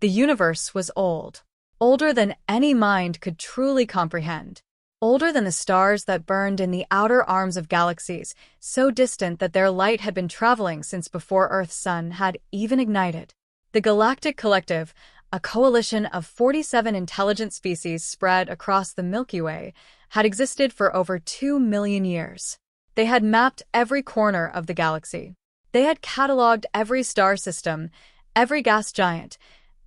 The universe was old. Older than any mind could truly comprehend. Older than the stars that burned in the outer arms of galaxies, so distant that their light had been traveling since before Earth's sun had even ignited. The Galactic Collective, a coalition of 47 intelligent species spread across the Milky Way, had existed for over 2 million years. They had mapped every corner of the galaxy. They had catalogued every star system, every gas giant,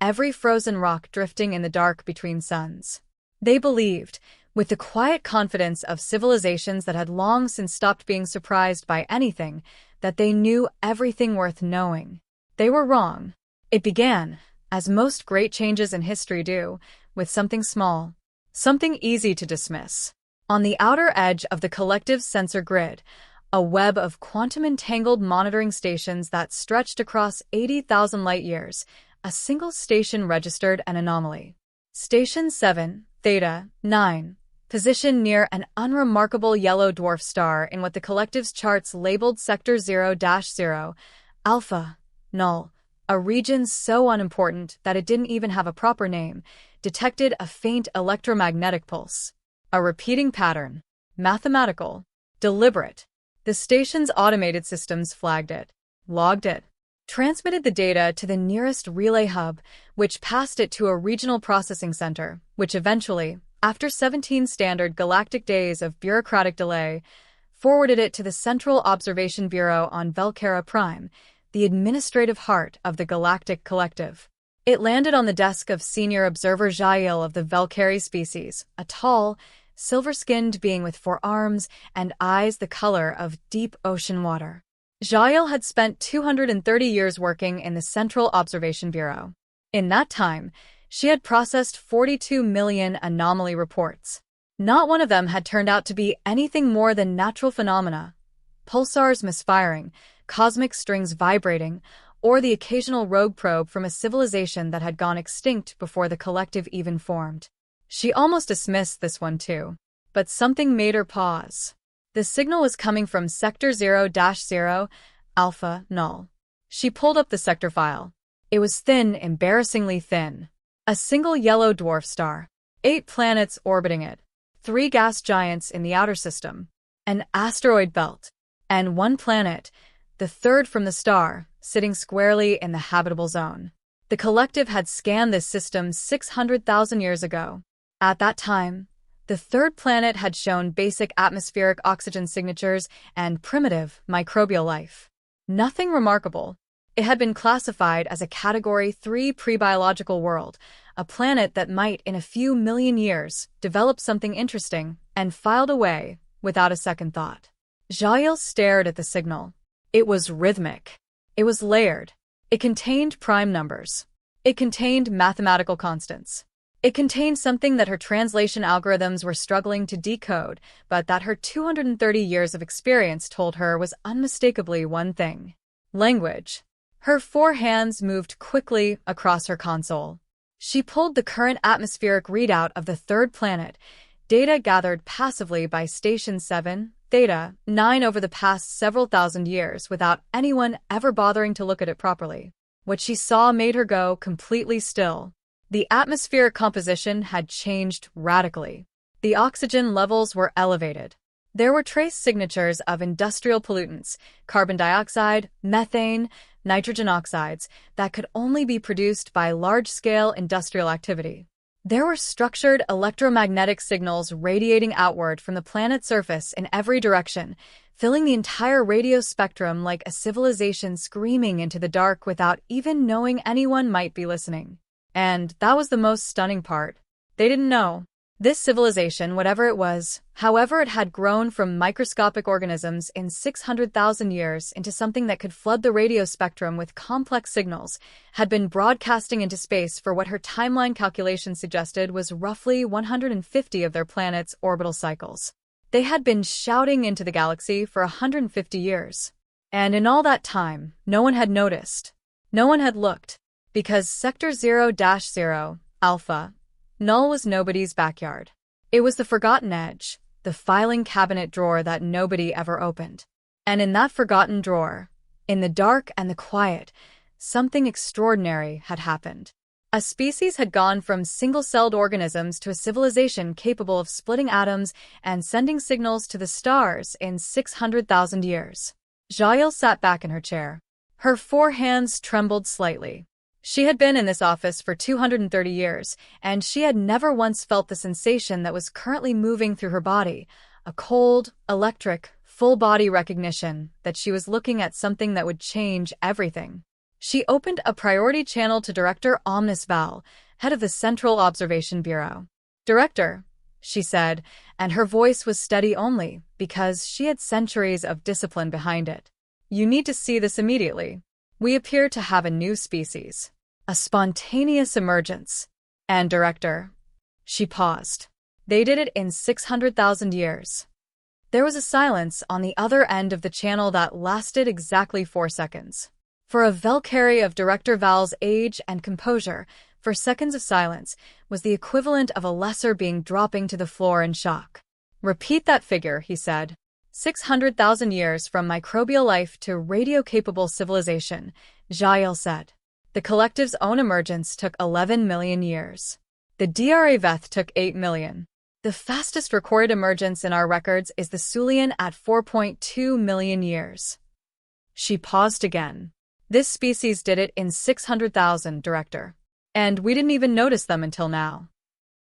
every frozen rock drifting in the dark between suns. They believed, with the quiet confidence of civilizations that had long since stopped being surprised by anything, that they knew everything worth knowing. They were wrong. It began, as most great changes in history do, with something small, something easy to dismiss. On the outer edge of the collective's sensor grid, a web of quantum-entangled monitoring stations that stretched across 80,000 light-years, a single station registered an anomaly. Station 7, Theta, 9, positioned near an unremarkable yellow dwarf star in what the collective's charts labeled Sector 0-0, Alpha, Null, a region so unimportant that it didn't even have a proper name, detected a faint electromagnetic pulse. A repeating pattern. Mathematical. Deliberate. The station's automated systems flagged it, logged it, transmitted the data to the nearest relay hub, which passed it to a regional processing center, which eventually, after 17 standard galactic days of bureaucratic delay, forwarded it to the Central Observation Bureau on Velcara Prime, the administrative heart of the Galactic Collective. It landed on the desk of Senior Observer Jael of the Velcari species, a tall, silver-skinned being with 4 arms and eyes the color of deep ocean water. Jael had spent 230 years working in the Central Observation Bureau. In that time, she had processed 42 million anomaly reports. Not one of them had turned out to be anything more than natural phenomena, pulsars misfiring, cosmic strings vibrating, or the occasional rogue probe from a civilization that had gone extinct before the collective even formed. She almost dismissed this one too, but something made her pause. The signal was coming from Sector 0-0, Alpha, Null. She pulled up the sector file. It was thin, embarrassingly thin. A single yellow dwarf star, 8 planets orbiting it, 3 gas giants in the outer system, an asteroid belt, and 1 planet, the third from the star, sitting squarely in the habitable zone. The collective had scanned this system 600,000 years ago. At that time, the third planet had shown basic atmospheric oxygen signatures and primitive microbial life. Nothing remarkable. It had been classified as a Category 3 pre-biological world, a planet that might, in a few million years, develop something interesting, and filed away without a second thought. Jael stared at the signal. It was rhythmic. It was layered. It contained prime numbers. It contained mathematical constants. It contained something that her translation algorithms were struggling to decode, but that her 230 years of experience told her was unmistakably one thing: language. Her 4 hands moved quickly across her console. She pulled the current atmospheric readout of the third planet, data gathered passively by Station 7, Theta, 9 over the past several thousand years without anyone ever bothering to look at it properly. What she saw made her go completely still. The atmospheric composition had changed radically. The oxygen levels were elevated. There were trace signatures of industrial pollutants, carbon dioxide, methane, nitrogen oxides, that could only be produced by large-scale industrial activity. There were structured electromagnetic signals radiating outward from the planet's surface in every direction, filling the entire radio spectrum like a civilization screaming into the dark without even knowing anyone might be listening. And that was the most stunning part. They didn't know. This civilization, whatever it was, however it had grown from microscopic organisms in 600,000 years into something that could flood the radio spectrum with complex signals, had been broadcasting into space for what her timeline calculations suggested was roughly 150 of their planet's orbital cycles. They had been shouting into the galaxy for 150 years. And in all that time, no one had noticed. No one had looked. Because Sector 0-0, Alpha, Null was nobody's backyard. It was the forgotten edge, the filing cabinet drawer that nobody ever opened. And in that forgotten drawer, in the dark and the quiet, something extraordinary had happened. A species had gone from single-celled organisms to a civilization capable of splitting atoms and sending signals to the stars in 600,000 years. Jael sat back in her chair. Her four hands trembled slightly. She had been in this office for 230 years, and she had never once felt the sensation that was currently moving through her body, a cold, electric, full-body recognition that she was looking at something that would change everything. She opened a priority channel to Director Omnis Val, head of the Central Observation Bureau. "Director," she said, and her voice was steady only because she had centuries of discipline behind it. "You need to see this immediately. We appear to have a new species. A spontaneous emergence. And Director..." She paused. "They did it in 600,000 years." There was a silence on the other end of the channel that lasted exactly 4 seconds. For a Valkyrie of Director Val's age and composure, 4 seconds of silence was the equivalent of a lesser being dropping to the floor in shock. "Repeat that figure," he said. 600,000 years from microbial life to radio-capable civilization, Jael said. The collective's own emergence took 11 million years. The Draveth took 8 million. The fastest recorded emergence in our records is the Sulian at 4.2 million years. She paused again. "This species did it in 600,000, Director. And we didn't even notice them until now."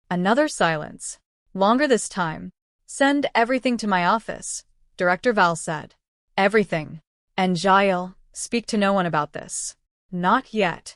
Another silence. "Longer this time. Send everything to my office," Director Val said. "Everything. And Jael, speak to no one about this." "Not yet."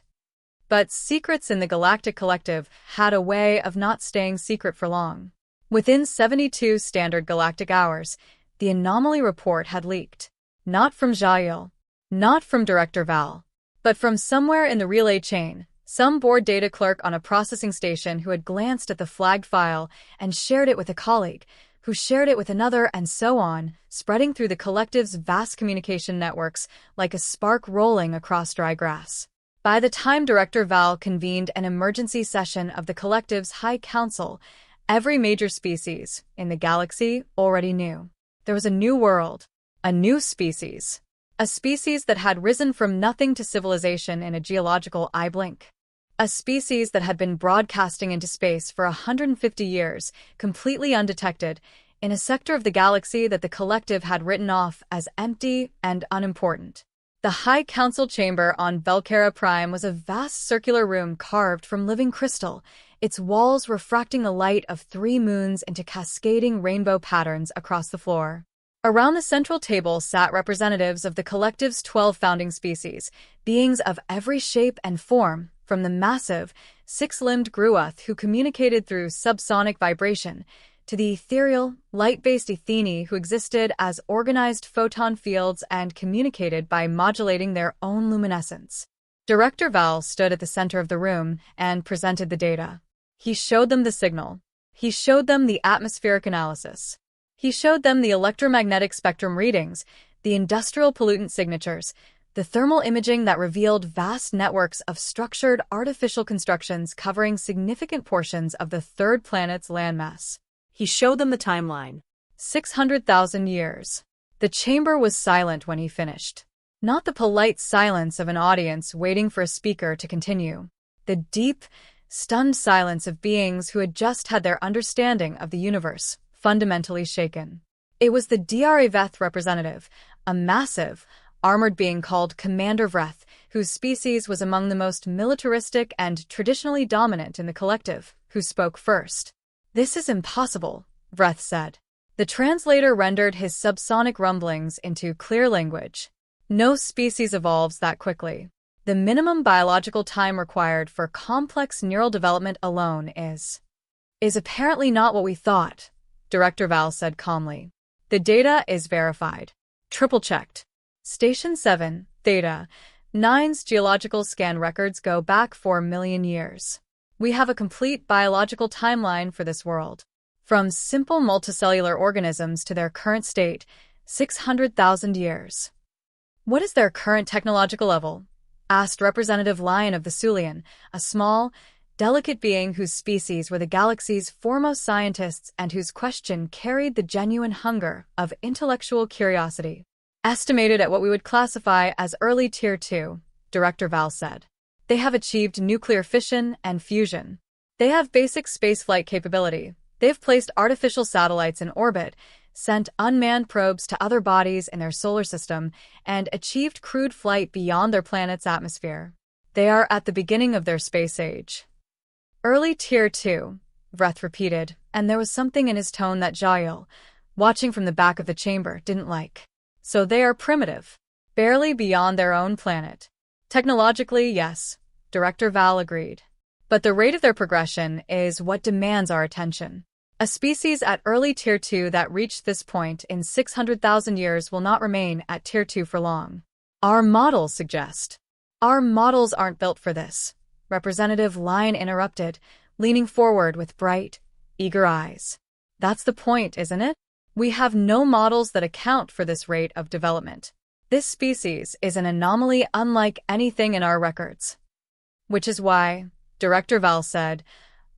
But secrets in the Galactic Collective had a way of not staying secret for long. Within 72 standard galactic hours, the anomaly report had leaked. Not from Jael, not from Director Val, but from somewhere in the relay chain, some board data clerk on a processing station who had glanced at the flagged file and shared it with a colleague, who shared it with another, and so on, spreading through the collective's vast communication networks like a spark rolling across dry grass. By the time Director Val convened an emergency session of the collective's High Council, every major species in the galaxy already knew. There was a new world, a new species. A species that had risen from nothing to civilization in a geological eye blink. A species that had been broadcasting into space for 150 years, completely undetected, in a sector of the galaxy that the collective had written off as empty and unimportant. The High Council chamber on Velcara Prime was a vast circular room carved from living crystal, its walls refracting the light of 3 moons into cascading rainbow patterns across the floor. Around the central table sat representatives of the collective's 12 founding species, beings of every shape and form, from the massive, 6-limbed Gruoth who communicated through subsonic vibration, to the ethereal, light-based Athene who existed as organized photon fields and communicated by modulating their own luminescence. Director Val stood at the center of the room and presented the data. He showed them the signal. He showed them the atmospheric analysis. He showed them the electromagnetic spectrum readings, the industrial pollutant signatures, the thermal imaging that revealed vast networks of structured artificial constructions covering significant portions of the third planet's landmass. He showed them the timeline. 600,000 years. The chamber was silent when he finished. Not the polite silence of an audience waiting for a speaker to continue. The deep, stunned silence of beings who had just had their understanding of the universe fundamentally shaken. It was the Draveth representative, a massive, armored being called Commander Vreth, whose species was among the most militaristic and traditionally dominant in the collective, who spoke first. "This is impossible," Vreth said. The translator rendered his subsonic rumblings into clear language. "No species evolves that quickly. The minimum biological time required for complex neural development alone is apparently not what we thought," Director Val said calmly. "The data is verified. Triple-checked. Station 7, Theta, 9's geological scan records go back 4 million years. We have a complete biological timeline for this world. From simple multicellular organisms to their current state, 600,000 years." "What is their current technological level?" asked Representative Lion of the Sulian, a small, delicate being whose species were the galaxy's foremost scientists and whose question carried the genuine hunger of intellectual curiosity. "Estimated at what we would classify as early Tier 2, Director Val said. They have achieved nuclear fission and fusion. They have basic spaceflight capability. They've placed artificial satellites in orbit, sent unmanned probes to other bodies in their solar system, and achieved crewed flight beyond their planet's atmosphere. They are at the beginning of their space age. Early Tier 2, Vreth repeated, and there was something in his tone that Jael, watching from the back of the chamber, didn't like. So they are primitive. Barely beyond their own planet. Technologically, yes, Director Val agreed. But the rate of their progression is what demands our attention. A species at early Tier 2 that reached this point in 600,000 years will not remain at Tier 2 for long. Our models suggest. Our models aren't built for this, Representative Lyon interrupted, leaning forward with bright, eager eyes. That's the point, isn't it? We have no models that account for this rate of development. This species is an anomaly unlike anything in our records. Which is why, Director Val said,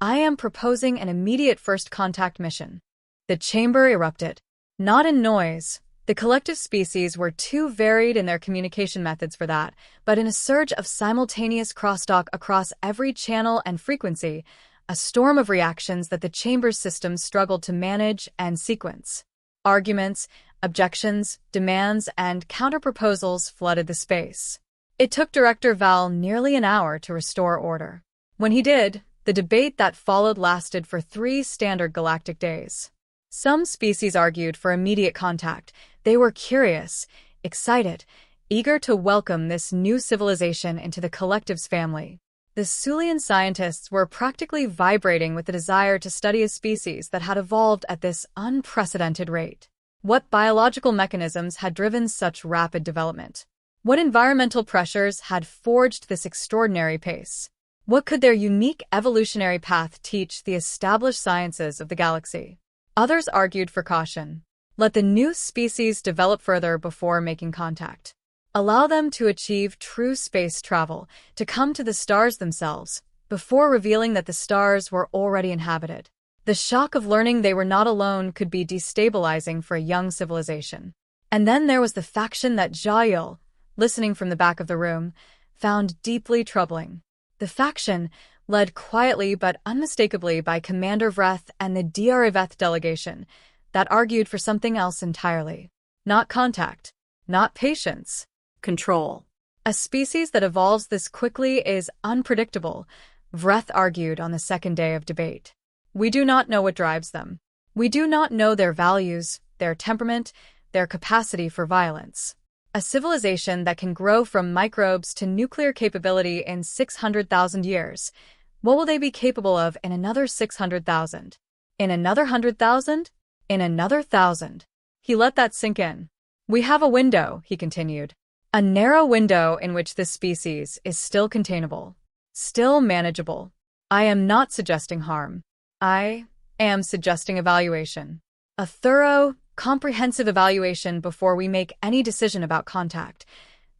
I am proposing an immediate first contact mission. The chamber erupted. Not in noise. The collective species were too varied in their communication methods for that, but in a surge of simultaneous crosstalk across every channel and frequency, a storm of reactions that the chamber's systems struggled to manage and sequence. Arguments, objections, demands, and counterproposals flooded the space. It took Director Val nearly an hour to restore order. When he did, the debate that followed lasted for 3 standard galactic days. Some species argued for immediate contact. They were curious, excited, eager to welcome this new civilization into the collective's family. The Sulian scientists were practically vibrating with the desire to study a species that had evolved at this unprecedented rate. What biological mechanisms had driven such rapid development? What environmental pressures had forged this extraordinary pace? What could their unique evolutionary path teach the established sciences of the galaxy? Others argued for caution. Let the new species develop further before making contact. Allow them to achieve true space travel, to come to the stars themselves, before revealing that the stars were already inhabited. The shock of learning they were not alone could be destabilizing for a young civilization. And then there was the faction that Jael, listening from the back of the room, found deeply troubling. The faction, led quietly but unmistakably by Commander Vreth and the Dreveth delegation, that argued for something else entirely. Not contact, not patience. Control. A species that evolves this quickly is unpredictable, Vreth argued on the second day of debate. We do not know what drives them. We do not know their values, their temperament, their capacity for violence. A civilization that can grow from microbes to nuclear capability in 600,000 years. What will they be capable of in another 600,000? In another 100,000? In another 1,000? He let that sink in. We have a window, he continued. A narrow window in which this species is still containable, still manageable. I am not suggesting harm. I am suggesting evaluation. A thorough, comprehensive evaluation before we make any decision about contact,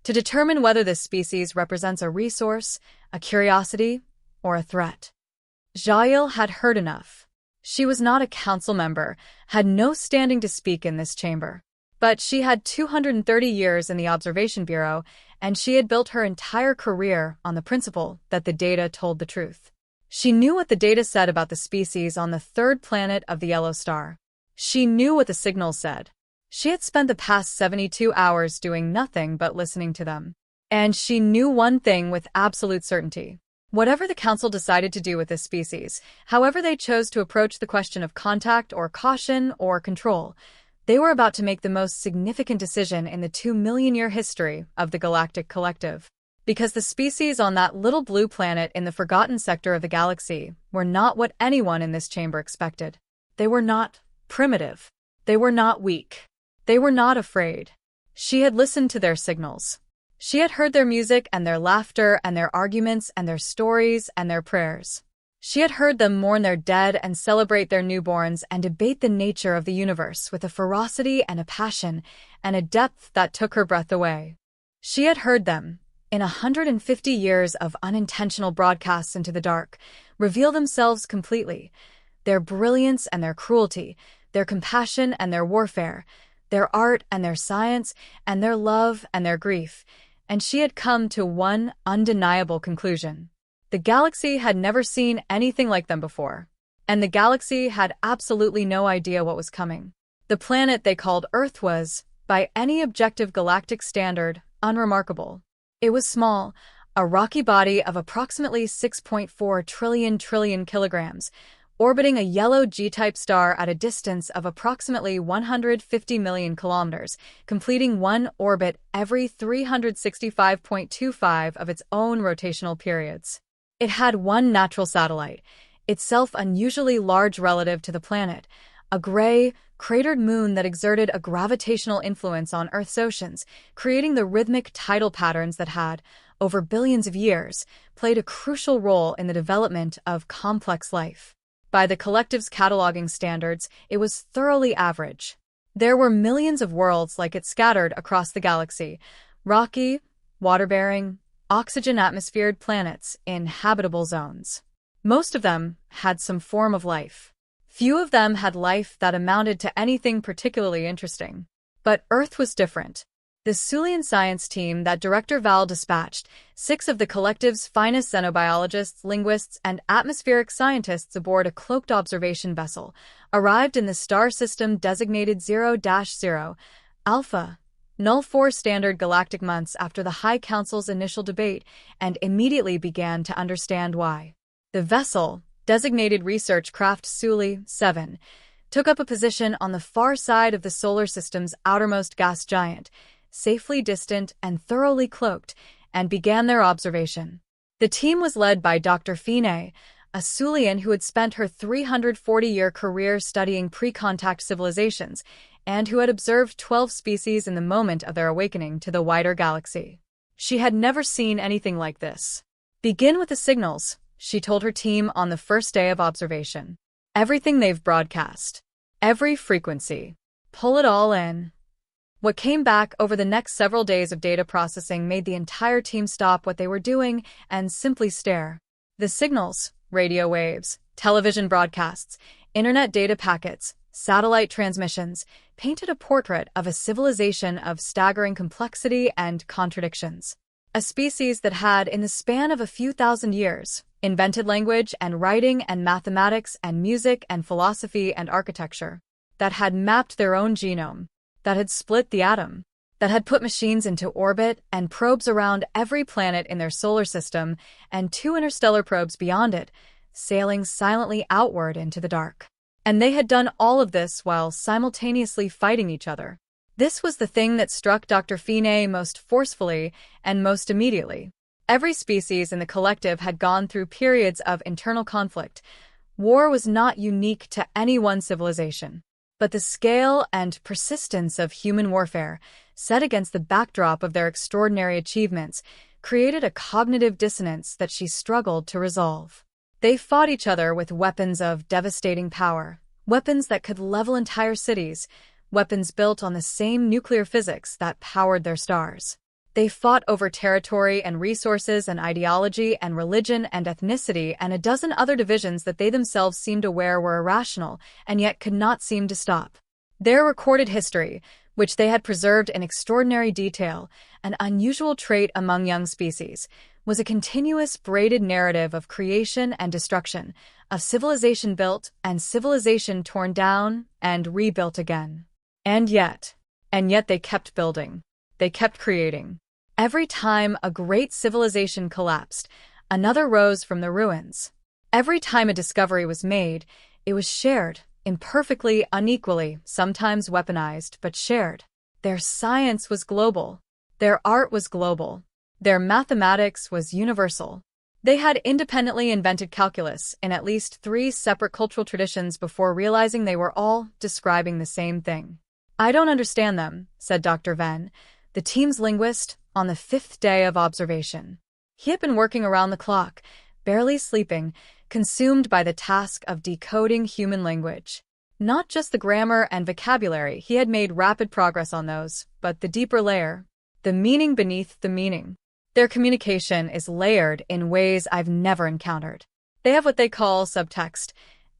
to determine whether this species represents a resource, a curiosity, or a threat. Jael had heard enough. She was not a council member, had no standing to speak in this chamber. But she had 230 years in the Observation Bureau, and she had built her entire career on the principle that the data told the truth. She knew what the data said about the species on the third planet of the yellow star. She knew what the signals said. She had spent the past 72 hours doing nothing but listening to them. And she knew one thing with absolute certainty. Whatever the Council decided to do with this species, however they chose to approach the question of contact or caution or control, they were about to make the most significant decision in the 2-million-year history of the Galactic Collective. Because the species on that little blue planet in the forgotten sector of the galaxy were not what anyone in this chamber expected. They were not primitive. They were not weak. They were not afraid. She had listened to their signals. She had heard their music and their laughter and their arguments and their stories and their prayers. She had heard them mourn their dead and celebrate their newborns and debate the nature of the universe with a ferocity and a passion and a depth that took her breath away. She had heard them, in 150 years of unintentional broadcasts into the dark, reveal themselves completely, their brilliance and their cruelty, their compassion and their warfare, their art and their science, and their love and their grief, and she had come to one undeniable conclusion. The galaxy had never seen anything like them before, and the galaxy had absolutely no idea what was coming. The planet they called Earth was, by any objective galactic standard, unremarkable. It was small, a rocky body of approximately 6.4 trillion kilograms, orbiting a yellow G-type star at a distance of approximately 150 million kilometers, completing one orbit every 365.25 of its own rotational periods. It had one natural satellite, itself unusually large relative to the planet, a gray, cratered moon that exerted a gravitational influence on Earth's oceans, creating the rhythmic tidal patterns that had, over billions of years, played a crucial role in the development of complex life. By the collective's cataloging standards, it was thoroughly average. There were millions of worlds like it scattered across the galaxy, rocky, water-bearing, oxygen-atmosphered planets in habitable zones. Most of them had some form of life. Few of them had life that amounted to anything particularly interesting. But Earth was different. The Sulian science team that Director Val dispatched, 6 of the collective's finest xenobiologists, linguists, and atmospheric scientists aboard a cloaked observation vessel, arrived in the star system designated 0-0, Alpha, null 4 standard galactic months after the High Council's initial debate, and immediately began to understand why. The vessel, designated research craft Suli 7, took up a position on the far side of the solar system's outermost gas giant, safely distant and thoroughly cloaked, and began their observation. The team was led by Dr. Fine, a Sulian who had spent her 340-year career studying pre-contact civilizations and who had observed 12 species in the moment of their awakening to the wider galaxy. She had never seen anything like this. "Begin with the signals," she told her team on the first day of observation. "Everything they've broadcast. Every frequency. Pull it all in." What came back over the next several days of data processing made the entire team stop what they were doing and simply stare. The signals, radio waves, television broadcasts, internet data packets, satellite transmissions, painted a portrait of a civilization of staggering complexity and contradictions. A species that had, in the span of a few thousand years, invented language and writing and mathematics and music and philosophy and architecture, that had mapped their own genome, that had split the atom, that had put machines into orbit and probes around every planet in their solar system and 2 interstellar probes beyond it, sailing silently outward into the dark. And they had done all of this while simultaneously fighting each other. This was the thing that struck Dr. Fine most forcefully and most immediately. Every species in the collective had gone through periods of internal conflict. War was not unique to any one civilization. But the scale and persistence of human warfare, set against the backdrop of their extraordinary achievements, created a cognitive dissonance that she struggled to resolve. They fought each other with weapons of devastating power, weapons that could level entire cities, weapons built on the same nuclear physics that powered their stars. They fought over territory and resources and ideology and religion and ethnicity and a dozen other divisions that they themselves seemed aware were irrational and yet could not seem to stop. Their recorded history, which they had preserved in extraordinary detail, an unusual trait among young species, was a continuous braided narrative of creation and destruction, of civilization built and civilization torn down and rebuilt again. And yet they kept building. They kept creating. Every time a great civilization collapsed, another rose from the ruins. Every time a discovery was made, it was shared, imperfectly, unequally, sometimes weaponized, but shared. Their science was global. Their art was global. Their mathematics was universal. They had independently invented calculus in at least 3 separate cultural traditions before realizing they were all describing the same thing. "I don't understand them," said Dr. Venn, the team's linguist, on the 5th day of observation. He had been working around the clock, barely sleeping, consumed by the task of decoding human language. Not just the grammar and vocabulary, he had made rapid progress on those, but the deeper layer, the meaning beneath the meaning. Their communication is layered in ways I've never encountered. They have what they call subtext,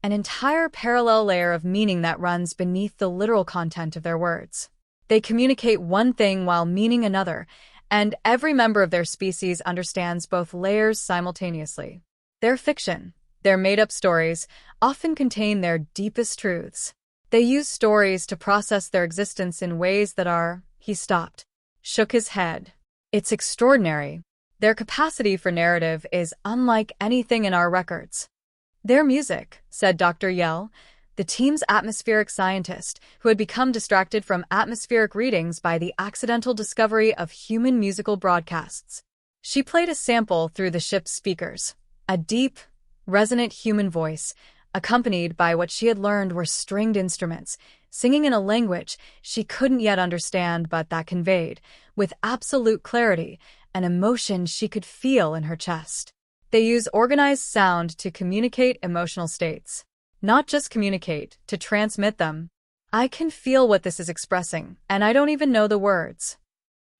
an entire parallel layer of meaning that runs beneath the literal content of their words. They communicate one thing while meaning another, and every member of their species understands both layers simultaneously. Their fiction, their made-up stories, often contain their deepest truths. They use stories to process their existence in ways that are— He stopped, shook his head. It's extraordinary. Their capacity for narrative is unlike anything in our records. Their music, said Dr. Yell, the team's atmospheric scientist, who had become distracted from atmospheric readings by the accidental discovery of human musical broadcasts. She played a sample through the ship's speakers, a deep, resonant human voice, accompanied by what she had learned were stringed instruments, singing in a language she couldn't yet understand but that conveyed, with absolute clarity, an emotion she could feel in her chest. They use organized sound to communicate emotional states. Not just communicate, to transmit them. I can feel what this is expressing, and I don't even know the words.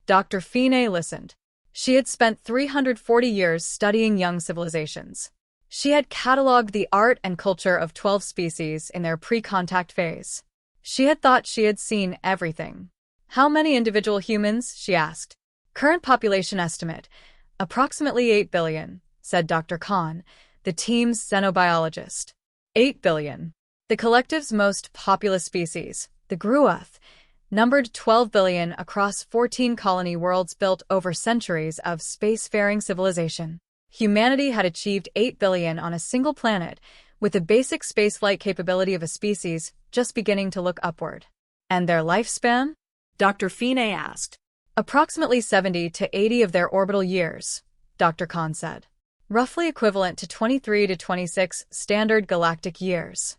Dr. Finney listened. She had spent 340 years studying young civilizations. She had cataloged the art and culture of 12 species in their pre-contact phase. She had thought she had seen everything. How many individual humans? She asked. Current population estimate, approximately 8 billion, said Dr. Khan, the team's xenobiologist. 8 billion. The collective's most populous species, the Gruuth, numbered 12 billion across 14 colony worlds built over centuries of spacefaring civilization. Humanity had achieved 8 billion on a single planet, with the basic spaceflight capability of a species just beginning to look upward. And their lifespan? Dr. Finney asked. Approximately 70 to 80 of their orbital years, Dr. Khan said. Roughly equivalent to 23 to 26 standard galactic years.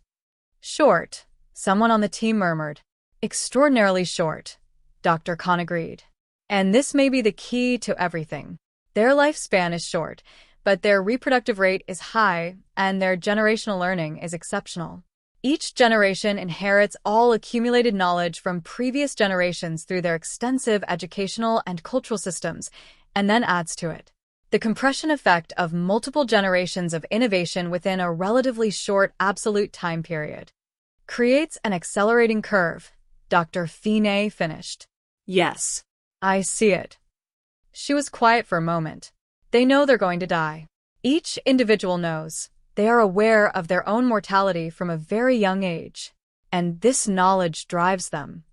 Short, someone on the team murmured. Extraordinarily short, Dr. Khan agreed. And this may be the key to everything. Their lifespan is short, but their reproductive rate is high, and their generational learning is exceptional. Each generation inherits all accumulated knowledge from previous generations through their extensive educational and cultural systems, and then adds to it. The compression effect of multiple generations of innovation within a relatively short absolute time period creates an accelerating curve, Dr. Finney finished. Yes, I see it. She was quiet for a moment. They know they're going to die. Each individual knows. They are aware of their own mortality from a very young age. And this knowledge drives them.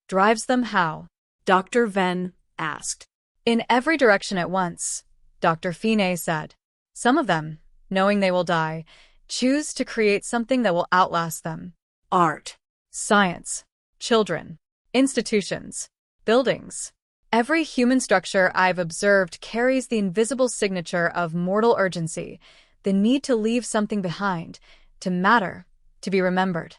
Drives them how? Dr. Venn asked. In every direction at once, Dr. Finney said. Some of them, knowing they will die, choose to create something that will outlast them. Art, science, children, institutions, buildings. Every human structure I've observed carries the invisible signature of mortal urgency, the need to leave something behind, to matter, to be remembered.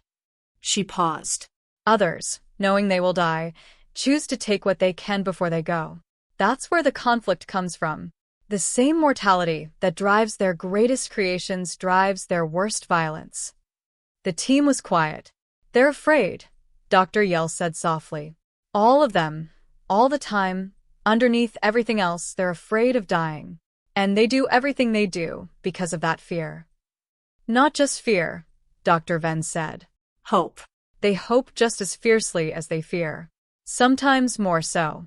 She paused. Others, knowing they will die, choose to take what they can before they go. That's where the conflict comes from. The same mortality that drives their greatest creations drives their worst violence. The team was quiet. They're afraid, Dr. Yell said softly. All of them, all the time, underneath everything else, they're afraid of dying. And they do everything they do because of that fear. Not just fear, Dr. Venn said. Hope. They hope just as fiercely as they fear. Sometimes more so.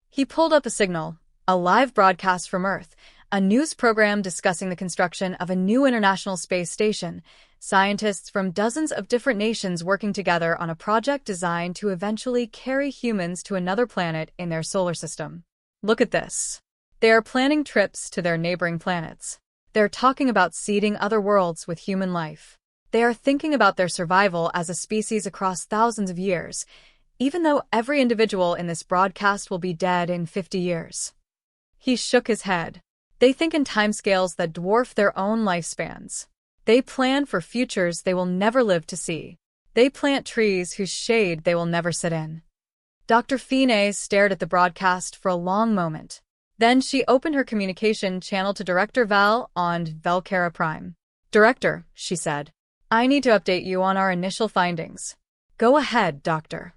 He pulled up a signal, a live broadcast from Earth, a news program discussing the construction of a new international space station, scientists from dozens of different nations working together on a project designed to eventually carry humans to another planet in their solar system. Look at this. They are planning trips to their neighboring planets. They're talking about seeding other worlds with human life. They are thinking about their survival as a species across thousands of years, even though every individual in this broadcast will be dead in 50 years. He shook his head. They think in timescales that dwarf their own lifespans. They plan for futures they will never live to see. They plant trees whose shade they will never sit in. Dr. Finney stared at the broadcast for a long moment. Then she opened her communication channel to Director Val on Velcara Prime. Director, she said, I need to update you on our initial findings. Go ahead, Doctor.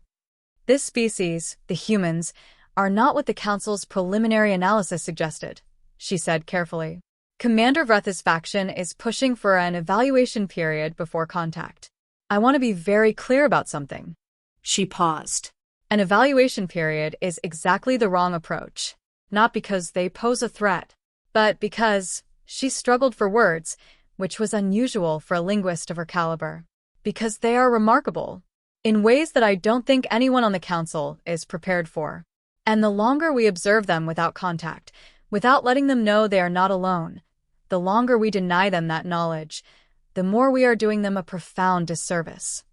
This species, the humans, are not what the Council's preliminary analysis suggested, she said carefully. Commander Vreth's faction is pushing for an evaluation period before contact. I want to be very clear about something. She paused. An evaluation period is exactly the wrong approach. not because they pose a threat, but because she struggled for words, which was unusual for a linguist of her caliber. Because they are remarkable, in ways that I don't think anyone on the council is prepared for. And the longer we observe them without contact, without letting them know they are not alone, the longer we deny them that knowledge, the more we are doing them a profound disservice.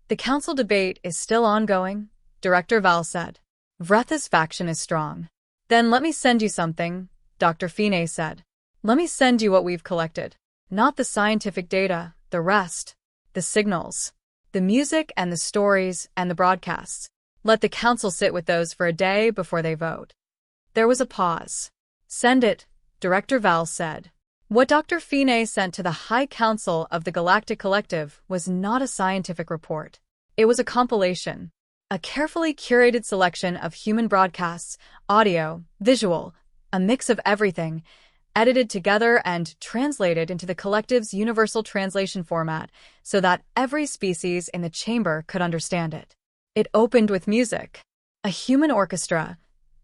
The council debate is still ongoing, Director Val said. Vretha's faction is strong. Then let me send you something, Dr. Finney said. Let me send you what we've collected. Not the scientific data, the rest. The signals. The music and the stories and the broadcasts. Let the council sit with those for a day before they vote. There was a pause. Send it, Director Val said. What Dr. Finney sent to the High Council of the Galactic Collective was not a scientific report. It was a compilation. A carefully curated selection of human broadcasts, audio, visual, a mix of everything, edited together and translated into the collective's universal translation format so that every species in the chamber could understand it. It opened with music. A human orchestra,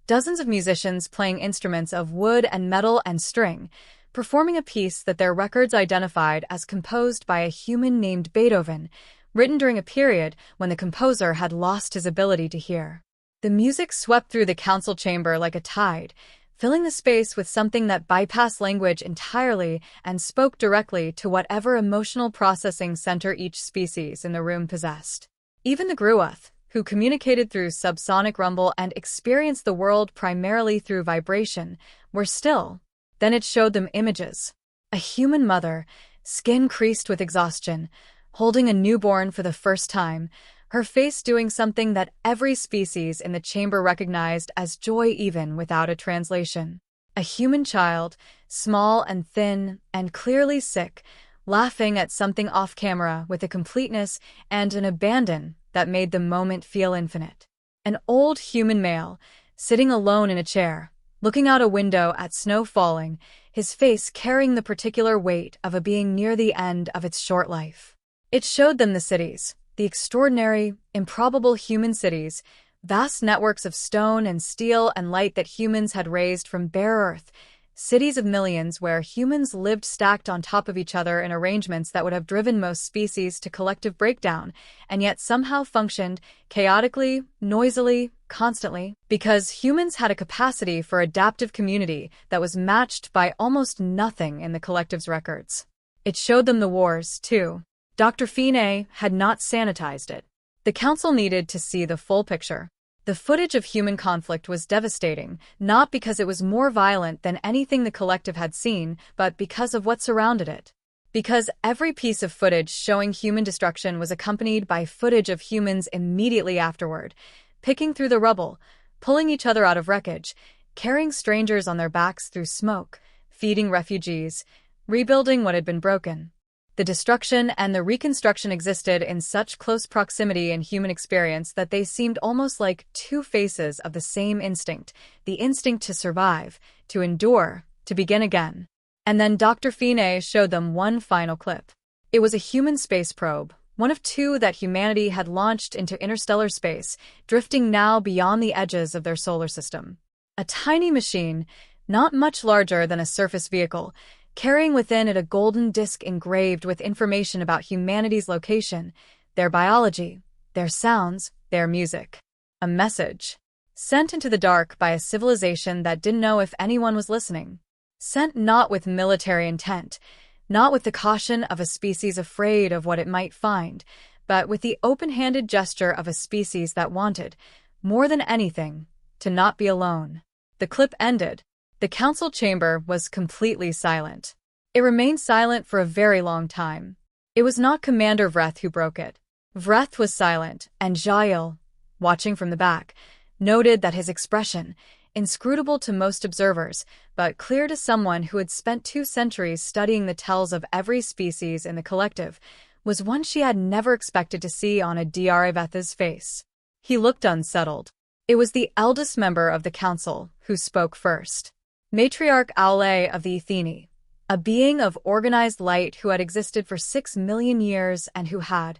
dozens of musicians playing instruments of wood and metal and string, performing a piece that their records identified as composed by a human named Beethoven, written during a period when the composer had lost his ability to hear. The music swept through the council chamber like a tide, filling the space with something that bypassed language entirely and spoke directly to whatever emotional processing center each species in the room possessed. Even the Gruuth, who communicated through subsonic rumble and experienced the world primarily through vibration, were still. Then it showed them images. A human mother, skin creased with exhaustion, holding a newborn for the first time, her face doing something that every species in the chamber recognized as joy even without a translation. A human child, small and thin and clearly sick, laughing at something off-camera with a completeness and an abandon that made the moment feel infinite. An old human male, sitting alone in a chair, looking out a window at snow falling, his face carrying the particular weight of a being near the end of its short life. It showed them the cities, the extraordinary, improbable human cities, vast networks of stone and steel and light that humans had raised from bare earth, cities of millions where humans lived stacked on top of each other in arrangements that would have driven most species to collective breakdown, and yet somehow functioned chaotically, noisily, constantly, because humans had a capacity for adaptive community that was matched by almost nothing in the collective's records. It showed them the wars, too. Dr. Finney had not sanitized it. The council needed to see the full picture. The footage of human conflict was devastating, not because it was more violent than anything the collective had seen, but because of what surrounded it. Because every piece of footage showing human destruction was accompanied by footage of humans immediately afterward, picking through the rubble, pulling each other out of wreckage, carrying strangers on their backs through smoke, feeding refugees, rebuilding what had been broken. The destruction and the reconstruction existed in such close proximity in human experience that they seemed almost like two faces of the same instinct, the instinct to survive, to endure, to begin again. And then Dr. Finney showed them one final clip. It was a human space probe, one of two that humanity had launched into interstellar space, drifting now beyond the edges of their solar system. A tiny machine, not much larger than a surface vehicle, carrying within it a golden disc engraved with information about humanity's location, their biology, their sounds, their music. A message. Sent into the dark by a civilization that didn't know if anyone was listening. Sent not with military intent, not with the caution of a species afraid of what it might find, but with the open-handed gesture of a species that wanted, more than anything, to not be alone. The clip ended. The council chamber was completely silent. It remained silent for a very long time. It was not Commander Vreth who broke it. Vreth was silent, and Jael, watching from the back, noted that his expression, inscrutable to most observers, but clear to someone who had spent 2 centuries studying the tells of every species in the collective, was one she had never expected to see on a Dr. Vetha's face. He looked unsettled. It was the eldest member of the council who spoke first. Matriarch Aule of the Athene, a being of organized light who had existed for 6 million years and who had,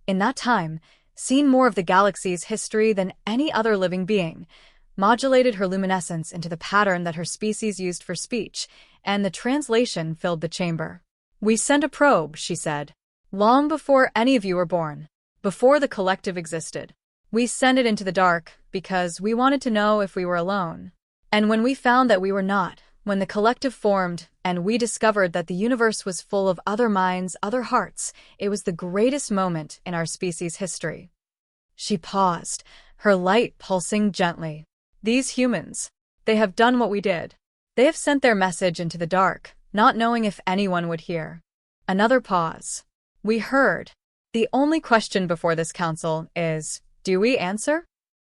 in that time, seen more of the galaxy's history than any other living being, modulated her luminescence into the pattern that her species used for speech, and the translation filled the chamber. "We sent a probe," she said. "Long before any of you were born. Before the collective existed. We sent it into the dark because we wanted to know if we were alone. And when we found that we were not, when the collective formed, and we discovered that the universe was full of other minds, other hearts, it was the greatest moment in our species' history." She paused, her light pulsing gently. "These humans, they have done what we did. They have sent their message into the dark, not knowing if anyone would hear." Another pause. "We heard. The only question before this council is, do we answer?"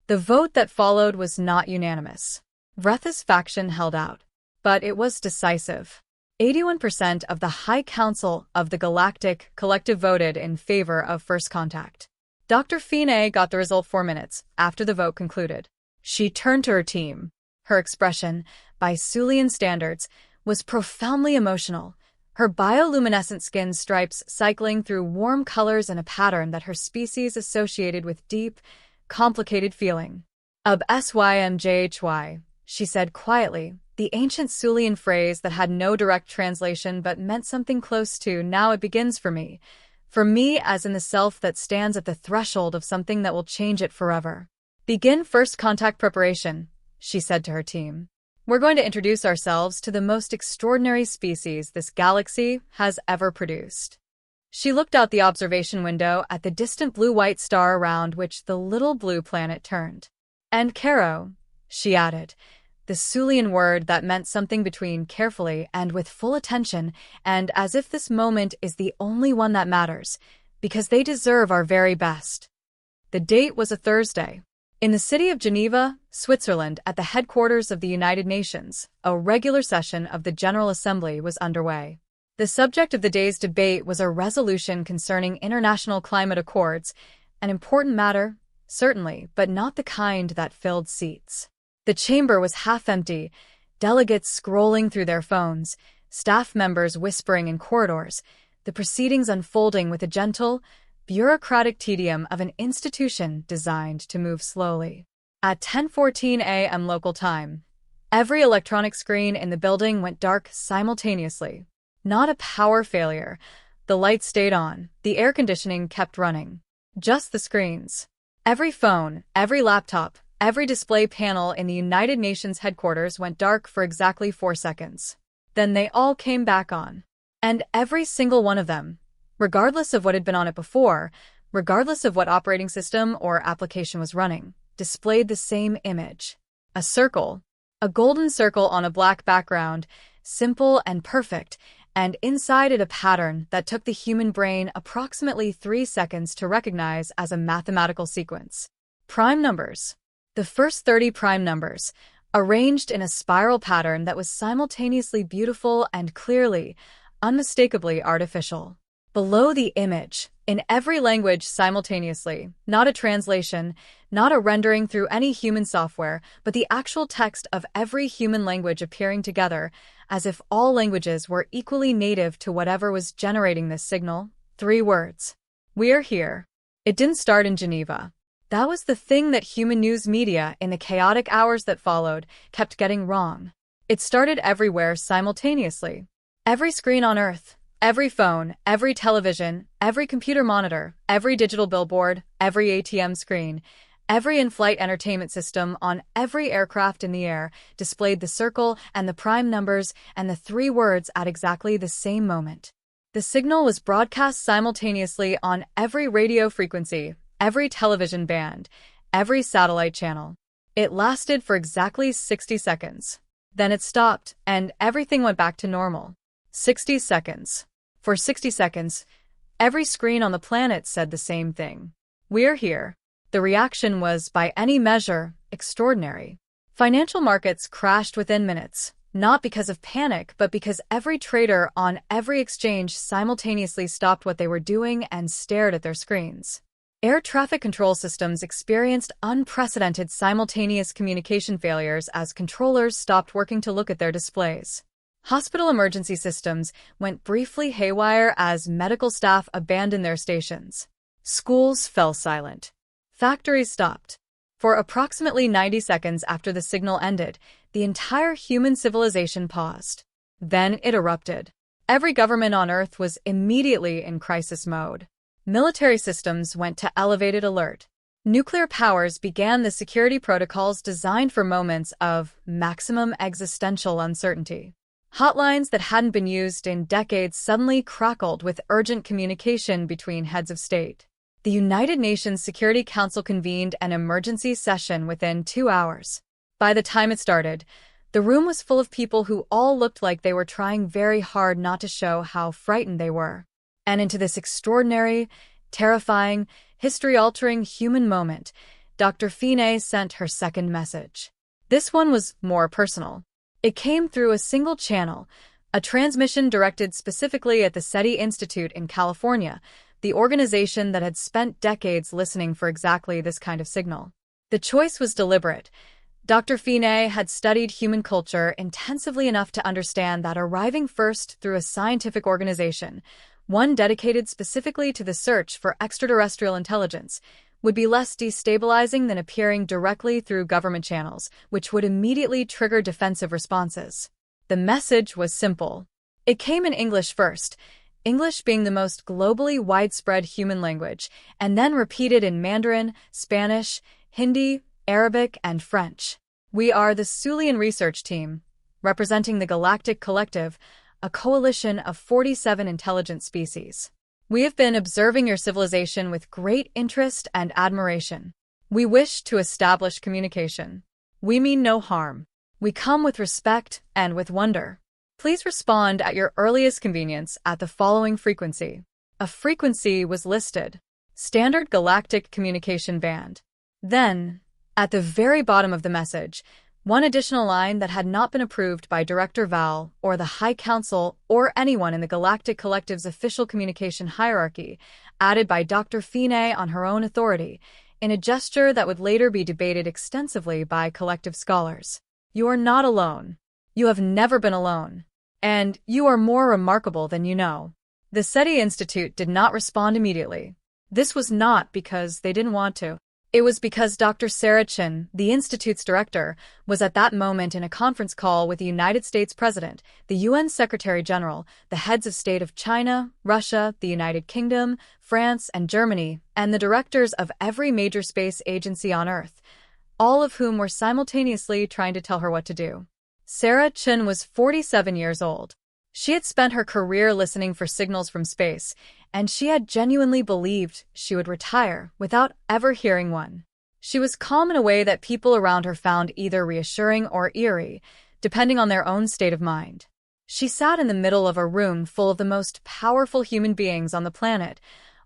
The vote that followed was not unanimous. Vretha's faction held out. But it was decisive. 81% of the High Council of the Galactic Collective voted in favor of first contact. Dr. Fine got the result 4 minutes after the vote concluded. She turned to her team. Her expression, by Sulian standards, was profoundly emotional, her bioluminescent skin stripes cycling through warm colors in a pattern that her species associated with deep, complicated feeling. "Ub SYMJHY," she said quietly, the ancient Sulian phrase that had no direct translation but meant something close to "now it begins for me." For me as in the self that stands at the threshold of something that will change it forever. "Begin first contact preparation," she said to her team. "We're going to introduce ourselves to the most extraordinary species this galaxy has ever produced." She looked out the observation window at the distant blue-white star around which the little blue planet turned. "And Caro," she added, the Sulian word that meant something between carefully and with full attention, and as if this moment is the only one that matters, because they deserve our very best. The date was a Thursday. In the city of Geneva, Switzerland, at the headquarters of the United Nations, a regular session of the General Assembly was underway. The subject of the day's debate was a resolution concerning international climate accords, an important matter, certainly, but not the kind that filled seats. The chamber was half empty, delegates scrolling through their phones, staff members whispering in corridors, the proceedings unfolding with the gentle, bureaucratic tedium of an institution designed to move slowly. At 10:14 a.m. local time, every electronic screen in the building went dark simultaneously. Not a power failure. The lights stayed on, the air conditioning kept running. Just the screens. Every phone, every laptop, every display panel in the United Nations headquarters went dark for exactly 4 seconds. Then they all came back on. And every single one of them, regardless of what had been on it before, regardless of what operating system or application was running, displayed the same image. A circle. A golden circle on a black background, simple and perfect, and inside it a pattern that took the human brain approximately 3 seconds to recognize as a mathematical sequence. Prime numbers. The first 30 prime numbers, arranged in a spiral pattern that was simultaneously beautiful and clearly, unmistakably artificial. Below the image, in every language simultaneously, not a translation, not a rendering through any human software, but the actual text of every human language appearing together, as if all languages were equally native to whatever was generating this signal. 3 words. "We're here." It didn't start in Geneva. That was the thing that human news media, in the chaotic hours that followed, kept getting wrong. It started everywhere simultaneously. Every screen on Earth, every phone, every television, every computer monitor, every digital billboard, every ATM screen, every in-flight entertainment system on every aircraft in the air displayed the circle and the prime numbers and the 3 words at exactly the same moment. The signal was broadcast simultaneously on every radio frequency, every television band, every satellite channel. It lasted for exactly 60 seconds. Then it stopped, and everything went back to normal. 60 seconds. For 60 seconds, every screen on the planet said the same thing. "We're here." The reaction was, by any measure, extraordinary. Financial markets crashed within minutes, not because of panic, but because every trader on every exchange simultaneously stopped what they were doing and stared at their screens. Air traffic control systems experienced unprecedented simultaneous communication failures as controllers stopped working to look at their displays. Hospital emergency systems went briefly haywire as medical staff abandoned their stations. Schools fell silent. Factories stopped. For approximately 90 seconds after the signal ended, the entire human civilization paused. Then it erupted. Every government on Earth was immediately in crisis mode. Military systems went to elevated alert. Nuclear powers began the security protocols designed for moments of maximum existential uncertainty. Hotlines that hadn't been used in decades suddenly crackled with urgent communication between heads of state. The United Nations Security Council convened an emergency session within 2 hours. By the time it started, the room was full of people who all looked like they were trying very hard not to show how frightened they were. And into this extraordinary, terrifying, history-altering human moment, Dr. Finney sent her second message. This one was more personal. It came through a single channel, a transmission directed specifically at the SETI Institute in California, the organization that had spent decades listening for exactly this kind of signal. The choice was deliberate. Dr. Finney had studied human culture intensively enough to understand that arriving first through a scientific organization, one dedicated specifically to the search for extraterrestrial intelligence, would be less destabilizing than appearing directly through government channels, which would immediately trigger defensive responses. The message was simple. It came in English first, English being the most globally widespread human language, and then repeated in Mandarin, Spanish, Hindi, Arabic, and French. We are the Sulian Research Team, representing the Galactic Collective, a coalition of 47 intelligent species. We have been observing your civilization with great interest and admiration. We wish to establish communication. We mean no harm. We come with respect and with wonder. Please respond at your earliest convenience at the following frequency. A frequency was listed. Standard Galactic Communication Band. Then, at the very bottom of the message, one additional line that had not been approved by Director Val or the High Council or anyone in the Galactic Collective's official communication hierarchy, added by Dr. Finney on her own authority, in a gesture that would later be debated extensively by collective scholars. You are not alone. You have never been alone. And you are more remarkable than you know. The SETI Institute did not respond immediately. This was not because they didn't want to. It was because Dr. Sarah Chin, the Institute's director, was at that moment in a conference call with the United States President, the UN Secretary-General, the heads of state of China, Russia, the United Kingdom, France, and Germany, and the directors of every major space agency on Earth, all of whom were simultaneously trying to tell her what to do. Sarah Chin was 47 years old. She had spent her career listening for signals from space, and she had genuinely believed she would retire without ever hearing one. She was calm in a way that people around her found either reassuring or eerie, depending on their own state of mind. She sat in the middle of a room full of the most powerful human beings on the planet,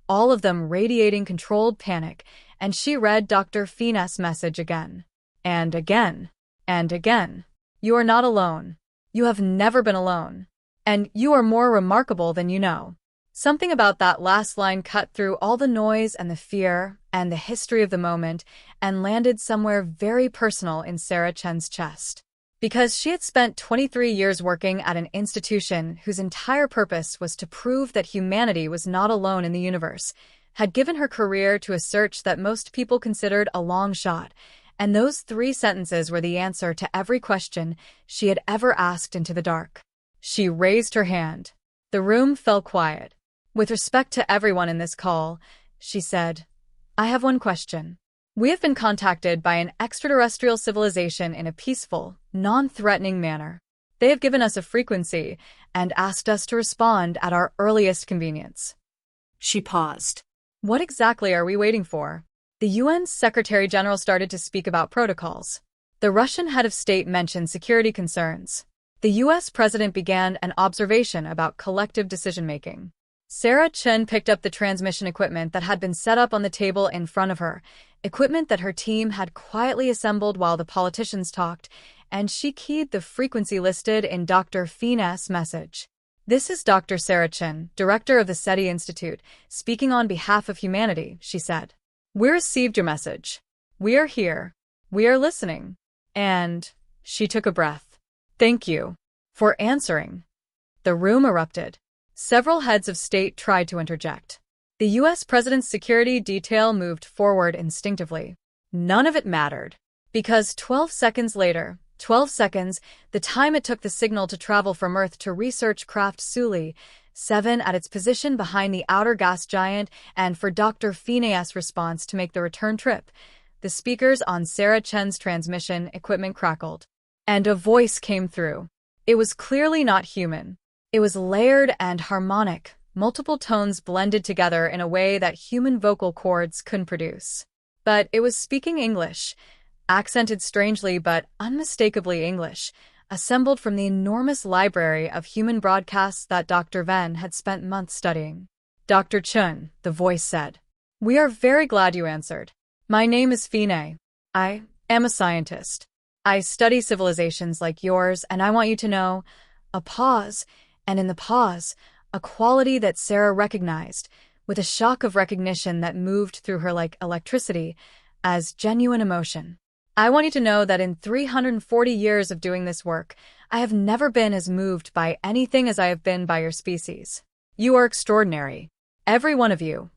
all of them radiating controlled panic, and she read Dr. Finney's message again, and again, and again. You are not alone. You have never been alone. And you are more remarkable than you know. Something about that last line cut through all the noise and the fear and the history of the moment and landed somewhere very personal in Sarah Chen's chest. Because she had spent 23 years working at an institution whose entire purpose was to prove that humanity was not alone in the universe, had given her career to a search that most people considered a long shot, and those 3 sentences were the answer to every question she had ever asked into the dark. She raised her hand. The room fell quiet. With respect to everyone in this call, she said, I have one question. We have been contacted by an extraterrestrial civilization in a peaceful, non-threatening manner. They have given us a frequency and asked us to respond at our earliest convenience. She paused. What exactly are we waiting for? The UN's Secretary-General started to speak about protocols. The Russian head of state mentioned security concerns. The U.S. president began an observation about collective decision-making. Sarah Chen picked up the transmission equipment that had been set up on the table in front of her, equipment that her team had quietly assembled while the politicians talked, and she keyed the frequency listed in Dr. Finney's message. This is Dr. Sarah Chen, director of the SETI Institute, speaking on behalf of humanity, she said. We received your message. We are here. We are listening. And she took a breath. Thank you for answering. The room erupted. Several heads of state tried to interject. The U.S. president's security detail moved forward instinctively. None of it mattered. Because 12 seconds later, 12 seconds, the time it took the signal to travel from Earth to research craft Suli, 7 at its position behind the outer gas giant, and for Dr. Phineas' response to make the return trip, the speakers on Sarah Chen's transmission equipment crackled. And a voice came through. It was clearly not human. It was layered and harmonic, multiple tones blended together in a way that human vocal cords couldn't produce. But it was speaking English, accented strangely but unmistakably English, assembled from the enormous library of human broadcasts that Dr. Ven had spent months studying. Dr. Chun, the voice said. We are very glad you answered. My name is Fine. I am a scientist. I study civilizations like yours, and I want you to know, a pause, and in the pause, a quality that Sarah recognized, with a shock of recognition that moved through her like electricity, as genuine emotion. I want you to know that in 340 years of doing this work, I have never been as moved by anything as I have been by your species. You are extraordinary. Every one of you.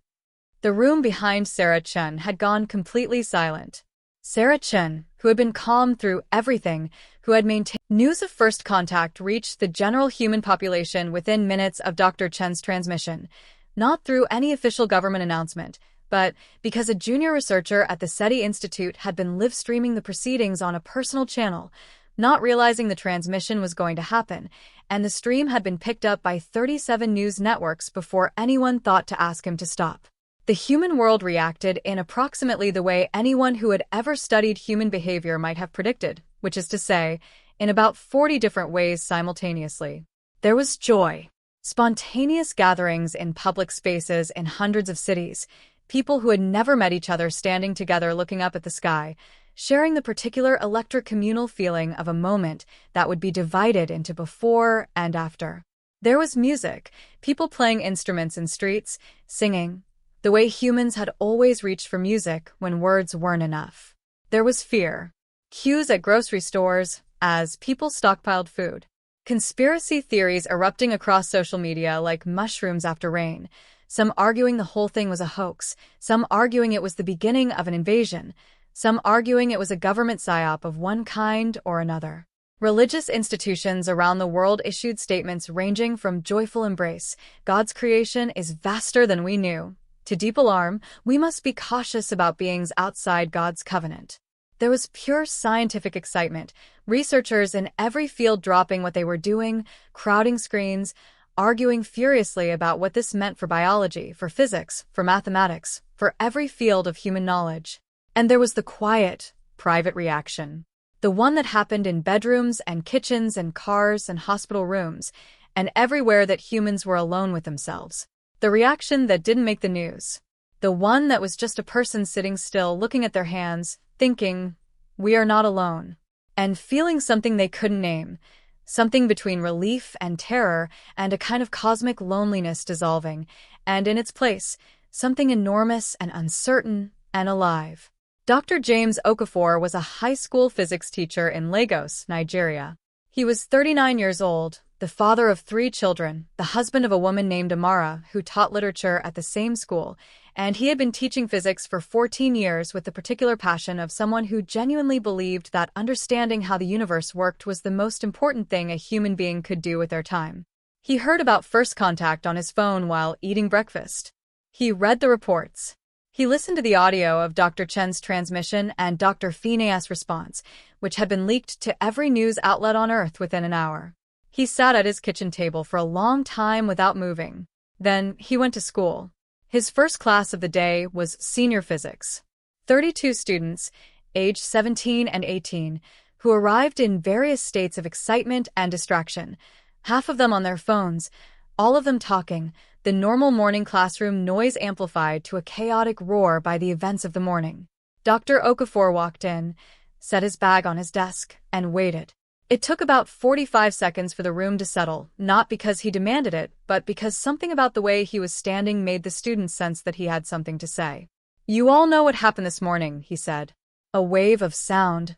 The room behind Sarah Chen had gone completely silent. Sarah Chen, who had been calm through everything, who had maintained news of first contact, reached the general human population within minutes of Dr. Chen's transmission, not through any official government announcement, but because a junior researcher at the SETI Institute had been live-streaming the proceedings on a personal channel, not realizing the transmission was going to happen, and the stream had been picked up by 37 news networks before anyone thought to ask him to stop. The human world reacted in approximately the way anyone who had ever studied human behavior might have predicted, which is to say, in about 40 different ways simultaneously. There was joy. Spontaneous gatherings in public spaces in hundreds of cities, people who had never met each other standing together looking up at the sky, sharing the particular electrocommunal feeling of a moment that would be divided into before and after. There was music, people playing instruments in streets, singing, the way humans had always reached for music when words weren't enough. There was fear. Queues at grocery stores as people stockpiled food. Conspiracy theories erupting across social media like mushrooms after rain, some arguing the whole thing was a hoax, some arguing it was the beginning of an invasion, some arguing it was a government psyop of one kind or another. Religious institutions around the world issued statements ranging from joyful embrace, God's creation is vaster than we knew, to deep alarm, we must be cautious about beings outside God's covenant. There was pure scientific excitement, researchers in every field dropping what they were doing, crowding screens, arguing furiously about what this meant for biology, for physics, for mathematics, for every field of human knowledge. And there was the quiet, private reaction. The one that happened in bedrooms and kitchens and cars and hospital rooms, and everywhere that humans were alone with themselves. The reaction that didn't make the news. The one that was just a person sitting still looking at their hands, thinking, we are not alone, and feeling something they couldn't name, something between relief and terror and a kind of cosmic loneliness dissolving, and in its place, something enormous and uncertain and alive. Dr. James Okafor was a high school physics teacher in Lagos, Nigeria. He was 39 years old, the father of 3 children, the husband of a woman named Amara who taught literature at the same school, and he had been teaching physics for 14 years with the particular passion of someone who genuinely believed that understanding how the universe worked was the most important thing a human being could do with their time. He heard about first contact on his phone while eating breakfast. He read the reports. He listened to the audio of Dr. Chen's transmission and Dr. Phineas' response, which had been leaked to every news outlet on Earth within an hour. He sat at his kitchen table for a long time without moving. Then he went to school. His first class of the day was senior physics. 32 students, aged 17 and 18, who arrived in various states of excitement and distraction, half of them on their phones, all of them talking, the normal morning classroom noise amplified to a chaotic roar by the events of the morning. Dr. Okafor walked in, set his bag on his desk, and waited. It took about 45 seconds for the room to settle, not because he demanded it, but because something about the way he was standing made the students sense that he had something to say. You all know what happened this morning, he said. A wave of sound,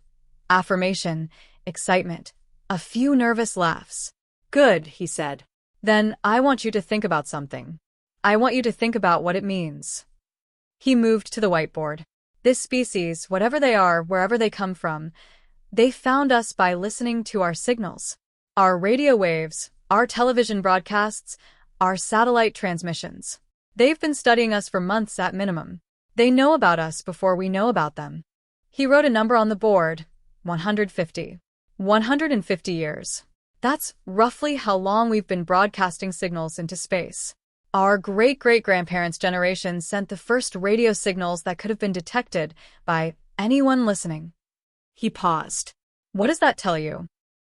affirmation, excitement, a few nervous laughs. Good, he said. Then I want you to think about something. I want you to think about what it means. He moved to the whiteboard. This species, whatever they are, wherever they come from, they found us by listening to our signals. Our radio waves, our television broadcasts, our satellite transmissions. They've been studying us for months at minimum. They know about us before we know about them. He wrote a number on the board, 150. 150 years. That's roughly how long we've been broadcasting signals into space. Our great-great-grandparents' generation sent the first radio signals that could have been detected by anyone listening. He paused. What does that tell you?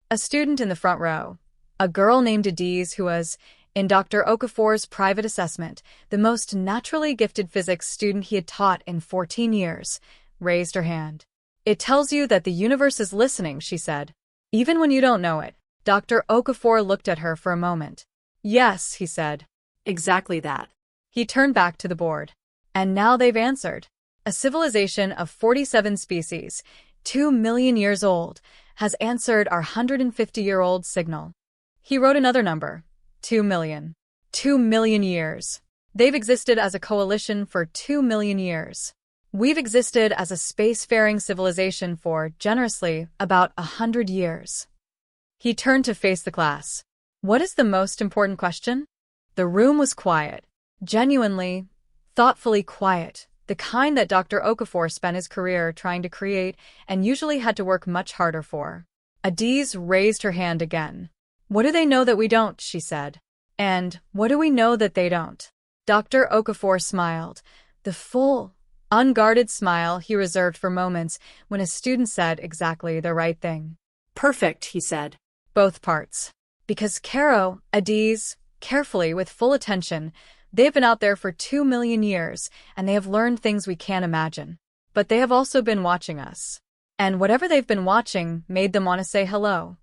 A student in the front row, a girl named Adiz who was, in Dr. Okafor's private assessment, the most naturally gifted physics student he had taught in 14 years, raised her hand. It tells you that the universe is listening, she said. Even when you don't know it. Dr. Okafor looked at her for a moment. Yes, he said. Exactly that. He turned back to the board. And now they've answered. A civilization of 47 species, 2 million years old, has answered our 150-year-old signal. He wrote another number. 2 million. 2 million years. They've existed as a coalition for 2 million years. We've existed as a spacefaring civilization for, generously, about 100 years. He turned to face the class. What is the most important question? The room was quiet. Genuinely, thoughtfully quiet. The kind that Dr. Okafor spent his career trying to create and usually had to work much harder for. Adiz raised her hand again. What do they know that we don't, she said. And what do we know that they don't? Dr. Okafor smiled. The full, unguarded smile he reserved for moments when a student said exactly the right thing. Perfect, he said. Both parts. Because Caro, Adiz, carefully, with full attention, they've been out there for 2 million years, and they have learned things we can't imagine. But they have also been watching us. And whatever they've been watching made them want to say hello.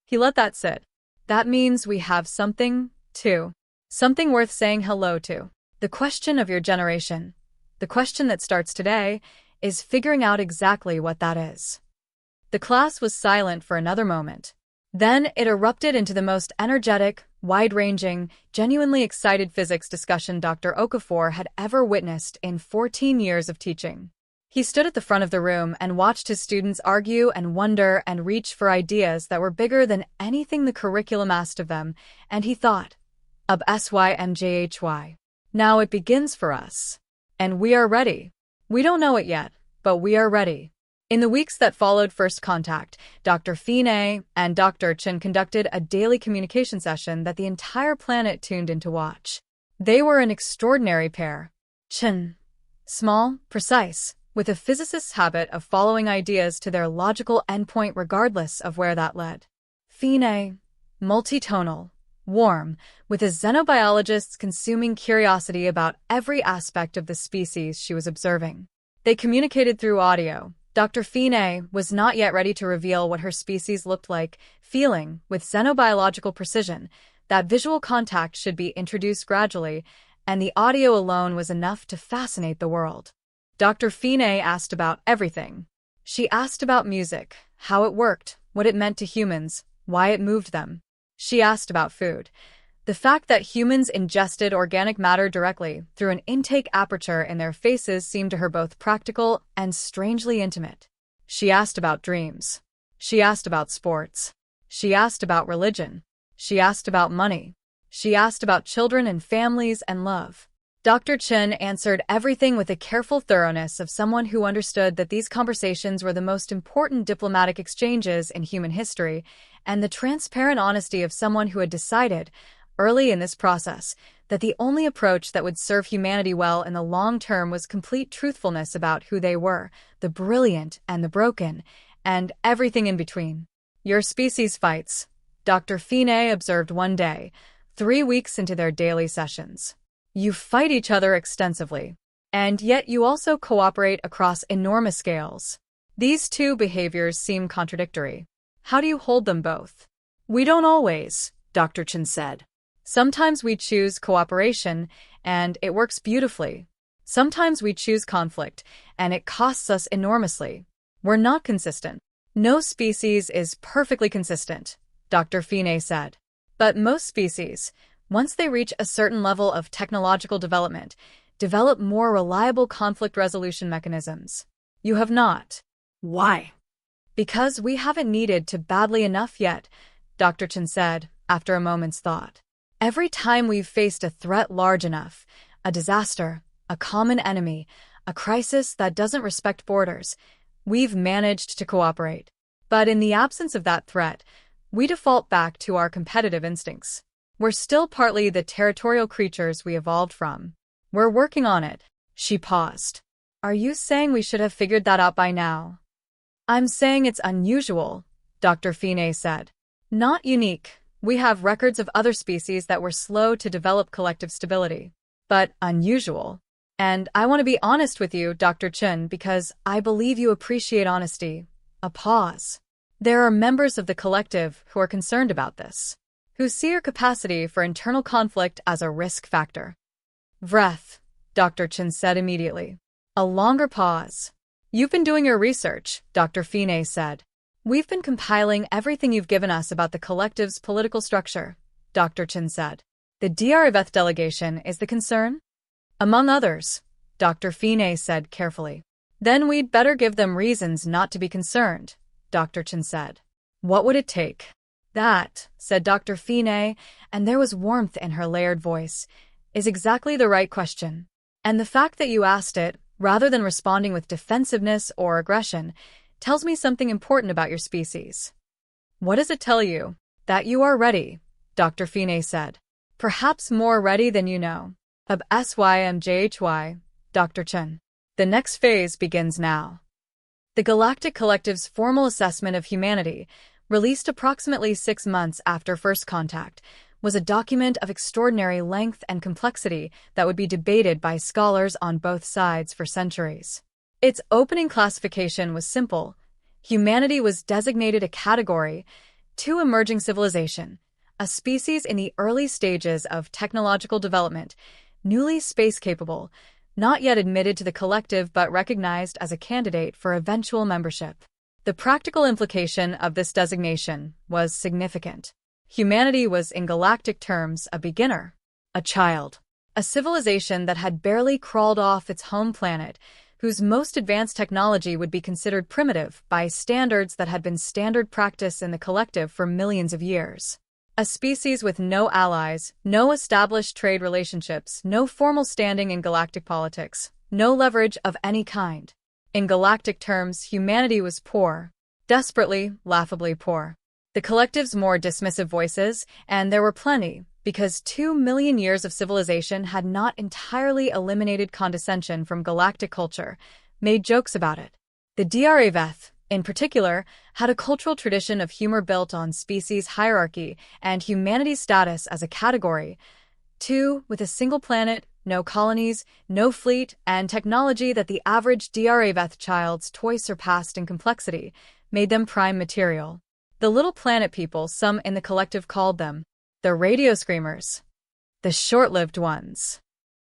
He let that sit. That means we have something, too. Something worth saying hello to. The question of your generation, the question that starts today, is figuring out exactly what that is. The class was silent for another moment. Then it erupted into the most energetic, wide-ranging, genuinely excited physics discussion Dr. Okafor had ever witnessed in 14 years of teaching. He stood at the front of the room and watched his students argue and wonder and reach for ideas that were bigger than anything the curriculum asked of them, and he thought, of SYMJHY. Now it begins for us. And we are ready. We don't know it yet, but we are ready. In the weeks that followed first contact, Dr. Finney and Dr. Chen conducted a daily communication session that the entire planet tuned in to watch. They were an extraordinary pair. Chen, small, precise, with a physicist's habit of following ideas to their logical endpoint regardless of where that led. Finney, multitonal, warm, with a xenobiologist's consuming curiosity about every aspect of the species she was observing. They communicated through audio. Dr. Finney was not yet ready to reveal what her species looked like, feeling, with xenobiological precision, that visual contact should be introduced gradually, and the audio alone was enough to fascinate the world. Dr. Finney asked about everything. She asked about music, how it worked, what it meant to humans, why it moved them. She asked about food. The fact that humans ingested organic matter directly through an intake aperture in their faces seemed to her both practical and strangely intimate. She asked about dreams. She asked about sports. She asked about religion. She asked about money. She asked about children and families and love. Dr. Chen answered everything with the careful thoroughness of someone who understood that these conversations were the most important diplomatic exchanges in human history, and the transparent honesty of someone who had decided, early in this process, that the only approach that would serve humanity well in the long term was complete truthfulness about who they were, the brilliant and the broken, and everything in between. Your species fights, Dr. Finney observed one day, 3 weeks into their daily sessions. You fight each other extensively, and yet you also cooperate across enormous scales. These two behaviors seem contradictory. How do you hold them both? We don't always, Dr. Chen said. Sometimes we choose cooperation, and it works beautifully. Sometimes we choose conflict, and it costs us enormously. We're not consistent. No species is perfectly consistent, Dr. Finney said. But most species, once they reach a certain level of technological development, develop more reliable conflict resolution mechanisms. You have not. Why? Because we haven't needed to badly enough yet, Dr. Chen said, after a moment's thought. Every time we've faced a threat large enough, a disaster, a common enemy, a crisis that doesn't respect borders, we've managed to cooperate. But in the absence of that threat, we default back to our competitive instincts. We're still partly the territorial creatures we evolved from. We're working on it. She paused. Are you saying we should have figured that out by now? I'm saying it's unusual, Dr. Finney said. Not unique. We have records of other species that were slow to develop collective stability. But unusual. And I want to be honest with you, Dr. Chen, because I believe you appreciate honesty. A pause. There are members of the collective who are concerned about this, who see your capacity for internal conflict as a risk factor. Vreth, Dr. Chen said immediately. A longer pause. You've been doing your research, Dr. Finney said. We've been compiling everything you've given us about the collective's political structure, Dr. Chen said. The DRAVETH delegation is the concern? Among others, Dr. Finney said carefully. Then we'd better give them reasons not to be concerned, Dr. Chen said. What would it take? That, said Dr. Finney, and there was warmth in her layered voice, is exactly the right question. And the fact that you asked it, rather than responding with defensiveness or aggression, tells me something important about your species. What does it tell you? That you are ready, Dr. Finney said. Perhaps more ready than you know. SYMJHY, Dr. Chen. The next phase begins now. The Galactic Collective's formal assessment of humanity, released approximately 6 months after first contact, was a document of extraordinary length and complexity that would be debated by scholars on both sides for centuries. Its opening classification was simple. Humanity was designated a category, 2 emerging civilization, a species in the early stages of technological development, newly space-capable, not yet admitted to the collective but recognized as a candidate for eventual membership. The practical implication of this designation was significant. Humanity was, in galactic terms, a beginner, a child, a civilization that had barely crawled off its home planet, whose most advanced technology would be considered primitive by standards that had been standard practice in the collective for millions of years. A species with no allies, no established trade relationships, no formal standing in galactic politics, no leverage of any kind. In galactic terms, humanity was poor, desperately, laughably poor. The collective's more dismissive voices, and there were plenty, because 2 million years of civilization had not entirely eliminated condescension from galactic culture, made jokes about it. The DRAVETH, in particular, had a cultural tradition of humor built on species hierarchy and humanity's status as a category. 2, with a single planet, no colonies, no fleet, and technology that the average DRAVETH child's toy surpassed in complexity, made them prime material. The little planet people, some in the collective called them, the radio screamers. The short-lived ones.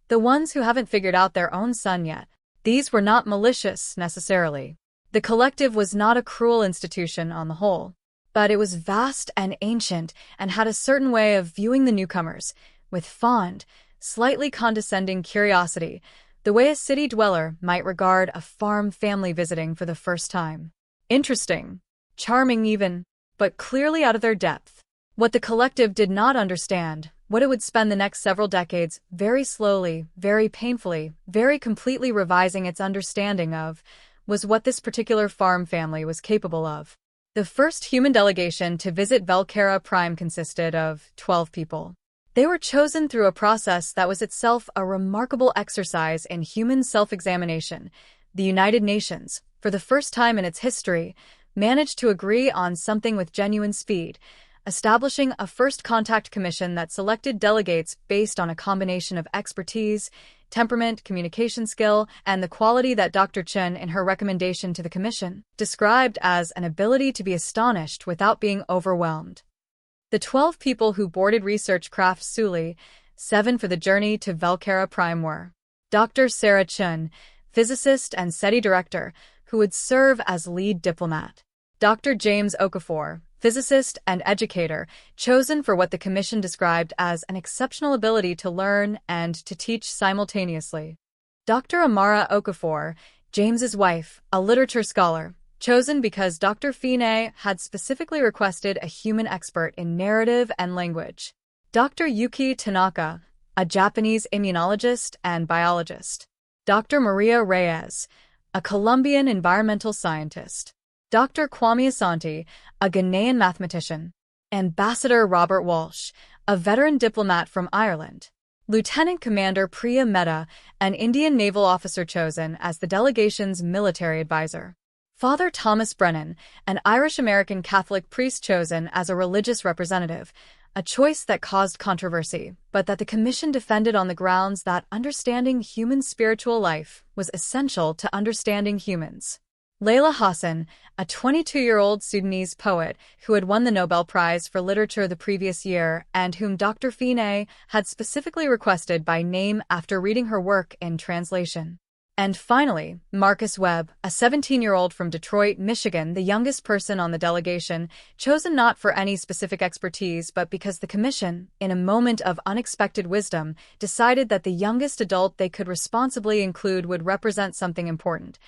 The ones who haven't figured out their own sun yet. These were not malicious, necessarily. The collective was not a cruel institution on the whole, but it was vast and ancient and had a certain way of viewing the newcomers, with fond, slightly condescending curiosity, the way a city dweller might regard a farm family visiting for the first time. Interesting, charming even, but clearly out of their depth. What the collective did not understand, what it would spend the next several decades very slowly, very painfully, very completely revising its understanding of, was what this particular farm family was capable of. The first human delegation to visit Velcara Prime consisted of 12 people. They were chosen through a process that was itself a remarkable exercise in human self-examination. The United Nations, for the first time in its history, managed to agree on something with genuine speed, establishing a first contact commission that selected delegates based on a combination of expertise, temperament, communication skill, and the quality that Dr. Chen, in her recommendation to the commission, described as an ability to be astonished without being overwhelmed. The 12 people who boarded research craft Suli, 7 for the journey to Velcara Prime were Dr. Sarah Chun, physicist and SETI director, who would serve as lead diplomat. Dr. James Okafor, physicist and educator, chosen for what the commission described as an exceptional ability to learn and to teach simultaneously. Dr. Amara Okafor, James's wife, a literature scholar, chosen because Dr. Fine had specifically requested a human expert in narrative and language. Dr. Yuki Tanaka, a Japanese immunologist and biologist. Dr. Maria Reyes, a Colombian environmental scientist. Dr. Kwame Asante, a Ghanaian mathematician. Ambassador Robert Walsh, a veteran diplomat from Ireland. Lieutenant Commander Priya Mehta, an Indian naval officer chosen as the delegation's military advisor. Father Thomas Brennan, an Irish-American Catholic priest chosen as a religious representative, a choice that caused controversy, but that the commission defended on the grounds that understanding human spiritual life was essential to understanding humans. Layla Hassan, a 22-year-old Sudanese poet who had won the Nobel Prize for Literature the previous year and whom Dr. Fine had specifically requested by name after reading her work in translation. And finally, Marcus Webb, a 17-year-old from Detroit, Michigan, the youngest person on the delegation, chosen not for any specific expertise but because the commission, in a moment of unexpected wisdom, decided that the youngest adult they could responsibly include would represent something important.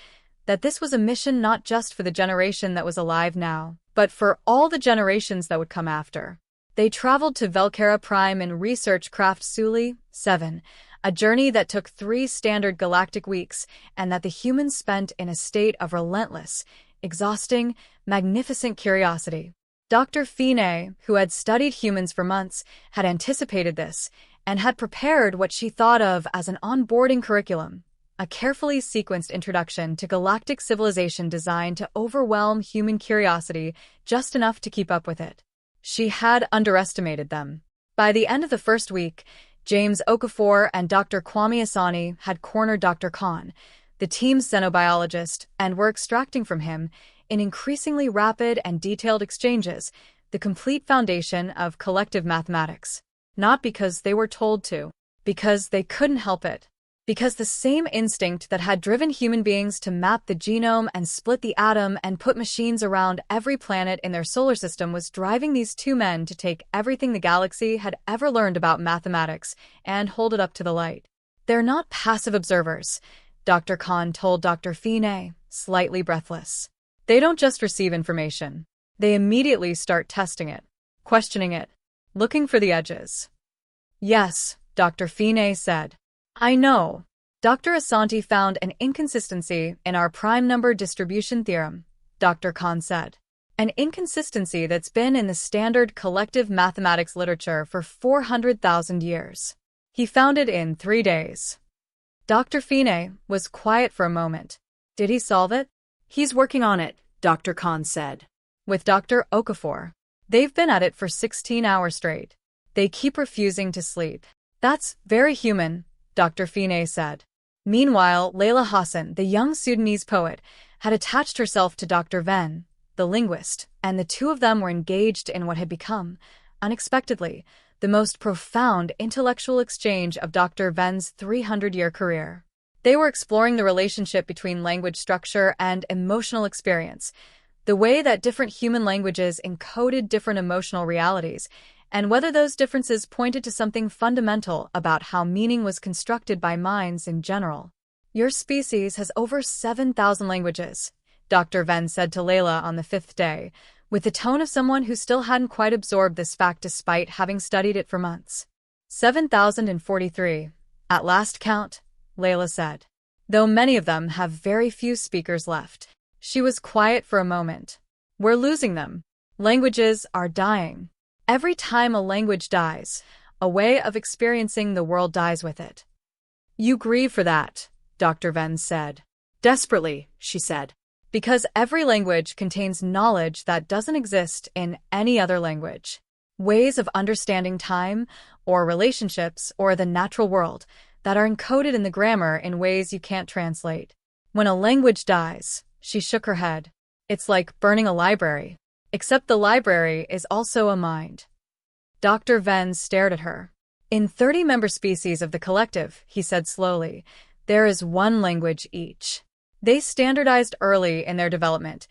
That this was a mission not just for the generation that was alive now, but for all the generations that would come after. They traveled to Velcara Prime in research craft Suli 7, a journey that took 3 standard galactic weeks and that the humans spent in a state of relentless, exhausting, magnificent curiosity. Dr. Fine, who had studied humans for months, had anticipated this and had prepared what she thought of as an onboarding curriculum, a carefully sequenced introduction to galactic civilization designed to overwhelm human curiosity just enough to keep up with it. She had underestimated them. By the end of the first week, James Okafor and Dr. Kwame Asante had cornered Dr. Khan, the team's xenobiologist, and were extracting from him, in increasingly rapid and detailed exchanges, the complete foundation of collective mathematics. Not because they were told to, because they couldn't help it. Because the same instinct that had driven human beings to map the genome and split the atom and put machines around every planet in their solar system was driving these 2 men to take everything the galaxy had ever learned about mathematics and hold it up to the light. They're not passive observers, Dr. Khan told Dr. Fine, slightly breathless. They don't just receive information. They immediately start testing it, questioning it, looking for the edges. Yes, Dr. Fine said. I know. Dr. Asante found an inconsistency in our prime number distribution theorem, Dr. Khan said. An inconsistency that's been in the standard collective mathematics literature for 400,000 years. He found it in 3 days. Dr. Fine was quiet for a moment. Did he solve it? He's working on it, Dr. Khan said. With Dr. Okafor. They've been at it for 16 hours straight. They keep refusing to sleep. That's very human, Dr. Fine said. Meanwhile, Layla Hassan, the young Sudanese poet, had attached herself to Dr. Venn, the linguist, and the 2 of them were engaged in what had become, unexpectedly, the most profound intellectual exchange of Dr. Venn's 300-year career. They were exploring the relationship between language structure and emotional experience, the way that different human languages encoded different emotional realities, and whether those differences pointed to something fundamental about how meaning was constructed by minds in general. Your species has over 7,000 languages, Dr. Venn said to Layla on the 5th day, with the tone of someone who still hadn't quite absorbed this fact despite having studied it for months. 7,043, at last count, Layla said. Though many of them have very few speakers left. She was quiet for a moment. We're losing them. Languages are dying. Every time a language dies, a way of experiencing the world dies with it. You grieve for that, Dr. Venn said. Desperately, she said. Because every language contains knowledge that doesn't exist in any other language. Ways of understanding time, or relationships, or the natural world, that are encoded in the grammar in ways you can't translate. When a language dies, she shook her head. It's like burning a library. Except the library is also a mind. Dr. Venn stared at her. In 30 member species of the collective, he said slowly, there is 1 language each. They standardized early in their development.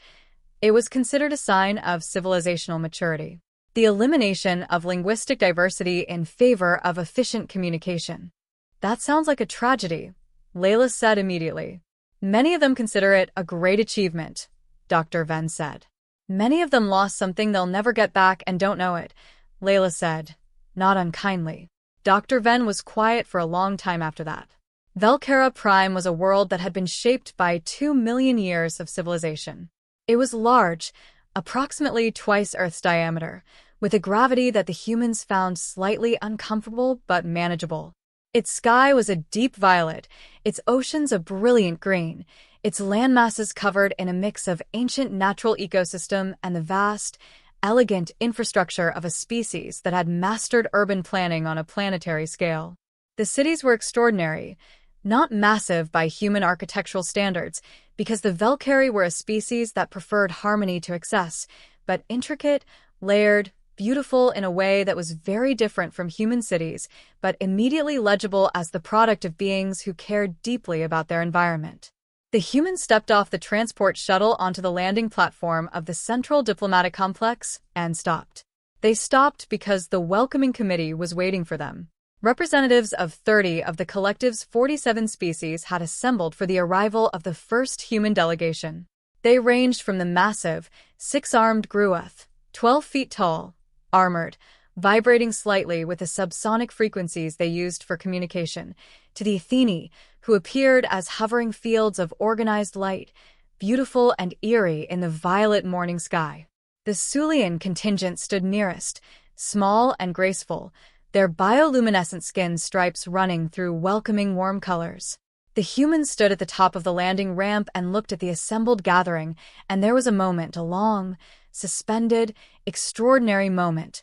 It was considered a sign of civilizational maturity. The elimination of linguistic diversity in favor of efficient communication. That sounds like a tragedy, Layla said immediately. Many of them consider it a great achievement, Dr. Venn said. Many of them lost something they'll never get back and don't know it, Layla said, not unkindly. Dr. Venn was quiet for a long time after that. Velcara Prime was a world that had been shaped by 2 million years of civilization. It was large, approximately twice Earth's diameter, with a gravity that the humans found slightly uncomfortable but manageable. Its sky was a deep violet, its oceans a brilliant green, its landmasses covered in a mix of ancient natural ecosystem and the vast, elegant infrastructure of a species that had mastered urban planning on a planetary scale. The cities were extraordinary, not massive by human architectural standards, because the Velcari were a species that preferred harmony to excess, but intricate, layered, beautiful in a way that was very different from human cities, but immediately legible as the product of beings who cared deeply about their environment. The humans stepped off the transport shuttle onto the landing platform of the Central Diplomatic Complex and stopped. They stopped because the welcoming committee was waiting for them. Representatives of 30 of the collective's 47 species had assembled for the arrival of the first human delegation. They ranged from the massive, six-armed Gruuth, 12 feet tall, armored, vibrating slightly with the subsonic frequencies they used for communication, to the Atheni, who appeared as hovering fields of organized light, beautiful and eerie in the violet morning sky. The Sulian contingent stood nearest, small and graceful, their bioluminescent skin stripes running through welcoming warm colors. The humans stood at the top of the landing ramp and looked at the assembled gathering, and there was a moment, a long, suspended, extraordinary moment,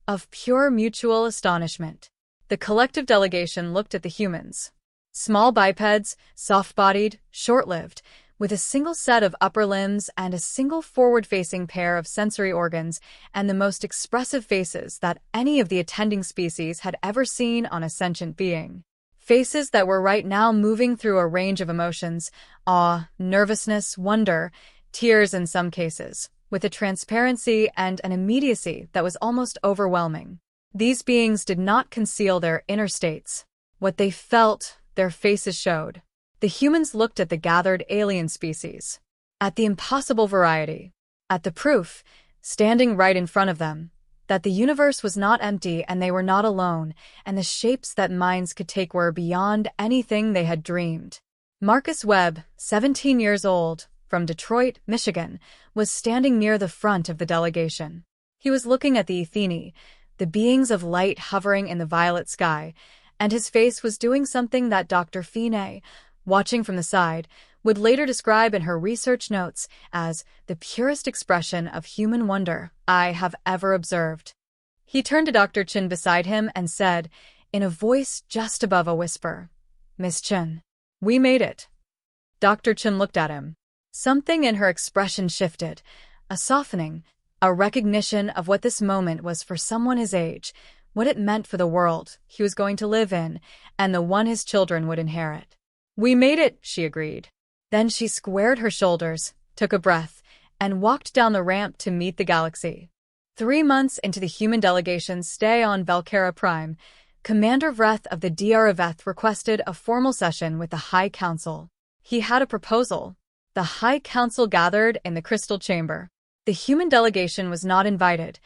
of pure mutual astonishment. The collective delegation looked at the humans. Small bipeds, soft-bodied, short-lived, with a single set of upper limbs and a single forward-facing pair of sensory organs, and the most expressive faces that any of the attending species had ever seen on a sentient being. Faces that were right now moving through a range of emotions, awe, nervousness, wonder, tears in some cases, with a transparency and an immediacy that was almost overwhelming. These beings did not conceal their inner states. What they felt, their faces showed. The humans looked at the gathered alien species, at the impossible variety, at the proof, standing right in front of them, that the universe was not empty and they were not alone, and the shapes that minds could take were beyond anything they had dreamed. Marcus Webb, 17 years old, from Detroit, Michigan, was standing near the front of the delegation. He was looking at the Atheni, the beings of light hovering in the violet sky, and his face was doing something that Dr. Fine, watching from the side, would later describe in her research notes as the purest expression of human wonder I have ever observed. He turned to Dr. Chen beside him and said, in a voice just above a whisper, "Miss Chen, we made it." Dr. Chen looked at him. Something in her expression shifted, a softening, a recognition of what this moment was for someone his age, what it meant for the world he was going to live in, and the one his children would inherit. "We made it," she agreed. Then she squared her shoulders, took a breath, and walked down the ramp to meet the galaxy. 3 months into the human delegation's stay on Velcara Prime, Commander Vreth of the Dr. Veth requested a formal session with the High Council. He had a proposal. The High Council gathered in the Crystal Chamber. The human delegation was not invited.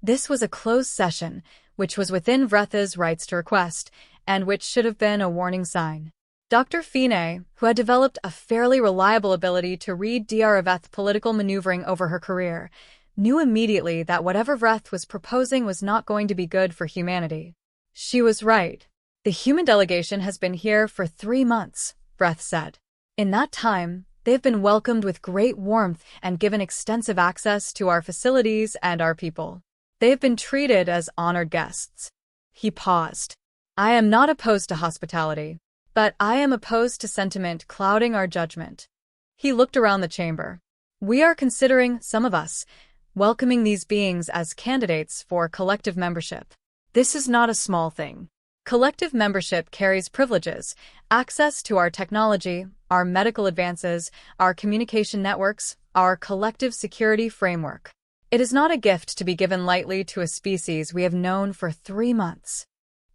This was a closed session, which was within Vreth's rights to request, and which should have been a warning sign. Dr. Fine, who had developed a fairly reliable ability to read Dr. Veth's political maneuvering over her career, knew immediately that whatever Vreth was proposing was not going to be good for humanity. She was right. The human delegation has been here for 3 months, Vreth said. In that time, they've been welcomed with great warmth and given extensive access to our facilities and our people. They've been treated as honored guests. He paused. I am not opposed to hospitality, but I am opposed to sentiment clouding our judgment. He looked around the chamber. We are considering, some of us, welcoming these beings as candidates for collective membership. This is not a small thing. Collective membership carries privileges, access to our technology, our medical advances, our communication networks, our collective security framework. It is not a gift to be given lightly to a species we have known for 3 months.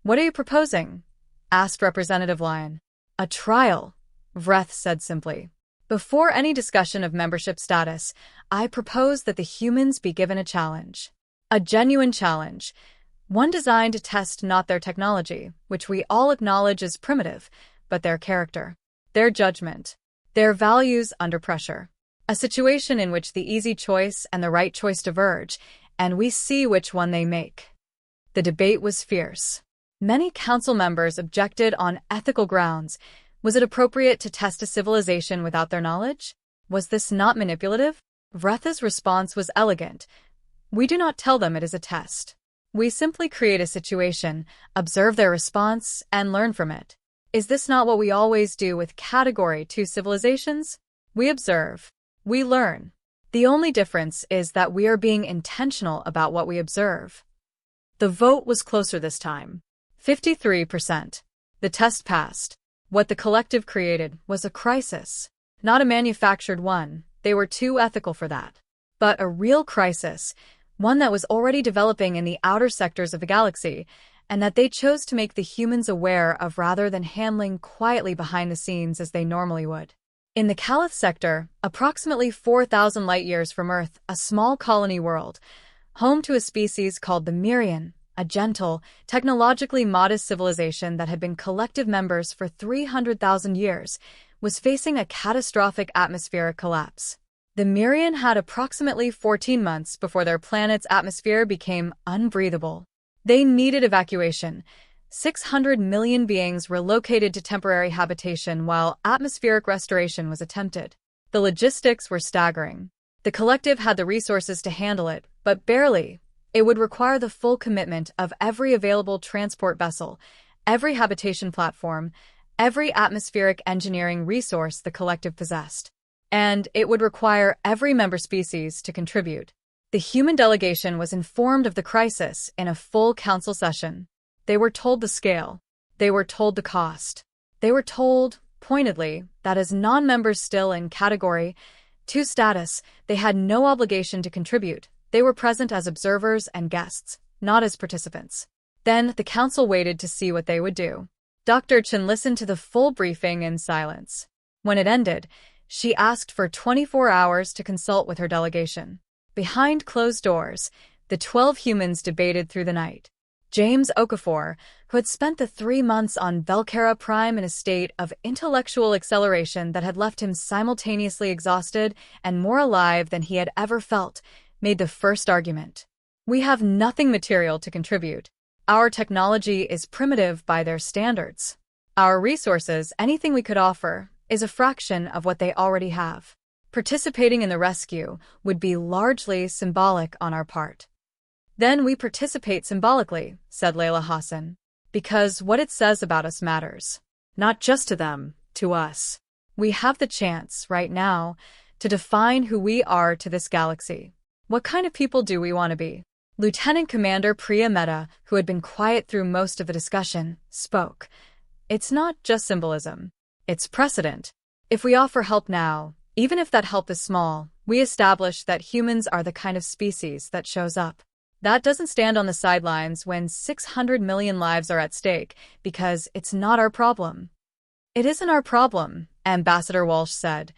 What are you proposing? Asked Representative Lyon. A trial, Vreth said simply. Before any discussion of membership status, I propose that the humans be given a challenge. A genuine challenge. One designed to test not their technology, which we all acknowledge is primitive, but their character, their judgment, their values under pressure. A situation in which the easy choice and the right choice diverge, and we see which one they make. The debate was fierce. Many council members objected on ethical grounds. Was it appropriate to test a civilization without their knowledge? Was this not manipulative? Vreth's response was elegant. We do not tell them it is a test. We simply create a situation, observe their response, and learn from it. Is this not what we always do with Category 2 civilizations? We observe. We learn. The only difference is that we are being intentional about what we observe. The vote was closer this time. 53%. The test passed. What the collective created was a crisis. Not a manufactured one. They were too ethical for that. But a real crisis, one that was already developing in the outer sectors of the galaxy, and that they chose to make the humans aware of rather than handling quietly behind the scenes as they normally would. In the Calith sector, approximately 4,000 light-years from Earth, a small colony world, home to a species called the Mirian, a gentle, technologically modest civilization that had been collective members for 300,000 years, was facing a catastrophic atmospheric collapse. The Mirian had approximately 14 months before their planet's atmosphere became unbreathable. They needed evacuation. 600 million beings relocated to temporary habitation while atmospheric restoration was attempted. The logistics were staggering. The collective had the resources to handle it, but barely. It would require the full commitment of every available transport vessel, every habitation platform, every atmospheric engineering resource the collective possessed. And it would require every member species to contribute. The human delegation was informed of the crisis in a full council session. They were told the scale. They were told the cost. They were told, pointedly, that as non-members still in Category 2 status, they had no obligation to contribute. They were present as observers and guests, not as participants. Then the council waited to see what they would do. Dr. Chen listened to the full briefing in silence. When it ended, she asked for 24 hours to consult with her delegation. Behind closed doors, the 12 humans debated through the night. James Okafor, who had spent the 3 months on Velcara Prime in a state of intellectual acceleration that had left him simultaneously exhausted and more alive than he had ever felt, made the first argument. We have nothing material to contribute. Our technology is primitive by their standards. Our resources, anything we could offer, is a fraction of what they already have. Participating in the rescue would be largely symbolic on our part. Then we participate symbolically, said Layla Hassan, because what it says about us matters. Not just to them, to us. We have the chance, right now, to define who we are to this galaxy. What kind of people do we want to be? Lieutenant Commander Priya Mehta, who had been quiet through most of the discussion, spoke. It's not just symbolism. It's precedent. If we offer help now, even if that help is small, we establish that humans are the kind of species that shows up. That doesn't stand on the sidelines when 600 million lives are at stake, because it's not our problem. It isn't our problem, Ambassador Walsh said,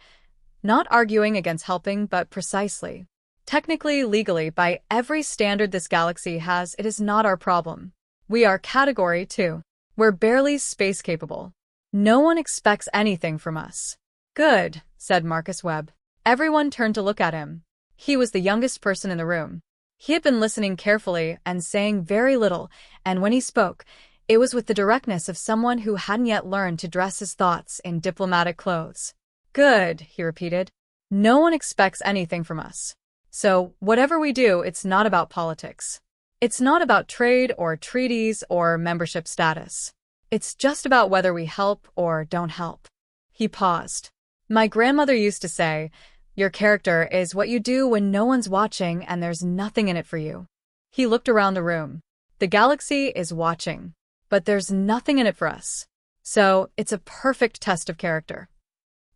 not arguing against helping, but precisely. Technically, legally, by every standard this galaxy has, it is not our problem. We are Category 2. We're barely space-capable. No one expects anything from us. Good, said Marcus Webb. Everyone turned to look at him. He was the youngest person in the room. He had been listening carefully and saying very little, and when he spoke, it was with the directness of someone who hadn't yet learned to dress his thoughts in diplomatic clothes. Good, he repeated. No one expects anything from us. So, whatever we do, it's not about politics. It's not about trade or treaties or membership status. It's just about whether we help or don't help. He paused. My grandmother used to say, your character is what you do when no one's watching and there's nothing in it for you. He looked around the room. The galaxy is watching, but there's nothing in it for us. So, it's a perfect test of character.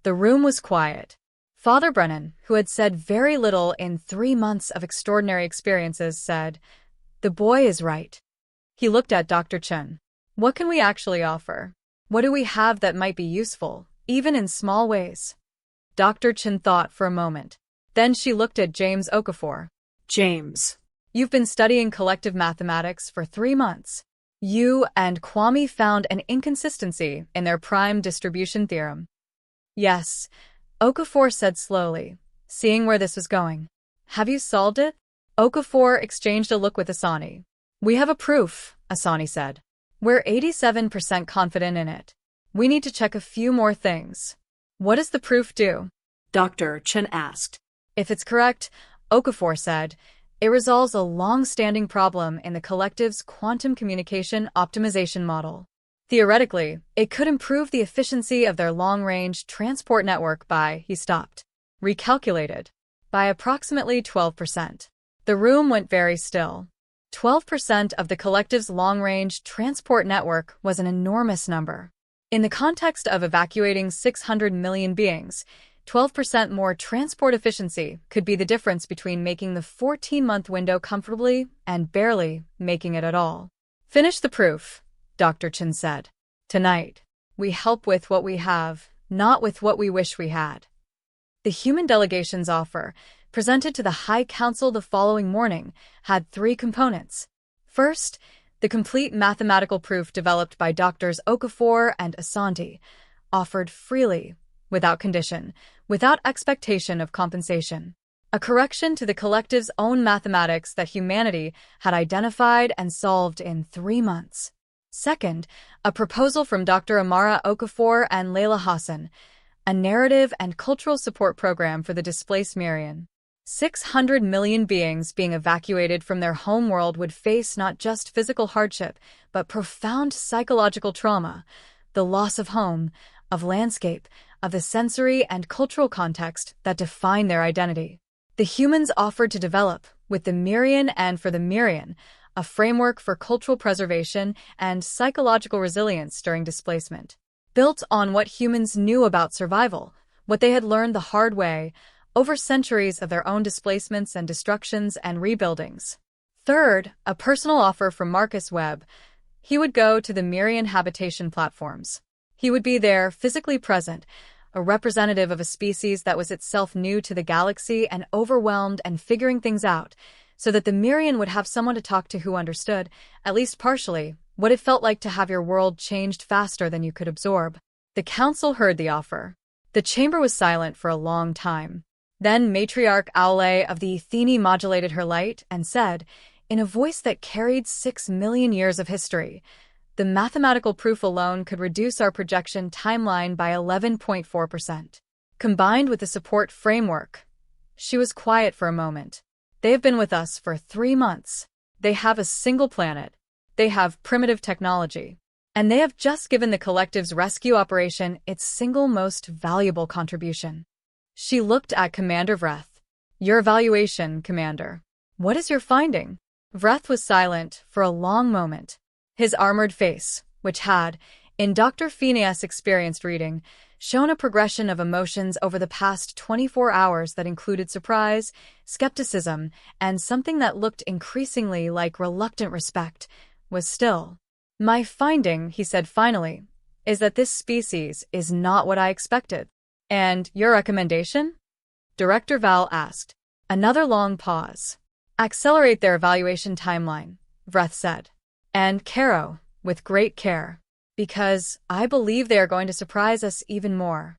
The room was quiet. Father Brennan, who had said very little in 3 months of extraordinary experiences, said, the boy is right. He looked at Dr. Chen. What can we actually offer? What do we have that might be useful, even in small ways? Dr. Chen thought for a moment. Then she looked at James Okafor. James. You've been studying collective mathematics for 3 months. You and Kwame found an inconsistency in their prime distribution theorem. Yes, Okafor said slowly, seeing where this was going. Have you solved it? Okafor exchanged a look with Asani. We have a proof, Asani said. We're 87% confident in it. We need to check a few more things. What does the proof do? Dr. Chen asked. If it's correct, Okafor said, it resolves a long-standing problem in the collective's quantum communication optimization model. Theoretically, it could improve the efficiency of their long-range transport network by, he stopped, recalculated, by approximately 12%. The room went very still. 12% of the collective's long-range transport network was an enormous number. In the context of evacuating 600 million beings, 12% more transport efficiency could be the difference between making the 14-month window comfortably and barely making it at all. Finish the proof, Dr. Chen said. Tonight, we help with what we have, not with what we wish we had. The human delegation's offer, presented to the High Council the following morning, had 3 components. First, the complete mathematical proof developed by Drs. Okafor and Asante, offered freely, without condition, without expectation of compensation. A correction to the collective's own mathematics that humanity had identified and solved in 3 months. Second, a proposal from Dr. Amara Okafor and Layla Hassan, a narrative and cultural support program for the displaced Mirian. 600 million beings being evacuated from their home world would face not just physical hardship, but profound psychological trauma, the loss of home, of landscape, of the sensory and cultural context that define their identity. The humans offered to develop, with the Mirian and for the Mirian, a framework for cultural preservation and psychological resilience during displacement. Built on what humans knew about survival, what they had learned the hard way, over centuries of their own displacements and destructions and rebuildings. Third, a personal offer from Marcus Webb. He would go to the Mirian habitation platforms. He would be there, physically present, a representative of a species that was itself new to the galaxy and overwhelmed and figuring things out, so that the Mirian would have someone to talk to who understood, at least partially, what it felt like to have your world changed faster than you could absorb. The council heard the offer. The chamber was silent for a long time. Then matriarch Aule of the Athene modulated her light and said, in a voice that carried 6 million years of history, the mathematical proof alone could reduce our projection timeline by 11.4%. Combined with the support framework. She was quiet for a moment. They have been with us for 3 months. They have a single planet. They have primitive technology. And they have just given the collective's rescue operation its single most valuable contribution. She looked at Commander Vreth. Your evaluation, Commander. What is your finding? Vreth was silent for a long moment. His armored face, which had, in Dr. Phineas' experienced reading, shown a progression of emotions over the past 24 hours that included surprise, skepticism, and something that looked increasingly like reluctant respect, was still. My finding, he said finally, is that this species is not what I expected. And your recommendation? Director Val asked. Another long pause. Accelerate their evaluation timeline, Vreth said. And Caro, with great care. Because I believe they are going to surprise us even more.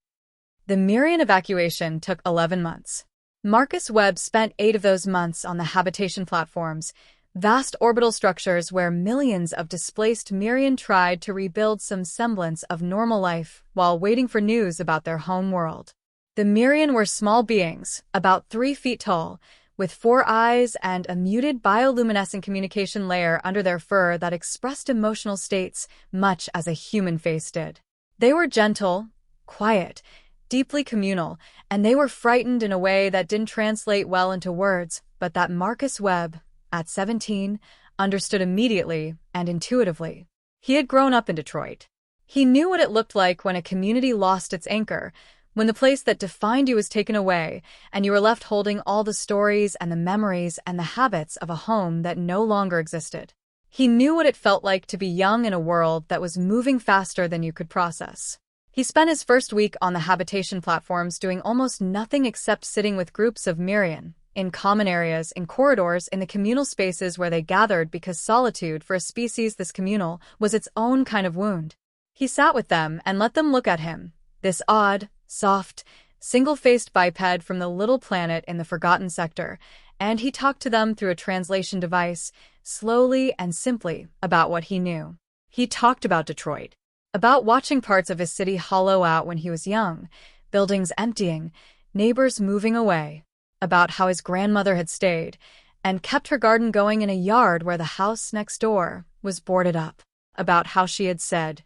The Mirian evacuation took 11 months. Marcus Webb spent 8 of those months on the habitation platforms, vast orbital structures where millions of displaced Mirian tried to rebuild some semblance of normal life while waiting for news about their home world. The Mirian were small beings, about 3 feet tall, with 4 eyes and a muted bioluminescent communication layer under their fur that expressed emotional states much as a human face did. They were gentle, quiet, deeply communal, and they were frightened in a way that didn't translate well into words, but that Marcus Webb, at 17, understood immediately and intuitively. He had grown up in Detroit. He knew what it looked like when a community lost its anchor, when the place that defined you was taken away, and you were left holding all the stories and the memories and the habits of a home that no longer existed. He knew what it felt like to be young in a world that was moving faster than you could process. He spent his first week on the habitation platforms doing almost nothing except sitting with groups of Mirian, in common areas, in corridors, in the communal spaces where they gathered because solitude for a species this communal was its own kind of wound. He sat with them and let them look at him, this odd, soft, single-faced biped from the little planet in the forgotten sector, and he talked to them through a translation device, slowly and simply, about what he knew. He talked about Detroit, about watching parts of his city hollow out when he was young, buildings emptying, neighbors moving away, about how his grandmother had stayed and kept her garden going in a yard where the house next door was boarded up, about how she had said,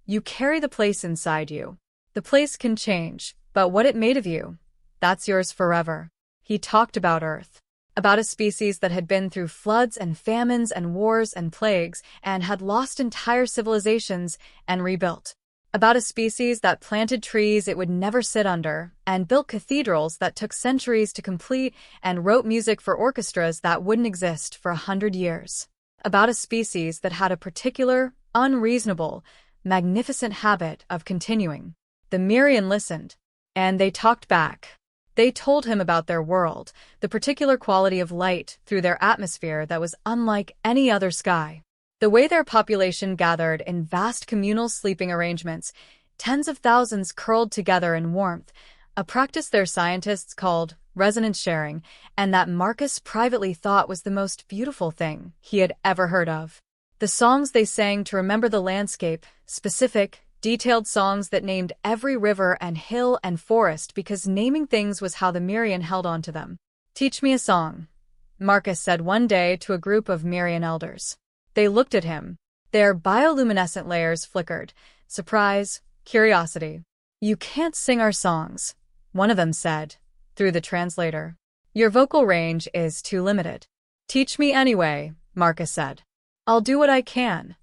"You carry the place inside you. The place can change, but what it made of you, that's yours forever." He talked about Earth, about a species that had been through floods and famines and wars and plagues and had lost entire civilizations and rebuilt, about a species that planted trees it would never sit under and built cathedrals that took centuries to complete and wrote music for orchestras that wouldn't exist for 100 years, about a species that had a particular, unreasonable, magnificent habit of continuing. The Mirian listened, and they talked back. They told him about their world, the particular quality of light through their atmosphere that was unlike any other sky. The way their population gathered in vast communal sleeping arrangements, tens of thousands curled together in warmth, a practice their scientists called resonance sharing, and that Marcus privately thought was the most beautiful thing he had ever heard of. The songs they sang to remember the landscape, specific, detailed songs that named every river and hill and forest because naming things was how the Mirian held on to them. "Teach me a song," Marcus said one day to a group of Mirian elders. They looked at him. Their bioluminescent layers flickered. Surprise, curiosity. "You can't sing our songs," one of them said, through the translator. "Your vocal range is too limited." "Teach me anyway," Marcus said. "I'll do what I can."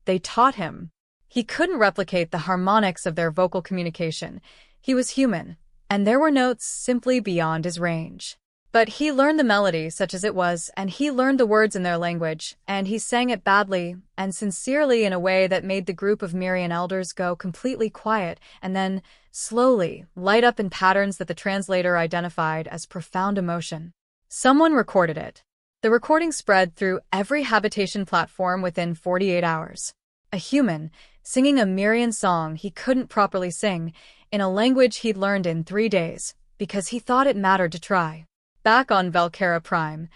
They taught him. He couldn't replicate the harmonics of their vocal communication. He was human, and there were notes simply beyond his range. But he learned the melody such as it was, and he learned the words in their language, and he sang it badly and sincerely in a way that made the group of Mirian elders go completely quiet and then, slowly, light up in patterns that the translator identified as profound emotion. Someone recorded it. The recording spread through every habitation platform within 48 hours. A human, singing a Mirian song he couldn't properly sing, in a language he'd learned in 3 days, because he thought it mattered to try. Back on Velcara Prime,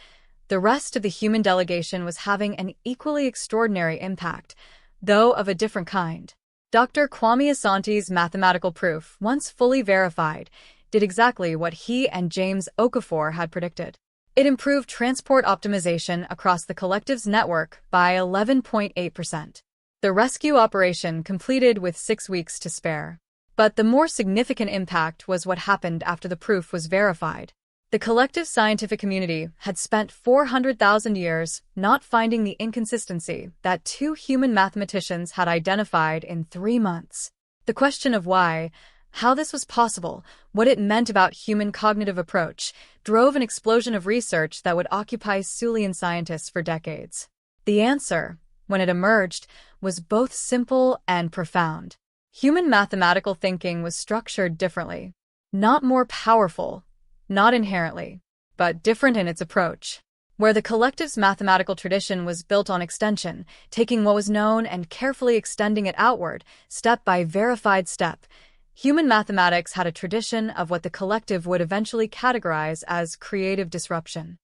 the rest of the human delegation was having an equally extraordinary impact, though of a different kind. Dr. Kwame Asante's mathematical proof, once fully verified, did exactly what he and James Okafor had predicted. It improved transport optimization across the collective's network by 11.8%. The rescue operation completed with 6 weeks to spare. But the more significant impact was what happened after the proof was verified. The collective scientific community had spent 400,000 years not finding the inconsistency that 2 human mathematicians had identified in 3 months. The question of why, how this was possible, what it meant about human cognitive approach, drove an explosion of research that would occupy Sulian scientists for decades. The answer, when it emerged, was both simple and profound. Human mathematical thinking was structured differently. Not more powerful, not inherently, but different in its approach. Where the collective's mathematical tradition was built on extension, taking what was known and carefully extending it outward, step by verified step, human mathematics had a tradition of what the collective would eventually categorize as creative disruption.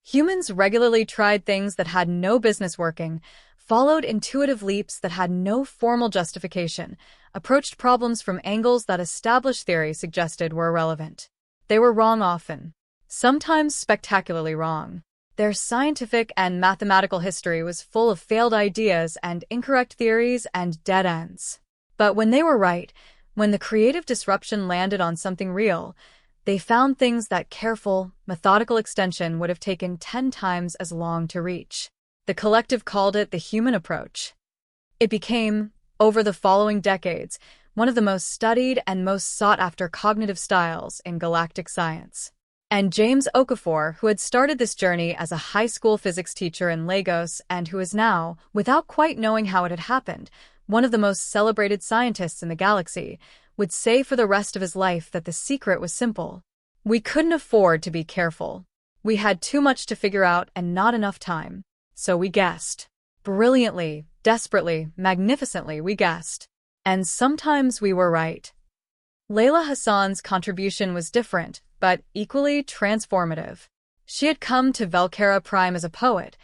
Humans regularly tried things that had no business working, followed intuitive leaps that had no formal justification, approached problems from angles that established theory suggested were irrelevant. They were wrong often, sometimes spectacularly wrong. Their scientific and mathematical history was full of failed ideas and incorrect theories and dead ends. But when they were right, when the creative disruption landed on something real, they found things that careful, methodical extension would have taken 10 times as long to reach. The collective called it the human approach. It became, over the following decades, one of the most studied and most sought-after cognitive styles in galactic science. And James Okafor, who had started this journey as a high school physics teacher in Lagos and who is now, without quite knowing how it had happened, one of the most celebrated scientists in the galaxy, would say for the rest of his life that the secret was simple. We couldn't afford to be careful. We had too much to figure out and not enough time. So we guessed. Brilliantly, desperately, magnificently, we guessed. And sometimes we were right. Layla Hassan's contribution was different, but equally transformative. She had come to Velkera Prime as a poet,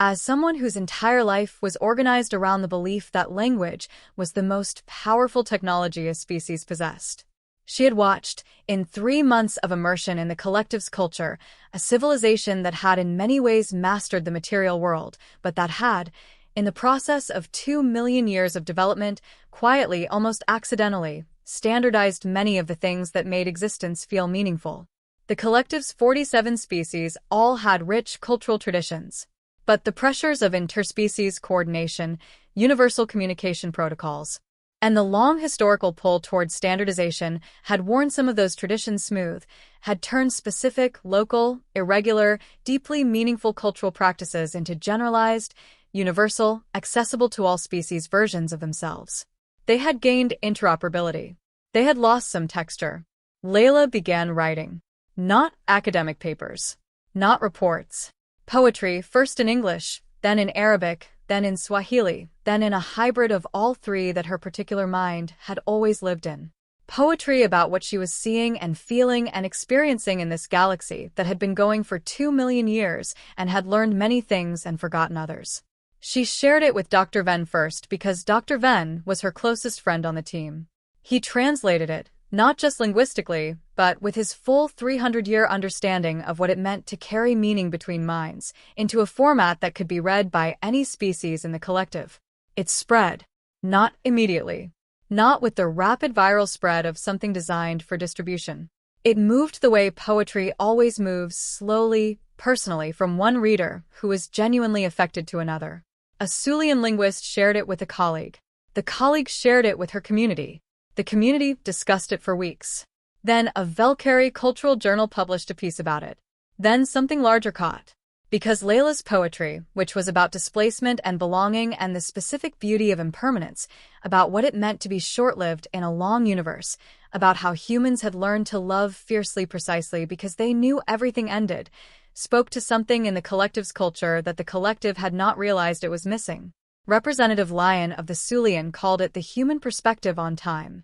as someone whose entire life was organized around the belief that language was the most powerful technology a species possessed. She had watched, in 3 months of immersion in the collective's culture, a civilization that had in many ways mastered the material world, but that had, in the process of 2 million years of development, quietly, almost accidentally, standardized many of the things that made existence feel meaningful. The collective's 47 species all had rich cultural traditions. But the pressures of interspecies coordination, universal communication protocols, and the long historical pull towards standardization had worn some of those traditions smooth, had turned specific, local, irregular, deeply meaningful cultural practices into generalized, universal, accessible to all species versions of themselves. They had gained interoperability. They had lost some texture. Layla began writing. Not academic papers. Not reports. Poetry, first in English, then in Arabic, then in Swahili, then in a hybrid of all three that her particular mind had always lived in. Poetry about what she was seeing and feeling and experiencing in this galaxy that had been going for 2 million years and had learned many things and forgotten others. She shared it with Dr. Venn first because Dr. Venn was her closest friend on the team. He translated it, not just linguistically, but with his full 300-year understanding of what it meant to carry meaning between minds, into a format that could be read by any species in the collective. It spread. Not immediately. Not with the rapid viral spread of something designed for distribution. It moved the way poetry always moves, slowly, personally, from one reader who was genuinely affected to another. A Sulian linguist shared it with a colleague. The colleague shared it with her community. The community discussed it for weeks. Then a Velkeri cultural journal published a piece about it. Then something larger caught. Because Layla's poetry, which was about displacement and belonging and the specific beauty of impermanence, about what it meant to be short-lived in a long universe, about how humans had learned to love fiercely precisely because they knew everything ended, spoke to something in the collective's culture that the collective had not realized it was missing. Representative Lyon of the Sulian called it the human perspective on time.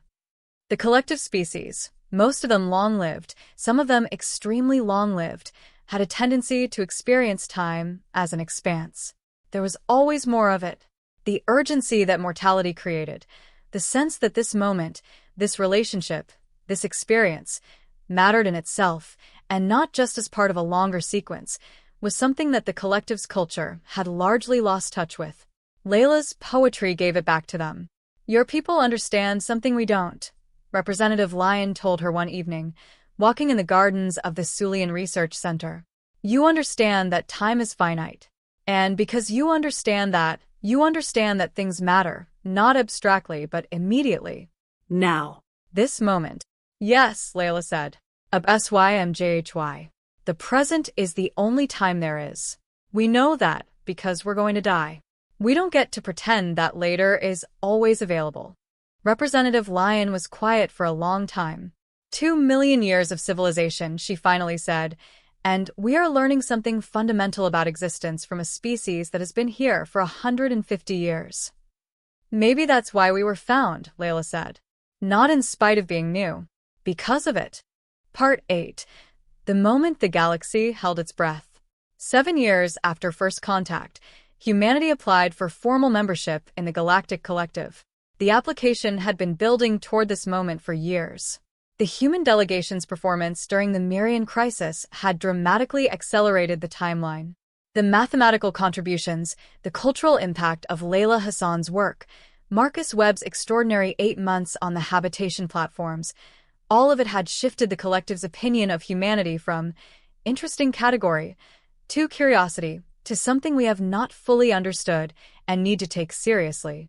The collective species, most of them long-lived, some of them extremely long-lived, had a tendency to experience time as an expanse. There was always more of it. The urgency that mortality created, the sense that this moment, this relationship, this experience, mattered in itself, and not just as part of a longer sequence, was something that the collective's culture had largely lost touch with. Layla's poetry gave it back to them. Your people understand something we don't, Representative Lyon told her one evening, walking in the gardens of the Sulian Research Center. You understand that time is finite. And because you understand that things matter, not abstractly but immediately. Now. This moment. Yes, Layla said. SYMJHY. The present is the only time there is. We know that because we're going to die. We don't get to pretend that later is always available. Representative Lyon was quiet for a long time. 2 million years of civilization, she finally said, and we are learning something fundamental about existence from a species that has been here for 150 years. Maybe that's why we were found, Layla said. Not in spite of being new. Because of it. Part 8. The moment the galaxy held its breath. 7 years after first contact, humanity applied for formal membership in the Galactic Collective. The application had been building toward this moment for years. The human delegation's performance during the Mirian crisis had dramatically accelerated the timeline. The mathematical contributions, the cultural impact of Layla Hassan's work, Marcus Webb's extraordinary 8 months on the habitation platforms, all of it had shifted the collective's opinion of humanity from interesting category to curiosity, to something we have not fully understood and need to take seriously.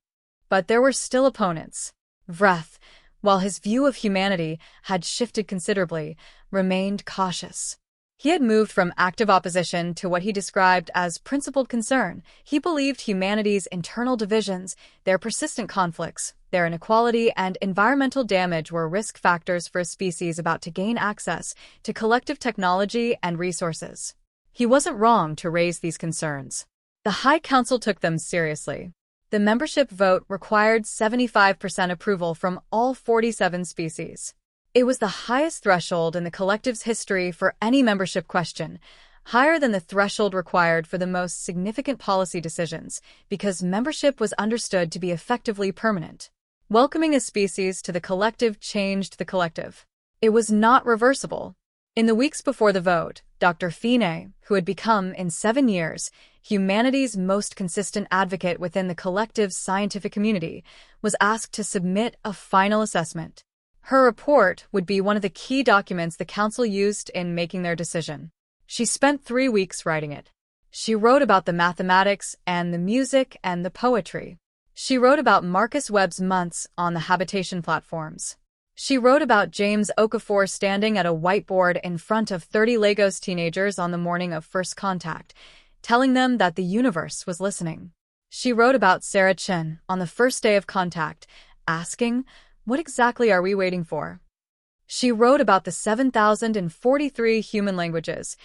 But there were still opponents. Vreth, while his view of humanity had shifted considerably, remained cautious. He had moved from active opposition to what he described as principled concern. He believed humanity's internal divisions, their persistent conflicts, their inequality, and environmental damage were risk factors for a species about to gain access to collective technology and resources. He wasn't wrong to raise these concerns. The High Council took them seriously. The membership vote required 75% approval from all 47 species. It was the highest threshold in the collective's history for any membership question, higher than the threshold required for the most significant policy decisions, because membership was understood to be effectively permanent. Welcoming a species to the collective changed the collective. It was not reversible. In the weeks before the vote, Dr. Finney, who had become, in 7 years, humanity's most consistent advocate within the collective's scientific community, was asked to submit a final assessment. Her report would be one of the key documents the council used in making their decision. She spent 3 weeks writing it. She wrote about the mathematics and the music and the poetry. She wrote about Marcus Webb's months on the habitation platforms. She wrote about James Okafor standing at a whiteboard in front of 30 Lagos teenagers on the morning of first contact, telling them that the universe was listening. She wrote about Sarah Chen on the first day of contact, asking, "What exactly are we waiting for?" She wrote about the 7,043 human languages,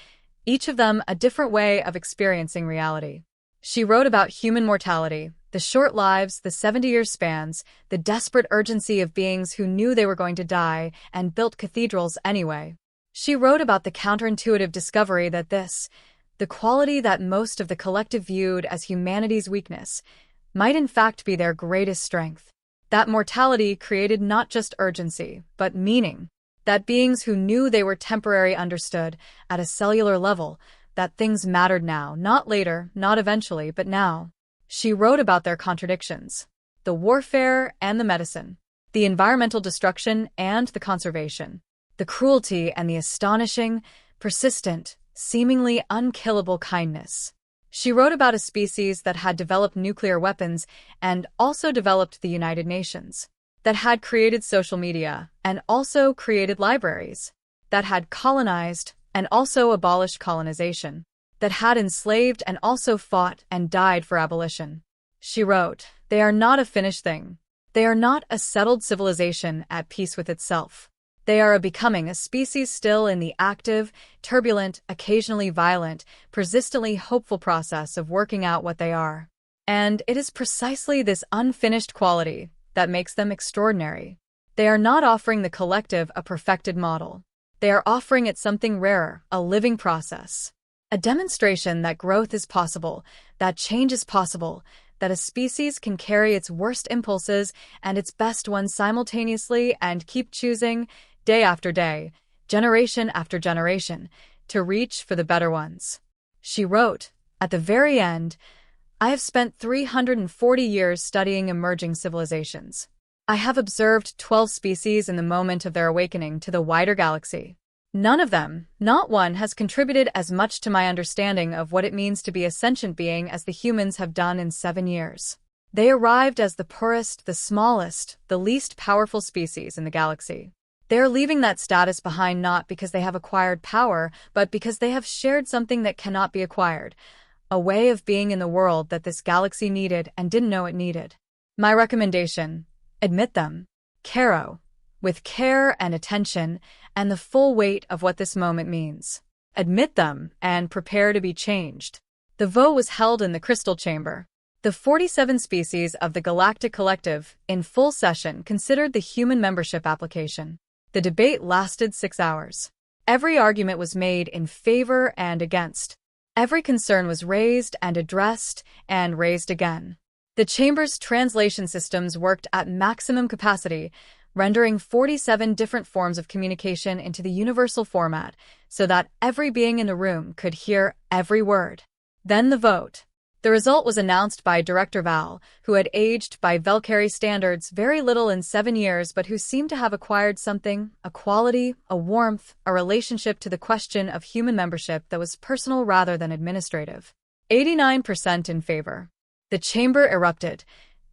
each of them a different way of experiencing reality. She wrote about human mortality, the short lives, the 70-year spans, the desperate urgency of beings who knew they were going to die and built cathedrals anyway. She wrote about the counterintuitive discovery that the quality that most of the collective viewed as humanity's weakness, might in fact be their greatest strength. That mortality created not just urgency, but meaning. That beings who knew they were temporary understood, at a cellular level, that things mattered now, not later, not eventually, but now. She wrote about their contradictions, the warfare and the medicine, the environmental destruction and the conservation, the cruelty and the astonishing, persistent, seemingly unkillable kindness. She wrote about a species that had developed nuclear weapons and also developed the United Nations, that had created social media and also created libraries, that had colonized and also abolished colonization, that had enslaved and also fought and died for abolition. She wrote, "They are not a finished thing. They are not a settled civilization at peace with itself. They are becoming a species still in the active, turbulent, occasionally violent, persistently hopeful process of working out what they are. And it is precisely this unfinished quality that makes them extraordinary. They are not offering the collective a perfected model. They are offering it something rarer, a living process. A demonstration that growth is possible, that change is possible, that a species can carry its worst impulses and its best ones simultaneously and keep choosing, day after day, generation after generation, to reach for the better ones." She wrote, at the very end, "I have spent 340 years studying emerging civilizations. I have observed 12 species in the moment of their awakening to the wider galaxy. None of them, not one, has contributed as much to my understanding of what it means to be a sentient being as the humans have done in 7 years. They arrived as the poorest, the smallest, the least powerful species in the galaxy. They are leaving that status behind not because they have acquired power, but because they have shared something that cannot be acquired, a way of being in the world that this galaxy needed and didn't know it needed. My recommendation: admit them. Caro, with care and attention and the full weight of what this moment means. Admit them and prepare to be changed." The vote was held in the Crystal Chamber. The 47 species of the Galactic Collective, in full session, considered the human membership application. The debate lasted 6 hours. Every argument was made in favor and against. Every concern was raised and addressed and raised again. The Chamber's translation systems worked at maximum capacity, rendering 47 different forms of communication into the universal format so that every being in the room could hear every word. Then the vote. The result was announced by Director Val, who had aged by Valkyrie standards very little in 7 years but who seemed to have acquired something, a quality, a warmth, a relationship to the question of human membership that was personal rather than administrative. 89% in favor. The chamber erupted,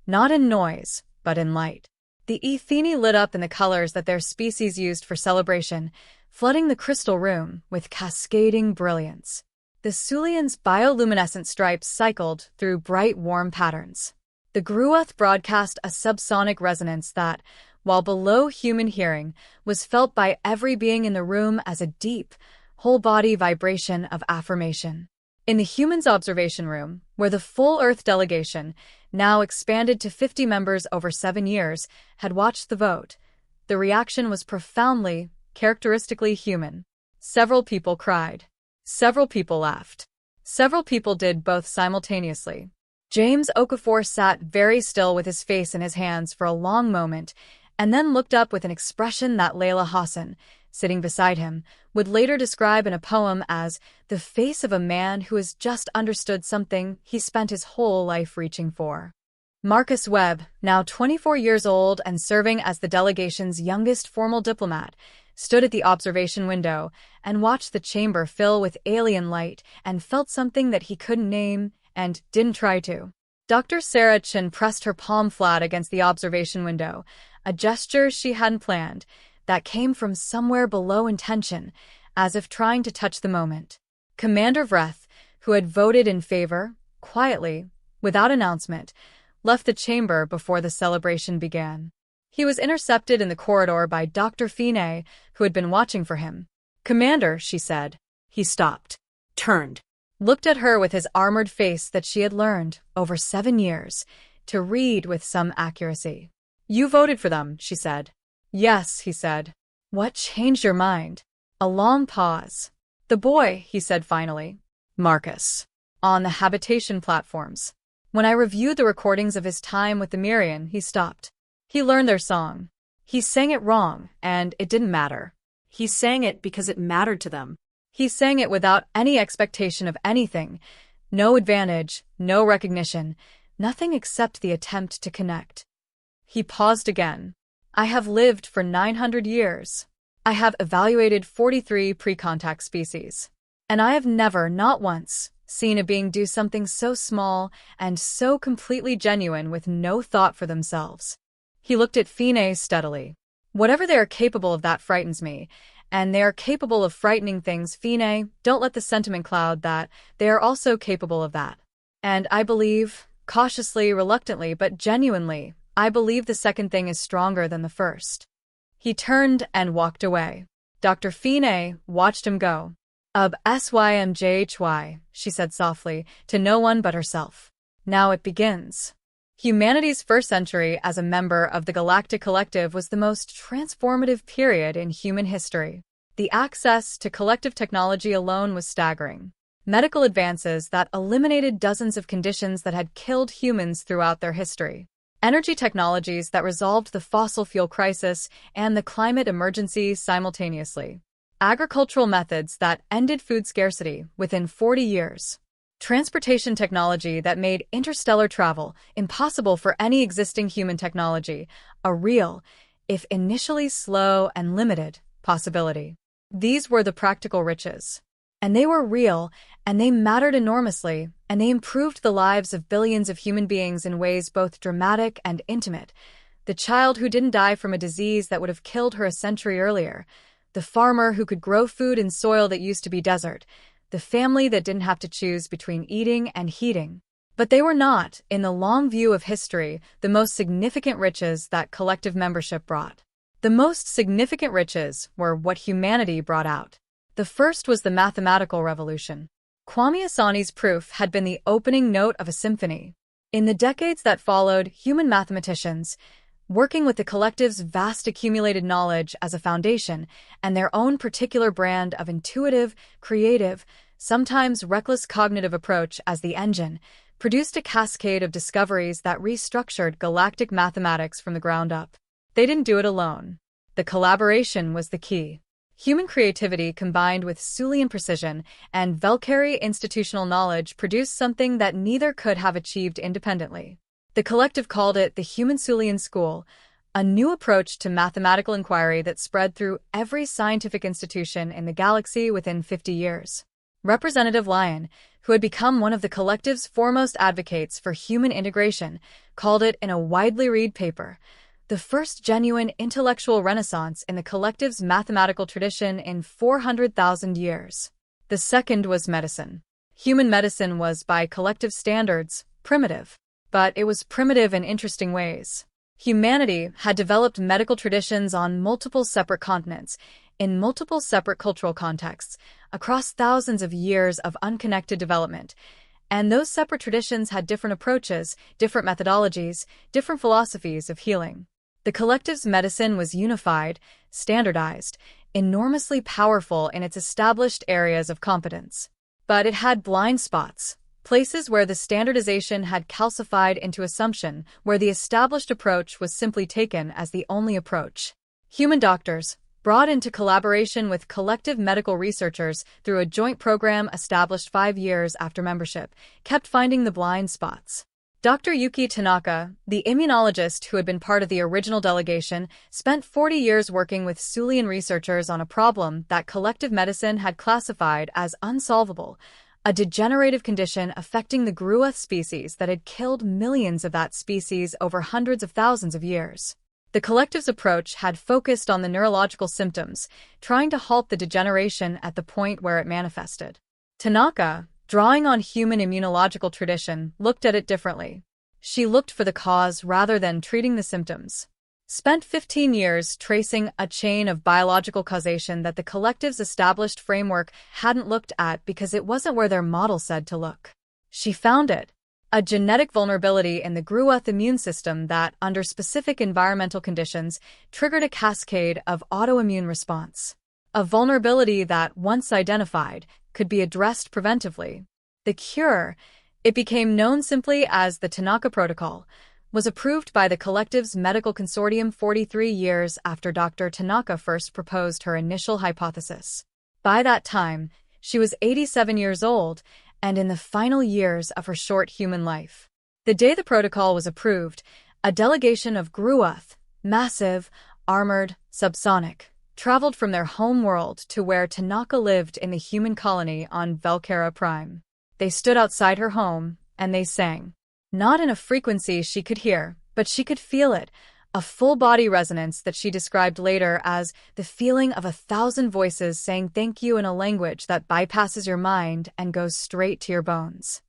not in noise, but in light. The Ethini lit up in the colors that their species used for celebration, flooding the crystal room with cascading brilliance. The Sulian's bioluminescent stripes cycled through bright, warm patterns. The Gruoth broadcast a subsonic resonance that, while below human hearing, was felt by every being in the room as a deep, whole-body vibration of affirmation. In the humans' observation room, where the full Earth delegation, now expanded to 50 members over 7 years, had watched the vote, the reaction was profoundly, characteristically human. Several people cried. Several people laughed. Several people did both simultaneously. James Okafor sat very still with his face in his hands for a long moment, and then looked up with an expression that Layla Hassan, sitting beside him, would later describe in a poem as the face of a man who has just understood something he spent his whole life reaching for. Marcus Webb, now 24 years old and serving as the delegation's youngest formal diplomat, stood at the observation window and watched the chamber fill with alien light and felt something that he couldn't name and didn't try to. Dr. Sarah Chin pressed her palm flat against the observation window, a gesture she hadn't planned, that came from somewhere below intention, as if trying to touch the moment. Commander Vreth, who had voted in favor, quietly, without announcement, left the chamber before the celebration began. He was intercepted in the corridor by Dr. Finney, who had been watching for him. "Commander," she said. He stopped, turned, looked at her with his armored face that she had learned, over 7 years, to read with some accuracy. "You voted for them," she said. "Yes," he said. "What changed your mind?" A long pause. "The boy," he said finally. "Marcus. On the habitation platforms. When I reviewed the recordings of his time with the Mirian, he stopped. He learned their song. He sang it wrong, and it didn't matter. He sang it because it mattered to them. He sang it without any expectation of anything, no advantage, no recognition, nothing except the attempt to connect." He paused again. "I have lived for 900 years. I have evaluated 43 pre-contact species. And I have never, not once, seen a being do something so small and so completely genuine with no thought for themselves." He looked at Finney steadily. "Whatever they are capable of, that frightens me. And they are capable of frightening things, Finney. Don't let the sentiment cloud that. They are also capable of that. And I believe, cautiously, reluctantly, but genuinely, I believe the second thing is stronger than the first." He turned and walked away. Dr. Finney watched him go. "SYMJHY," she said softly, to no one but herself. "Now it begins." Humanity's first century as a member of the Galactic Collective was the most transformative period in human history. The access to collective technology alone was staggering. Medical advances that eliminated dozens of conditions that had killed humans throughout their history. Energy technologies that resolved the fossil fuel crisis and the climate emergency simultaneously. Agricultural methods that ended food scarcity within 40 years. Transportation technology that made interstellar travel impossible for any existing human technology, a real, if initially slow and limited, possibility. These were the practical riches. And they were real, and they mattered enormously, and they improved the lives of billions of human beings in ways both dramatic and intimate. The child who didn't die from a disease that would have killed her a century earlier. The farmer who could grow food in soil that used to be desert. The family that didn't have to choose between eating and heating. But they were not, in the long view of history, the most significant riches that collective membership brought. The most significant riches were what humanity brought out. The first was the mathematical revolution. Kwame Asani's proof had been the opening note of a symphony. In the decades that followed, human mathematicians, working with the collective's vast accumulated knowledge as a foundation and their own particular brand of intuitive, creative, sometimes reckless cognitive approach as the engine, produced a cascade of discoveries that restructured galactic mathematics from the ground up. They didn't do it alone. The collaboration was the key. Human creativity combined with Sulian precision and Valkyrie institutional knowledge produced something that neither could have achieved independently. The collective called it the Human Sulian School, a new approach to mathematical inquiry that spread through every scientific institution in the galaxy within 50 years. Representative Lyon, who had become one of the collective's foremost advocates for human integration, called it in a widely read paper, the first genuine intellectual renaissance in the collective's mathematical tradition in 400,000 years. The second was medicine. Human medicine was, by collective standards, primitive. But it was primitive in interesting ways. Humanity had developed medical traditions on multiple separate continents, in multiple separate cultural contexts, across thousands of years of unconnected development. And those separate traditions had different approaches, different methodologies, different philosophies of healing. The collective's medicine was unified, standardized, enormously powerful in its established areas of competence. But it had blind spots, places where the standardization had calcified into assumption, where the established approach was simply taken as the only approach. Human doctors, brought into collaboration with collective medical researchers through a joint program established 5 years after membership, kept finding the blind spots. Dr. Yuki Tanaka, the immunologist who had been part of the original delegation, spent 40 years working with Sulian researchers on a problem that collective medicine had classified as unsolvable, a degenerative condition affecting the gruoth species that had killed millions of that species over hundreds of thousands of years. The collective's approach had focused on the neurological symptoms, trying to halt the degeneration at the point where it manifested. Tanaka, drawing on human immunological tradition, looked at it differently. She looked for the cause rather than treating the symptoms. Spent 15 years tracing a chain of biological causation that the collective's established framework hadn't looked at because it wasn't where their model said to look. She found it. A genetic vulnerability in the gruoth immune system that, under specific environmental conditions, triggered a cascade of autoimmune response. A vulnerability that, once identified, could be addressed preventively. The cure, it became known simply as the Tanaka Protocol, was approved by the collective's medical consortium 43 years after Dr. Tanaka first proposed her initial hypothesis. By that time, she was 87 years old and in the final years of her short human life. The day the protocol was approved, a delegation of gruoth, massive, armored, subsonic, traveled from their home world to where Tanaka lived in the human colony on Velcara Prime. They stood outside her home, and they sang. Not in a frequency she could hear, but she could feel it, a full-body resonance that she described later as the feeling of 1,000 voices saying thank you in a language that bypasses your mind and goes straight to your bones.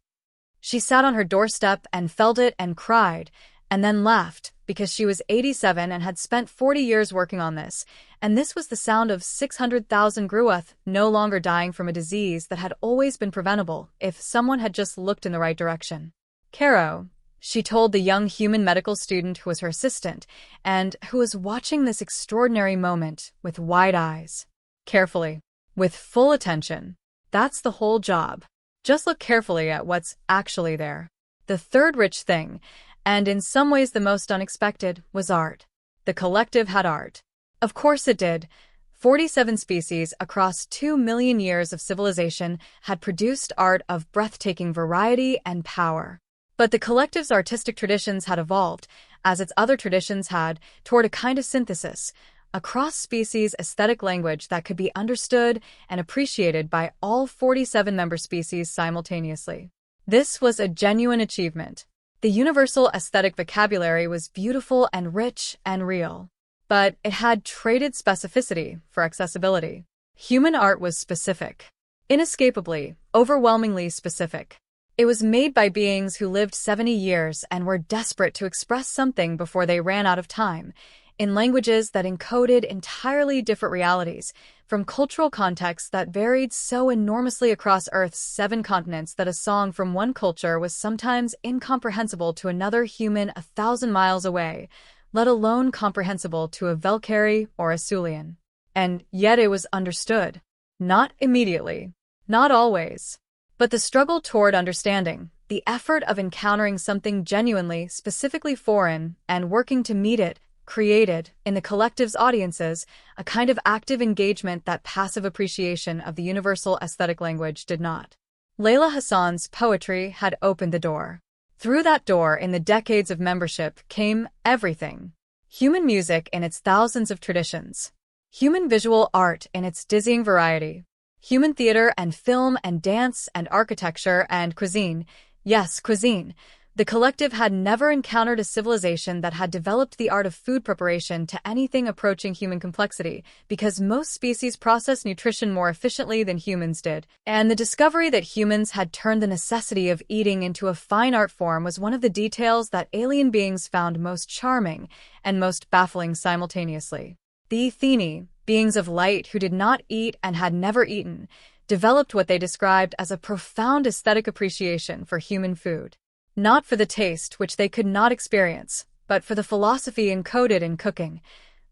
She sat on her doorstep and felt it and cried, and then laughed, because she was 87 and had spent 40 years working on this, and this was the sound of 600,000 gruoth no longer dying from a disease that had always been preventable if someone had just looked in the right direction. Caro, she told the young human medical student who was her assistant, and who was watching this extraordinary moment with wide eyes. Carefully. With full attention. That's the whole job. Just look carefully at what's actually there. The third rich thing, and in some ways the most unexpected, was art. The collective had art. Of course it did. 47 species across 2 million years of civilization had produced art of breathtaking variety and power. But the collective's artistic traditions had evolved, as its other traditions had, toward a kind of synthesis, a cross-species aesthetic language that could be understood and appreciated by all 47 member species simultaneously. This was a genuine achievement. The universal aesthetic vocabulary was beautiful and rich and real. But it had traded specificity for accessibility. Human art was specific. Inescapably, overwhelmingly specific. It was made by beings who lived 70 years and were desperate to express something before they ran out of time, in languages that encoded entirely different realities, from cultural contexts that varied so enormously across Earth's 7 continents that a song from one culture was sometimes incomprehensible to another human 1,000 miles away, let alone comprehensible to a Velcari or a Sulian. And yet it was understood. Not immediately. Not always. But the struggle toward understanding, the effort of encountering something genuinely, specifically foreign, and working to meet it, created, in the collective's audiences, a kind of active engagement that passive appreciation of the universal aesthetic language did not. Layla Hassan's poetry had opened the door. Through that door in the decades of membership came everything. Human music in its thousands of traditions. Human visual art in its dizzying variety. Human theater and film and dance and architecture and cuisine, yes, cuisine, The collective had never encountered a civilization that had developed the art of food preparation to anything approaching human complexity, because most species process nutrition more efficiently than humans did, and the discovery that humans had turned the necessity of eating into a fine art form was one of the details that alien beings found most charming and most baffling simultaneously. The Atheni, beings of light who did not eat and had never eaten, developed what they described as a profound aesthetic appreciation for human food. Not for the taste, which they could not experience, but for the philosophy encoded in cooking,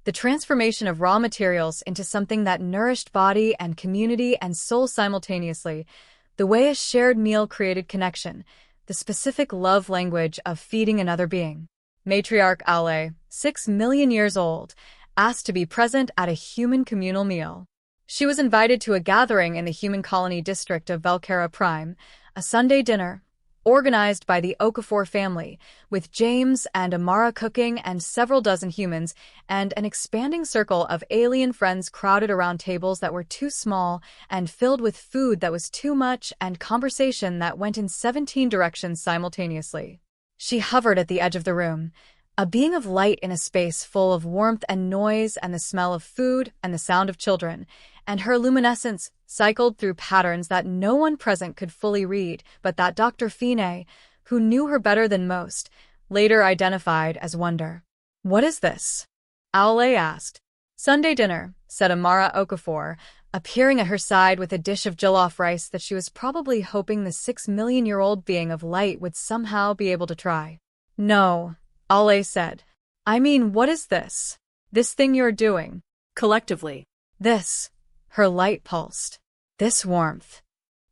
the transformation of raw materials into something that nourished body and community and soul simultaneously, the way a shared meal created connection, the specific love language of feeding another being. Matriarch Aule, 6 million years old, asked to be present at a human communal meal. She was invited to a gathering in the human colony district of Velcara Prime, a Sunday dinner, organized by the Okafor family, with James and Amara cooking and several dozen humans, and an expanding circle of alien friends crowded around tables that were too small and filled with food that was too much and conversation that went in 17 directions simultaneously. She hovered at the edge of the room, a being of light in a space full of warmth and noise and the smell of food and the sound of children, and her luminescence cycled through patterns that no one present could fully read, but that Dr. Fine, who knew her better than most, later identified as wonder. "What is this?" Aule asked. "Sunday dinner," said Amara Okafor, appearing at her side with a dish of jollof rice that she was probably hoping the 6 million-year-old being of light would somehow be able to try. "No," Aule said. "I mean, what is this? This thing you're doing?" Collectively. "This." Her light pulsed. "This warmth."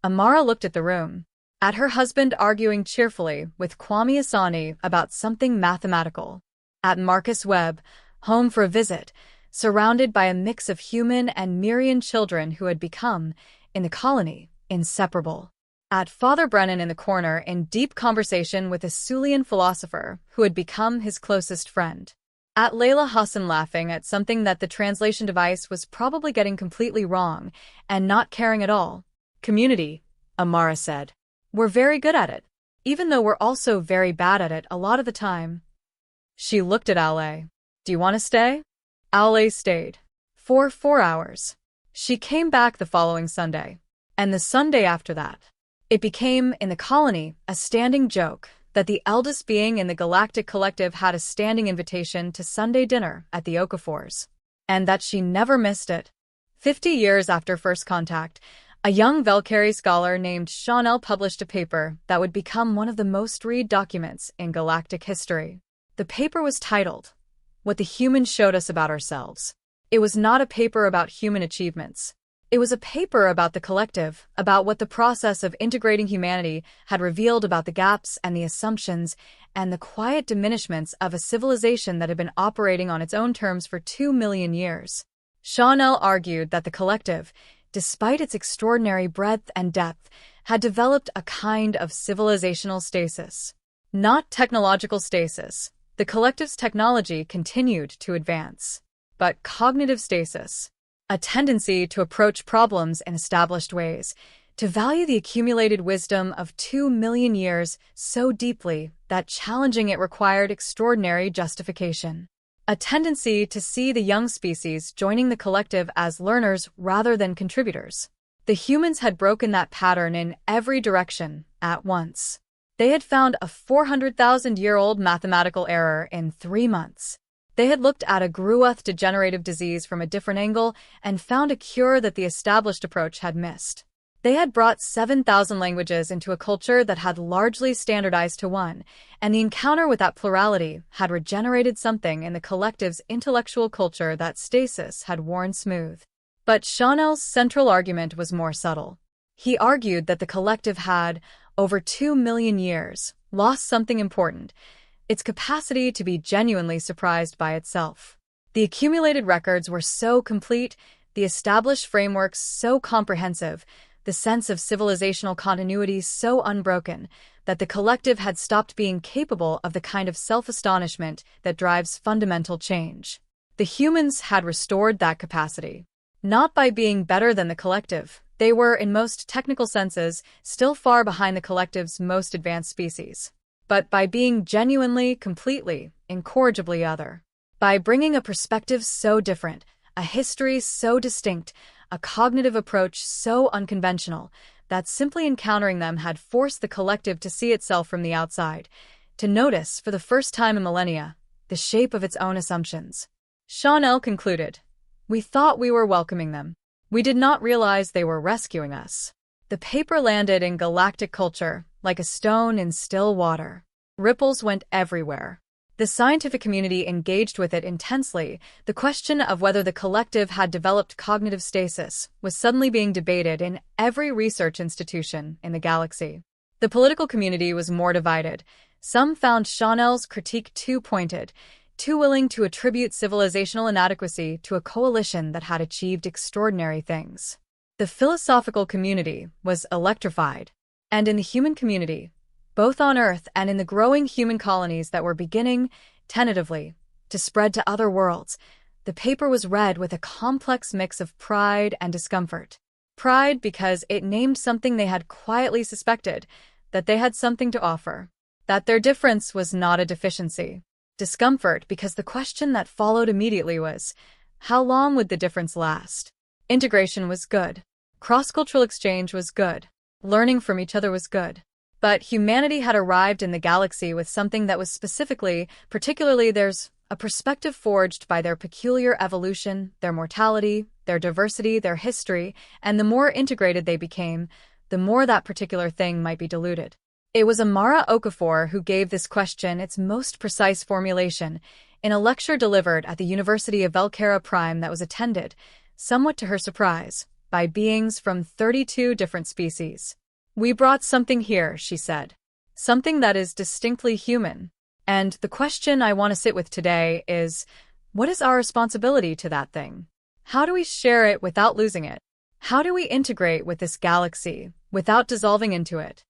Amara looked at the room, at her husband arguing cheerfully with Kwame Asani about something mathematical, at Marcus Webb, home for a visit, surrounded by a mix of human and Myrian children who had become, in the colony, inseparable, at Father Brennan in the corner in deep conversation with a Sulian philosopher who had become his closest friend, at Layla Hassan laughing at something that the translation device was probably getting completely wrong and not caring at all. "Community," Amara said. "We're very good at it, even though we're also very bad at it a lot of the time." She looked at Aule. "Do you want to stay?" Aule stayed. For 4 hours. She came back the following Sunday. And the Sunday after that. It became, in the colony, a standing joke that the eldest being in the Galactic Collective had a standing invitation to Sunday dinner at the Okafors, and that she never missed it. 50 years after first contact, a young Velcari scholar named Chanel published a paper that would become one of the most read documents in galactic history. The paper was titled, "What the Humans Showed Us About Ourselves." It was not a paper about human achievements. It was a paper about the collective, about what the process of integrating humanity had revealed about the gaps and the assumptions and the quiet diminishments of a civilization that had been operating on its own terms for 2 million years. Chanel argued that the collective, despite its extraordinary breadth and depth, had developed a kind of civilizational stasis. Not technological stasis. The collective's technology continued to advance, but cognitive stasis. A tendency to approach problems in established ways, to value the accumulated wisdom of 2 million years so deeply that challenging it required extraordinary justification. A tendency to see the young species joining the collective as learners rather than contributors. The humans had broken that pattern in every direction at once. They had found a 400,000-year-old mathematical error in 3 months. They had looked at a Gruuth degenerative disease from a different angle and found a cure that the established approach had missed. They had brought 7,000 languages into a culture that had largely standardized to one, and the encounter with that plurality had regenerated something in the collective's intellectual culture that stasis had worn smooth. But Chanel's central argument was more subtle. He argued that the collective had, over 2 million years, lost something important: its capacity to be genuinely surprised by itself. The accumulated records were so complete, the established frameworks so comprehensive, the sense of civilizational continuity so unbroken, that the collective had stopped being capable of the kind of self-astonishment that drives fundamental change. The humans had restored that capacity. Not by being better than the collective. They were, in most technical senses, still far behind the collective's most advanced species. but by being genuinely, completely, incorrigibly other. By bringing a perspective so different, a history so distinct, a cognitive approach so unconventional, that simply encountering them had forced the collective to see itself from the outside, to notice, for the first time in millennia, the shape of its own assumptions. Chanel concluded, "We thought we were welcoming them. We did not realize they were rescuing us." The paper landed in galactic culture, like a stone in still water. Ripples went everywhere. The scientific community engaged with it intensely. The question of whether the collective had developed cognitive stasis was suddenly being debated in every research institution in the galaxy. The political community was more divided. Some found Chanel's critique too pointed, too willing to attribute civilizational inadequacy to a coalition that had achieved extraordinary things. The philosophical community was electrified. And in the human community, both on Earth and in the growing human colonies that were beginning, tentatively, to spread to other worlds, the paper was read with a complex mix of pride and discomfort. Pride because it named something they had quietly suspected, that they had something to offer, that their difference was not a deficiency. Discomfort because the question that followed immediately was, how long would the difference last? Integration was good. Cross-cultural exchange was good. Learning from each other was good. But humanity had arrived in the galaxy with something that was particularly theirs, a perspective forged by their peculiar evolution, their mortality, their diversity, their history, and the more integrated they became, the more that particular thing might be diluted. It was Amara Okafor who gave this question its most precise formulation in a lecture delivered at the University of Velcara Prime that was attended, somewhat to her surprise, by beings from 32 different species. "We brought something here," she said. "Something that is distinctly human. And the question I want to sit with today is, what is our responsibility to that thing? How do we share it without losing it? How do we integrate with this galaxy without dissolving into it?"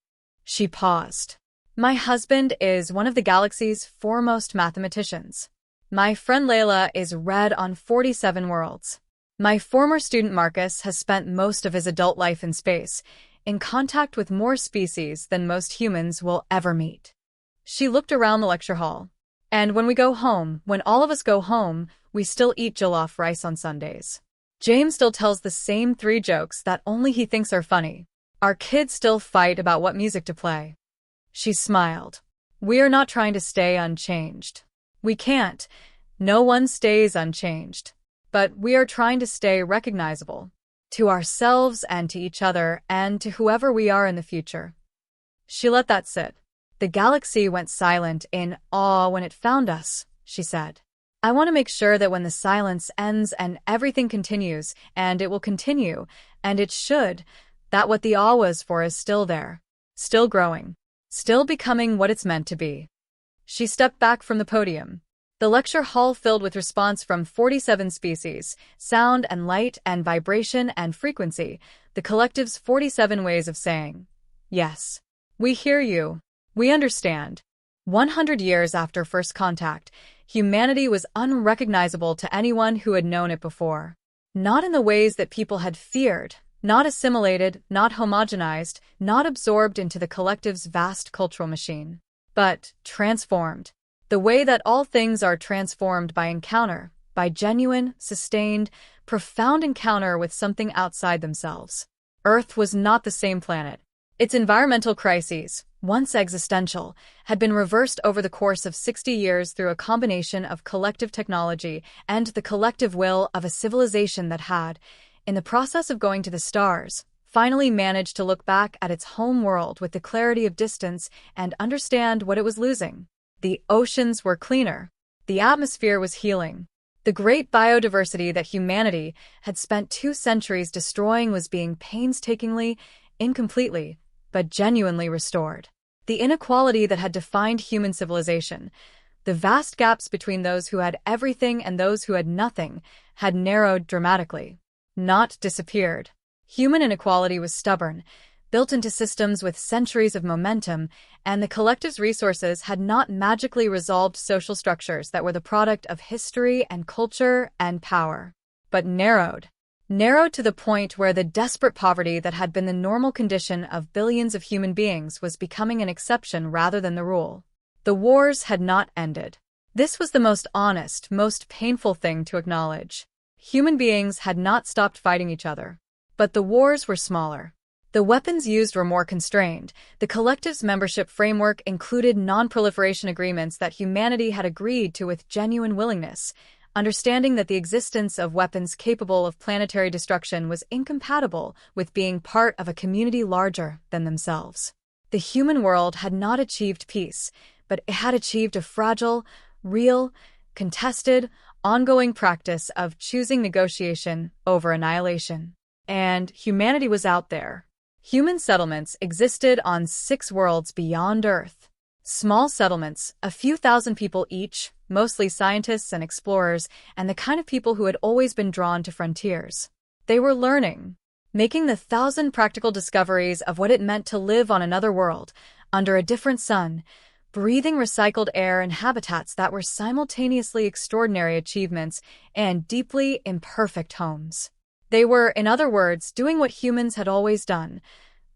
She paused. "My husband is one of the galaxy's foremost mathematicians. My friend Layla is read on 47 worlds. My former student Marcus has spent most of his adult life in space, in contact with more species than most humans will ever meet." She looked around the lecture hall. "And when we go home, when all of us go home, we still eat jollof rice on Sundays. James still tells the same 3 jokes that only he thinks are funny. Our kids still fight about what music to play." She smiled. "We are not trying to stay unchanged. We can't. No one stays unchanged. But we are trying to stay recognizable. To ourselves and to each other and to whoever we are in the future." She let that sit. "The galaxy went silent in awe when it found us," she said. "I want to make sure that when the silence ends and everything continues, and it will continue, and it should, that what the awe was for is still there, still growing, still becoming what it's meant to be." She stepped back from the podium. The lecture hall filled with response from 47 species, sound and light and vibration and frequency, the collective's 47 ways of saying, "Yes, we hear you. We understand." 100 years after first contact, humanity was unrecognizable to anyone who had known it before. Not in the ways that people had feared, not assimilated, not homogenized, not absorbed into the collective's vast cultural machine, but transformed. The way that all things are transformed by encounter, by genuine, sustained, profound encounter with something outside themselves. Earth was not the same planet. Its environmental crises, once existential, had been reversed over the course of 60 years through a combination of collective technology and the collective will of a civilization that had, in the process of going to the stars, finally managed to look back at its home world with the clarity of distance and understand what it was losing. The oceans were cleaner. The atmosphere was healing. The great biodiversity that humanity had spent 2 centuries destroying was being painstakingly, incompletely, but genuinely restored. The inequality that had defined human civilization, the vast gaps between those who had everything and those who had nothing, had narrowed dramatically, not disappeared. Human inequality was stubborn, built into systems with centuries of momentum, and the collective's resources had not magically resolved social structures that were the product of history and culture and power, but narrowed to the point where the desperate poverty that had been the normal condition of billions of human beings was becoming an exception rather than the rule. The wars had not ended. This was the most honest, most painful thing to acknowledge. Human beings had not stopped fighting each other. But the wars were smaller. The weapons used were more constrained. The collective's membership framework included non-proliferation agreements that humanity had agreed to with genuine willingness, understanding that the existence of weapons capable of planetary destruction was incompatible with being part of a community larger than themselves. The human world had not achieved peace, but it had achieved a fragile, real, contested, ongoing practice of choosing negotiation over annihilation. And humanity was out there. Human settlements existed on 6 worlds beyond Earth. Small settlements, a few thousand people each, mostly scientists and explorers, and the kind of people who had always been drawn to frontiers. They were learning, making the 1,000 practical discoveries of what it meant to live on another world, under a different sun, breathing recycled air and habitats that were simultaneously extraordinary achievements and deeply imperfect homes. They were, in other words, doing what humans had always done,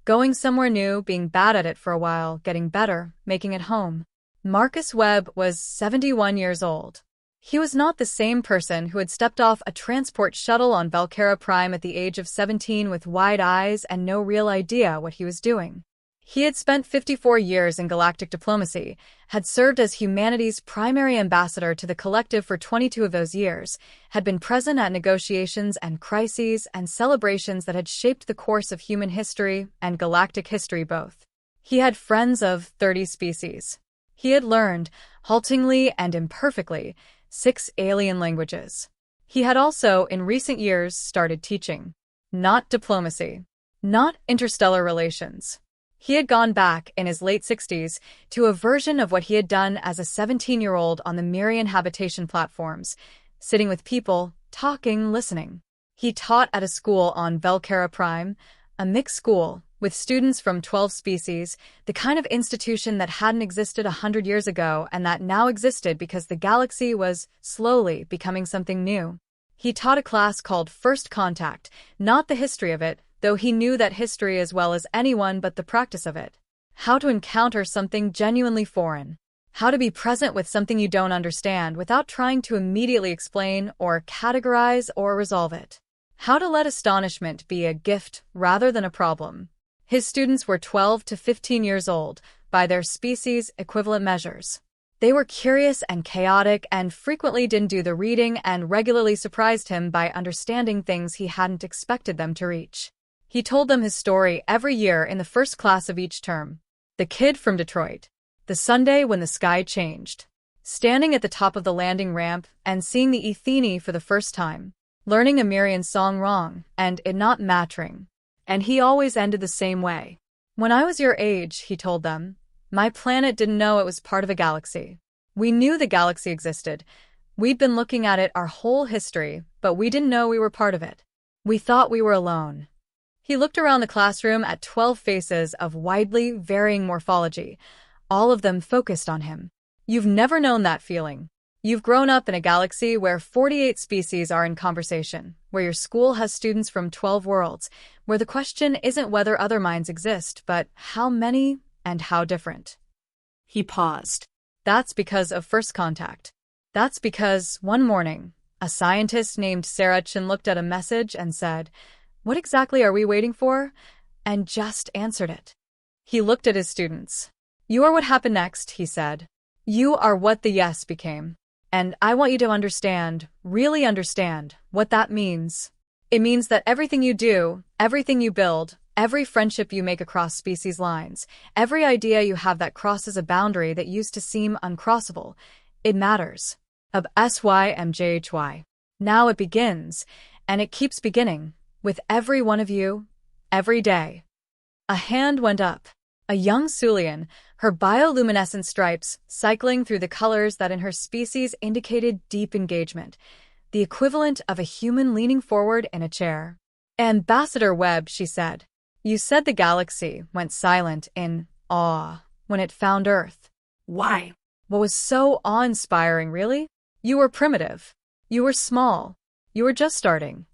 going somewhere new, being bad at it for a while, getting better, making it home. Marcus Webb was 71 years old. He was not the same person who had stepped off a transport shuttle on Velcara Prime at the age of 17 with wide eyes and no real idea what he was doing. He had spent 54 years in galactic diplomacy, had served as humanity's primary ambassador to the collective for 22 of those years, had been present at negotiations and crises and celebrations that had shaped the course of human history and galactic history both. He had friends of 30 species. He had learned, haltingly and imperfectly, 6 alien languages. He had also, in recent years, started teaching. Not diplomacy. Not interstellar relations. He had gone back, in his late 60s, to a version of what he had done as a 17-year-old on the Mirian habitation platforms, sitting with people, talking, listening. He taught at a school on Velcara Prime, a mixed school, with students from 12 species, the kind of institution that hadn't existed 100 years ago and that now existed because the galaxy was slowly becoming something new. He taught a class called First Contact, not the history of it, though he knew that history as well as anyone but the practice of it. How to encounter something genuinely foreign. How to be present with something you don't understand without trying to immediately explain or categorize or resolve it. How to let astonishment be a gift rather than a problem. His students were 12 to 15 years old, by their species equivalent measures. They were curious and chaotic and frequently didn't do the reading and regularly surprised him by understanding things he hadn't expected them to reach. He told them his story every year in the first class of each term. The kid from Detroit. The Sunday when the sky changed. Standing at the top of the landing ramp and seeing the Ethene for the first time. Learning a Mirian song wrong and it not mattering. And he always ended the same way. When I was your age, he told them, my planet didn't know it was part of a galaxy. We knew the galaxy existed. We'd been looking at it our whole history, but we didn't know we were part of it. We thought we were alone. He looked around the classroom at 12 faces of widely varying morphology, all of them focused on him. You've never known that feeling. You've grown up in a galaxy where 48 species are in conversation, where your school has students from 12 worlds, where the question isn't whether other minds exist, but how many and how different. He paused. That's because of First Contact. That's because, one morning, a scientist named Sarah Chin looked at a message and said, "What exactly are we waiting for?" and just answered it. He looked at his students. "You are what happened next," he said. "You are what the yes became. And I want you to understand, really understand, what that means. It means that everything you do, everything you build, every friendship you make across species lines, every idea you have that crosses a boundary that used to seem uncrossable, it matters. Of SYMJHY. Now it begins, and it keeps beginning, with every one of you, every day." A hand went up. A young Sulian, her bioluminescent stripes cycling through the colors that in her species indicated deep engagement, the equivalent of a human leaning forward in a chair. "Ambassador Webb," she said, "you said the galaxy went silent in awe when it found Earth." Why? What was so awe-inspiring, really? You were primitive. You were small. You were just starting.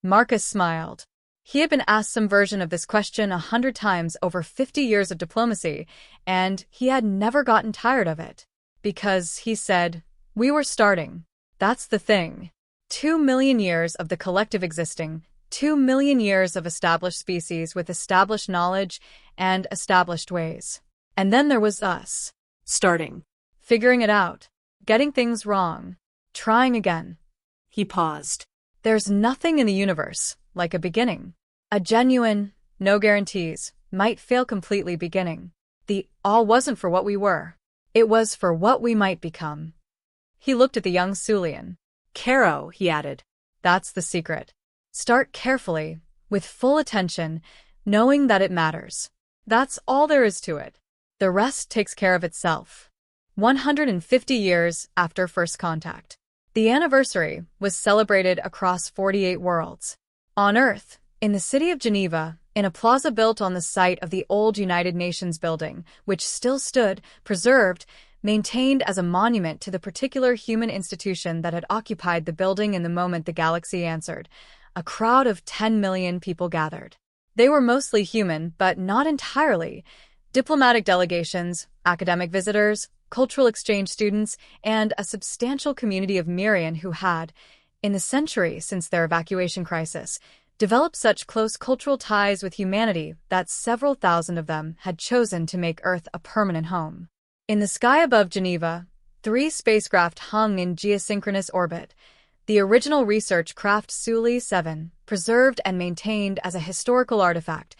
Marcus smiled. He had been asked some version of this question 100 times over 50 years of diplomacy, and he had never gotten tired of it. Because, he said, we were starting. That's the thing. 2 million years of the collective existing, 2 million years of established species with established knowledge and established ways. And then there was us. Starting. Figuring it out. Getting things wrong. Trying again. He paused. There's nothing in the universe like a beginning. A genuine, no guarantees, might fail completely beginning. The all wasn't for what we were. It was for what we might become. He looked at the young Sulian. Caro, he added. That's the secret. Start carefully, with full attention, knowing that it matters. That's all there is to it. The rest takes care of itself. 150 years after first contact. The anniversary was celebrated across 48 worlds. On Earth, in the city of Geneva, in a plaza built on the site of the old United Nations building, which still stood, preserved, maintained as a monument to the particular human institution that had occupied the building in the moment the galaxy answered, a crowd of 10 million people gathered. They were mostly human, but not entirely. Diplomatic delegations, academic visitors, cultural exchange students, and a substantial community of Mirian who had, in the century since their evacuation crisis, developed such close cultural ties with humanity that several thousand of them had chosen to make Earth a permanent home. In the sky above Geneva, 3 spacecraft hung in geosynchronous orbit. The original research craft Sully 7, preserved and maintained as a historical artifact,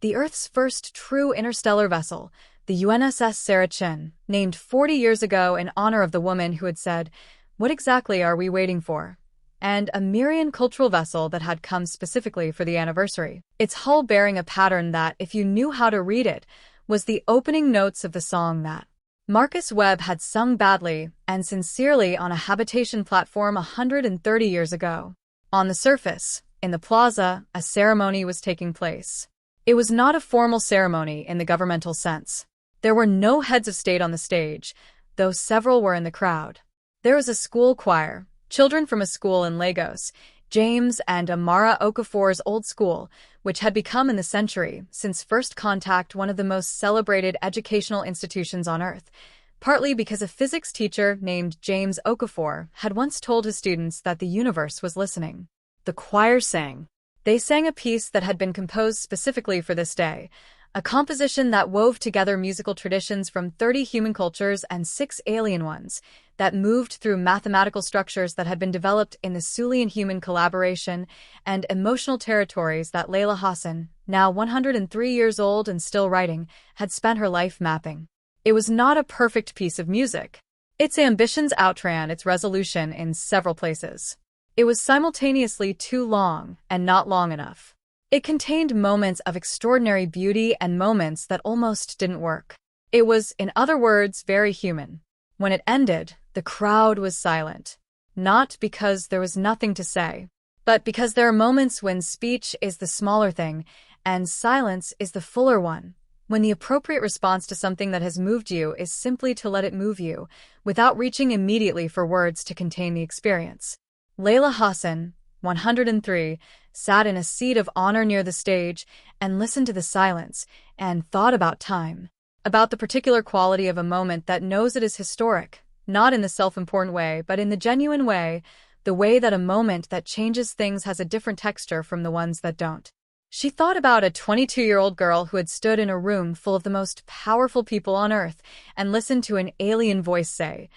the Earth's first true interstellar vessel, the UNSS Sarah Chin, named 40 years ago in honor of the woman who had said, "What exactly are we waiting for?" And a Mirian cultural vessel that had come specifically for the anniversary. Its hull bearing a pattern that, if you knew how to read it, was the opening notes of the song that Marcus Webb had sung badly and sincerely on a habitation platform 130 years ago. On the surface, in the plaza, a ceremony was taking place. It was not a formal ceremony in the governmental sense. There were no heads of state on the stage, though several were in the crowd. There was a school choir, children from a school in Lagos, James and Amara Okafor's old school, which had become in the century since first contact one of the most celebrated educational institutions on Earth, partly because a physics teacher named James Okafor had once told his students that the universe was listening. The choir sang. They sang a piece that had been composed specifically for this day, a composition that wove together musical traditions from 30 human cultures and 6 alien ones, that moved through mathematical structures that had been developed in the Sulian-human collaboration and emotional territories that Layla Hassan, now 103 years old and still writing, had spent her life mapping. It was not a perfect piece of music. Its ambitions outran its resolution in several places. It was simultaneously too long and not long enough. It contained moments of extraordinary beauty and moments that almost didn't work. It was, in other words, very human. When it ended, the crowd was silent. Not because there was nothing to say, but because there are moments when speech is the smaller thing and silence is the fuller one. When the appropriate response to something that has moved you is simply to let it move you, without reaching immediately for words to contain the experience. Layla Hassan, 103, sat in a seat of honor near the stage and listened to the silence and thought about time, about the particular quality of a moment that knows it is historic, not in the self-important way, but in the genuine way, the way that a moment that changes things has a different texture from the ones that don't. She thought about a 22-year-old girl who had stood in a room full of the most powerful people on Earth and listened to an alien voice say,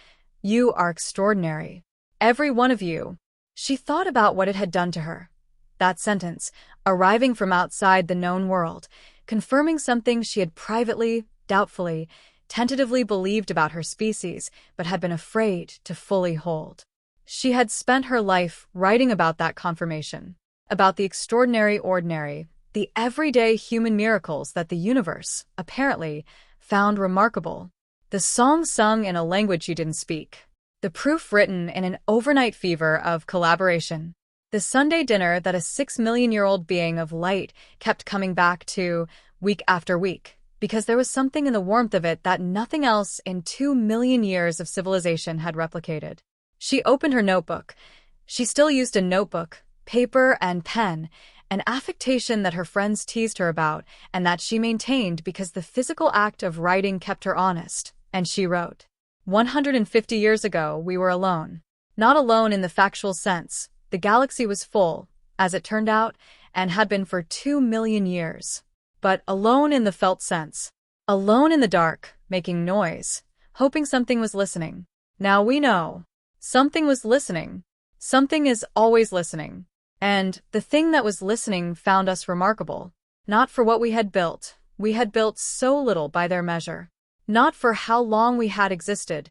"You are extraordinary. Every one of you." She thought about what it had done to her. That sentence, arriving from outside the known world, confirming something she had privately, doubtfully, tentatively believed about her species, but had been afraid to fully hold. She had spent her life writing about that confirmation, about the extraordinary ordinary, the everyday human miracles that the universe, apparently, found remarkable. The song sung in a language she didn't speak. The proof written in an overnight fever of collaboration. The Sunday dinner that a 6 million-year-old being of light kept coming back to week after week, because there was something in the warmth of it that nothing else in 2 million years of civilization had replicated. She opened her notebook. She still used a notebook, paper and pen, an affectation that her friends teased her about and that she maintained because the physical act of writing kept her honest. And she wrote, 150 years ago, we were alone. Not alone in the factual sense. The galaxy was full, as it turned out, and had been for 2 million years. But alone in the felt sense. Alone in the dark, making noise, hoping something was listening. Now we know. Something was listening. Something is always listening. And the thing that was listening found us remarkable. Not for what we had built so little by their measure. Not for how long we had existed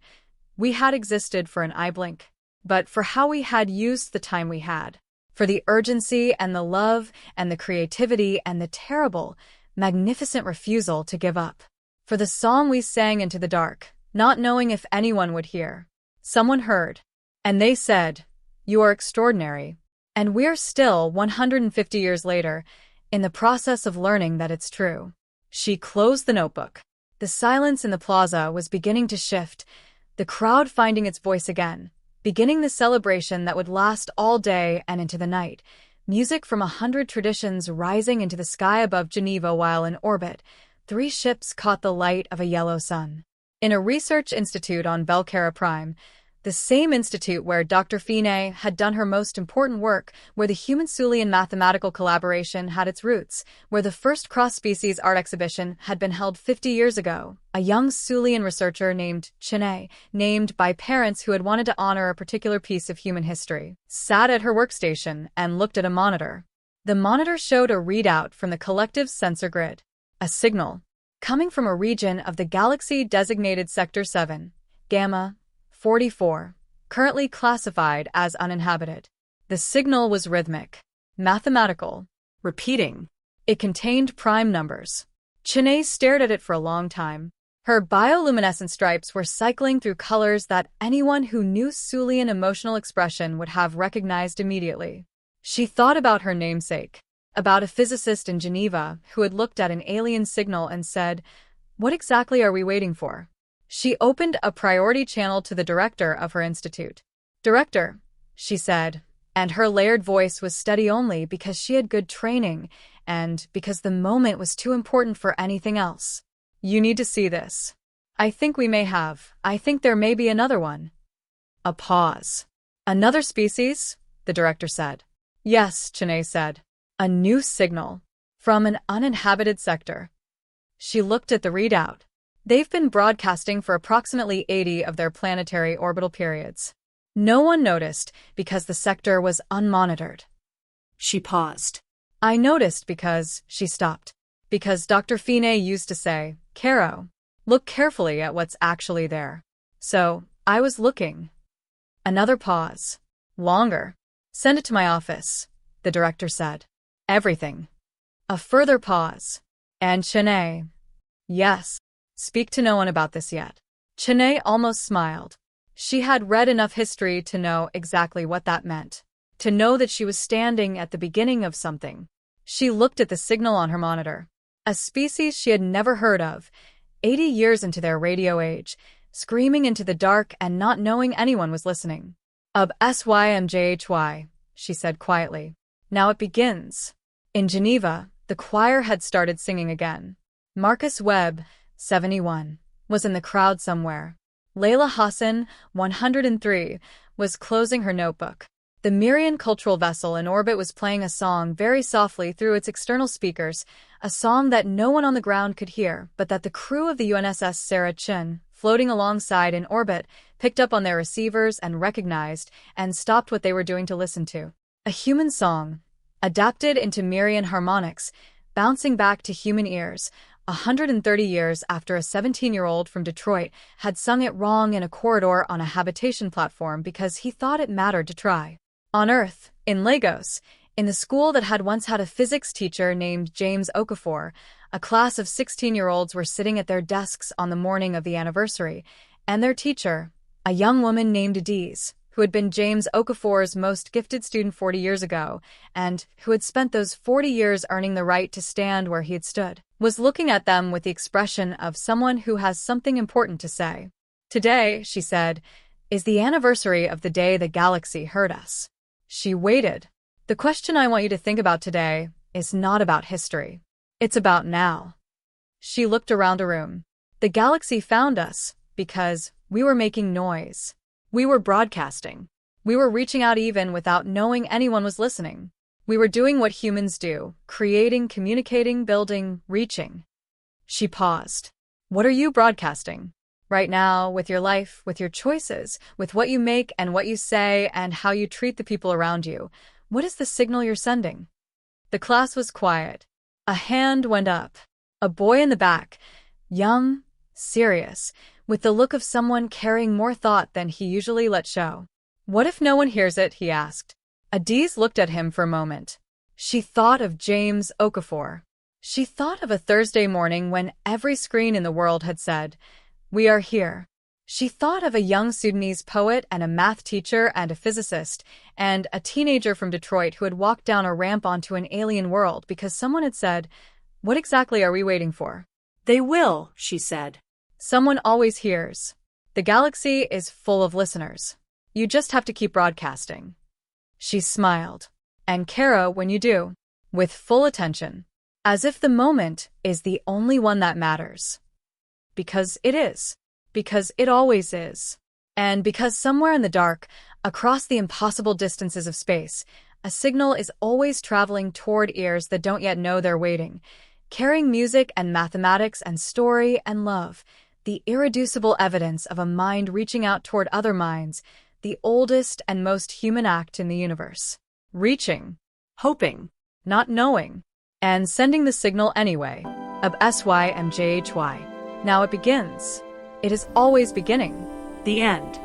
for an eye blink. But for how we had used the time we had. For the urgency and the love and the creativity and the terrible, magnificent refusal to give up. For the song we sang into the dark, not knowing if anyone would hear. Someone heard. And they said, "You are extraordinary." And we're still, 150 years later, in the process of learning that it's true. She closed the notebook. The silence in the plaza was beginning to shift, the crowd finding its voice again, beginning the celebration that would last all day and into the night. Music from 100 traditions rising into the sky above Geneva while in orbit. 3 ships caught the light of a yellow sun. In a research institute on Belcara Prime, the same institute where Dr. Finney had done her most important work, where the human-Sulian mathematical collaboration had its roots, where the first cross-species art exhibition had been held 50 years ago, a young Sulian researcher named Chene, named by parents who had wanted to honor a particular piece of human history, sat at her workstation and looked at a monitor. The monitor showed a readout from the collective's sensor grid, a signal, coming from a region of the galaxy designated Sector 7, Gamma 44, currently classified as uninhabited. The signal was rhythmic, mathematical, repeating. It contained prime numbers. Chene stared at it for a long time. Her bioluminescent stripes were cycling through colors that anyone who knew Sulian emotional expression would have recognized immediately. She thought about her namesake, about a physicist in Geneva who had looked at an alien signal and said, "What exactly are we waiting for?" She opened a priority channel to the director of her institute. "Director," she said, and her layered voice was steady only because she had good training and because the moment was too important for anything else. "You need to see this. I think there may be another one." A pause. "Another species?" the director said. "Yes," Chene said. "A new signal. From an uninhabited sector." She looked at the readout. They've been broadcasting for approximately 80 of their planetary orbital periods. No one noticed because the sector was unmonitored. She paused. "I noticed because," she stopped, "because Dr. Finney used to say, 'Caro, look carefully at what's actually there.' So, I was looking." Another pause. Longer. "Send it to my office," the director said. "Everything." A further pause. "And Chene." "Yes. Speak to no one about this yet." Chene almost smiled. She had read enough history to know exactly what that meant, to know that she was standing at the beginning of something. She looked at the signal on her monitor. A species she had never heard of, 80 years into their radio age, screaming into the dark and not knowing anyone was listening. "Ob SYMJHY," she said quietly. "Now it begins." In Geneva, the choir had started singing again. Marcus Webb, 71, was in the crowd somewhere. Layla Hassan, 103, was closing her notebook. The Mirian cultural vessel in orbit was playing a song very softly through its external speakers, a song that no one on the ground could hear, but that the crew of the UNSS Sarah Chin, floating alongside in orbit, picked up on their receivers and recognized, and stopped what they were doing to listen to. A human song, adapted into Mirian harmonics, bouncing back to human ears, 130 years after a 17-year-old from Detroit had sung it wrong in a corridor on a habitation platform because he thought it mattered to try. On Earth, in Lagos, in the school that had once had a physics teacher named James Okafor, a class of 16-year-olds were sitting at their desks on the morning of the anniversary, and their teacher, a young woman named Adiz, who had been James Okafor's most gifted student 40 years ago, and who had spent those 40 years earning the right to stand where he had stood, was looking at them with the expression of someone who has something important to say. "Today," she said, "is the anniversary of the day the galaxy heard us." She waited. The question I want you to think about today is not about history. It's about now. She looked around the room. The galaxy found us because we were making noise. We were broadcasting. We were reaching out even without knowing anyone was listening. We were doing what humans do, creating, communicating, building, reaching. She paused. What are you broadcasting? Right now, with your life, with your choices, with what you make and what you say and how you treat the people around you, what is the signal you're sending? The class was quiet. A hand went up. A boy in the back, young, serious, with the look of someone carrying more thought than he usually let show. What if no one hears it? He asked. Adiz looked at him for a moment. She thought of James Okafor. She thought of a Thursday morning when every screen in the world had said, "We are here." She thought of a young Sudanese poet and a math teacher and a physicist and a teenager from Detroit who had walked down a ramp onto an alien world because someone had said, "What exactly are we waiting for?" They will, she said. Someone always hears. The galaxy is full of listeners. You just have to keep broadcasting. She smiled. And Kara, when you do, with full attention, as if the moment is the only one that matters. Because it is. Because it always is. And because somewhere in the dark, across the impossible distances of space, a signal is always traveling toward ears that don't yet know they're waiting, carrying music and mathematics and story and love, the irreducible evidence of a mind reaching out toward other minds, the oldest and most human act in the universe. Reaching, Hoping, not knowing, and sending the signal anyway, of SYMJHY. Now it begins. It is always beginning. the end.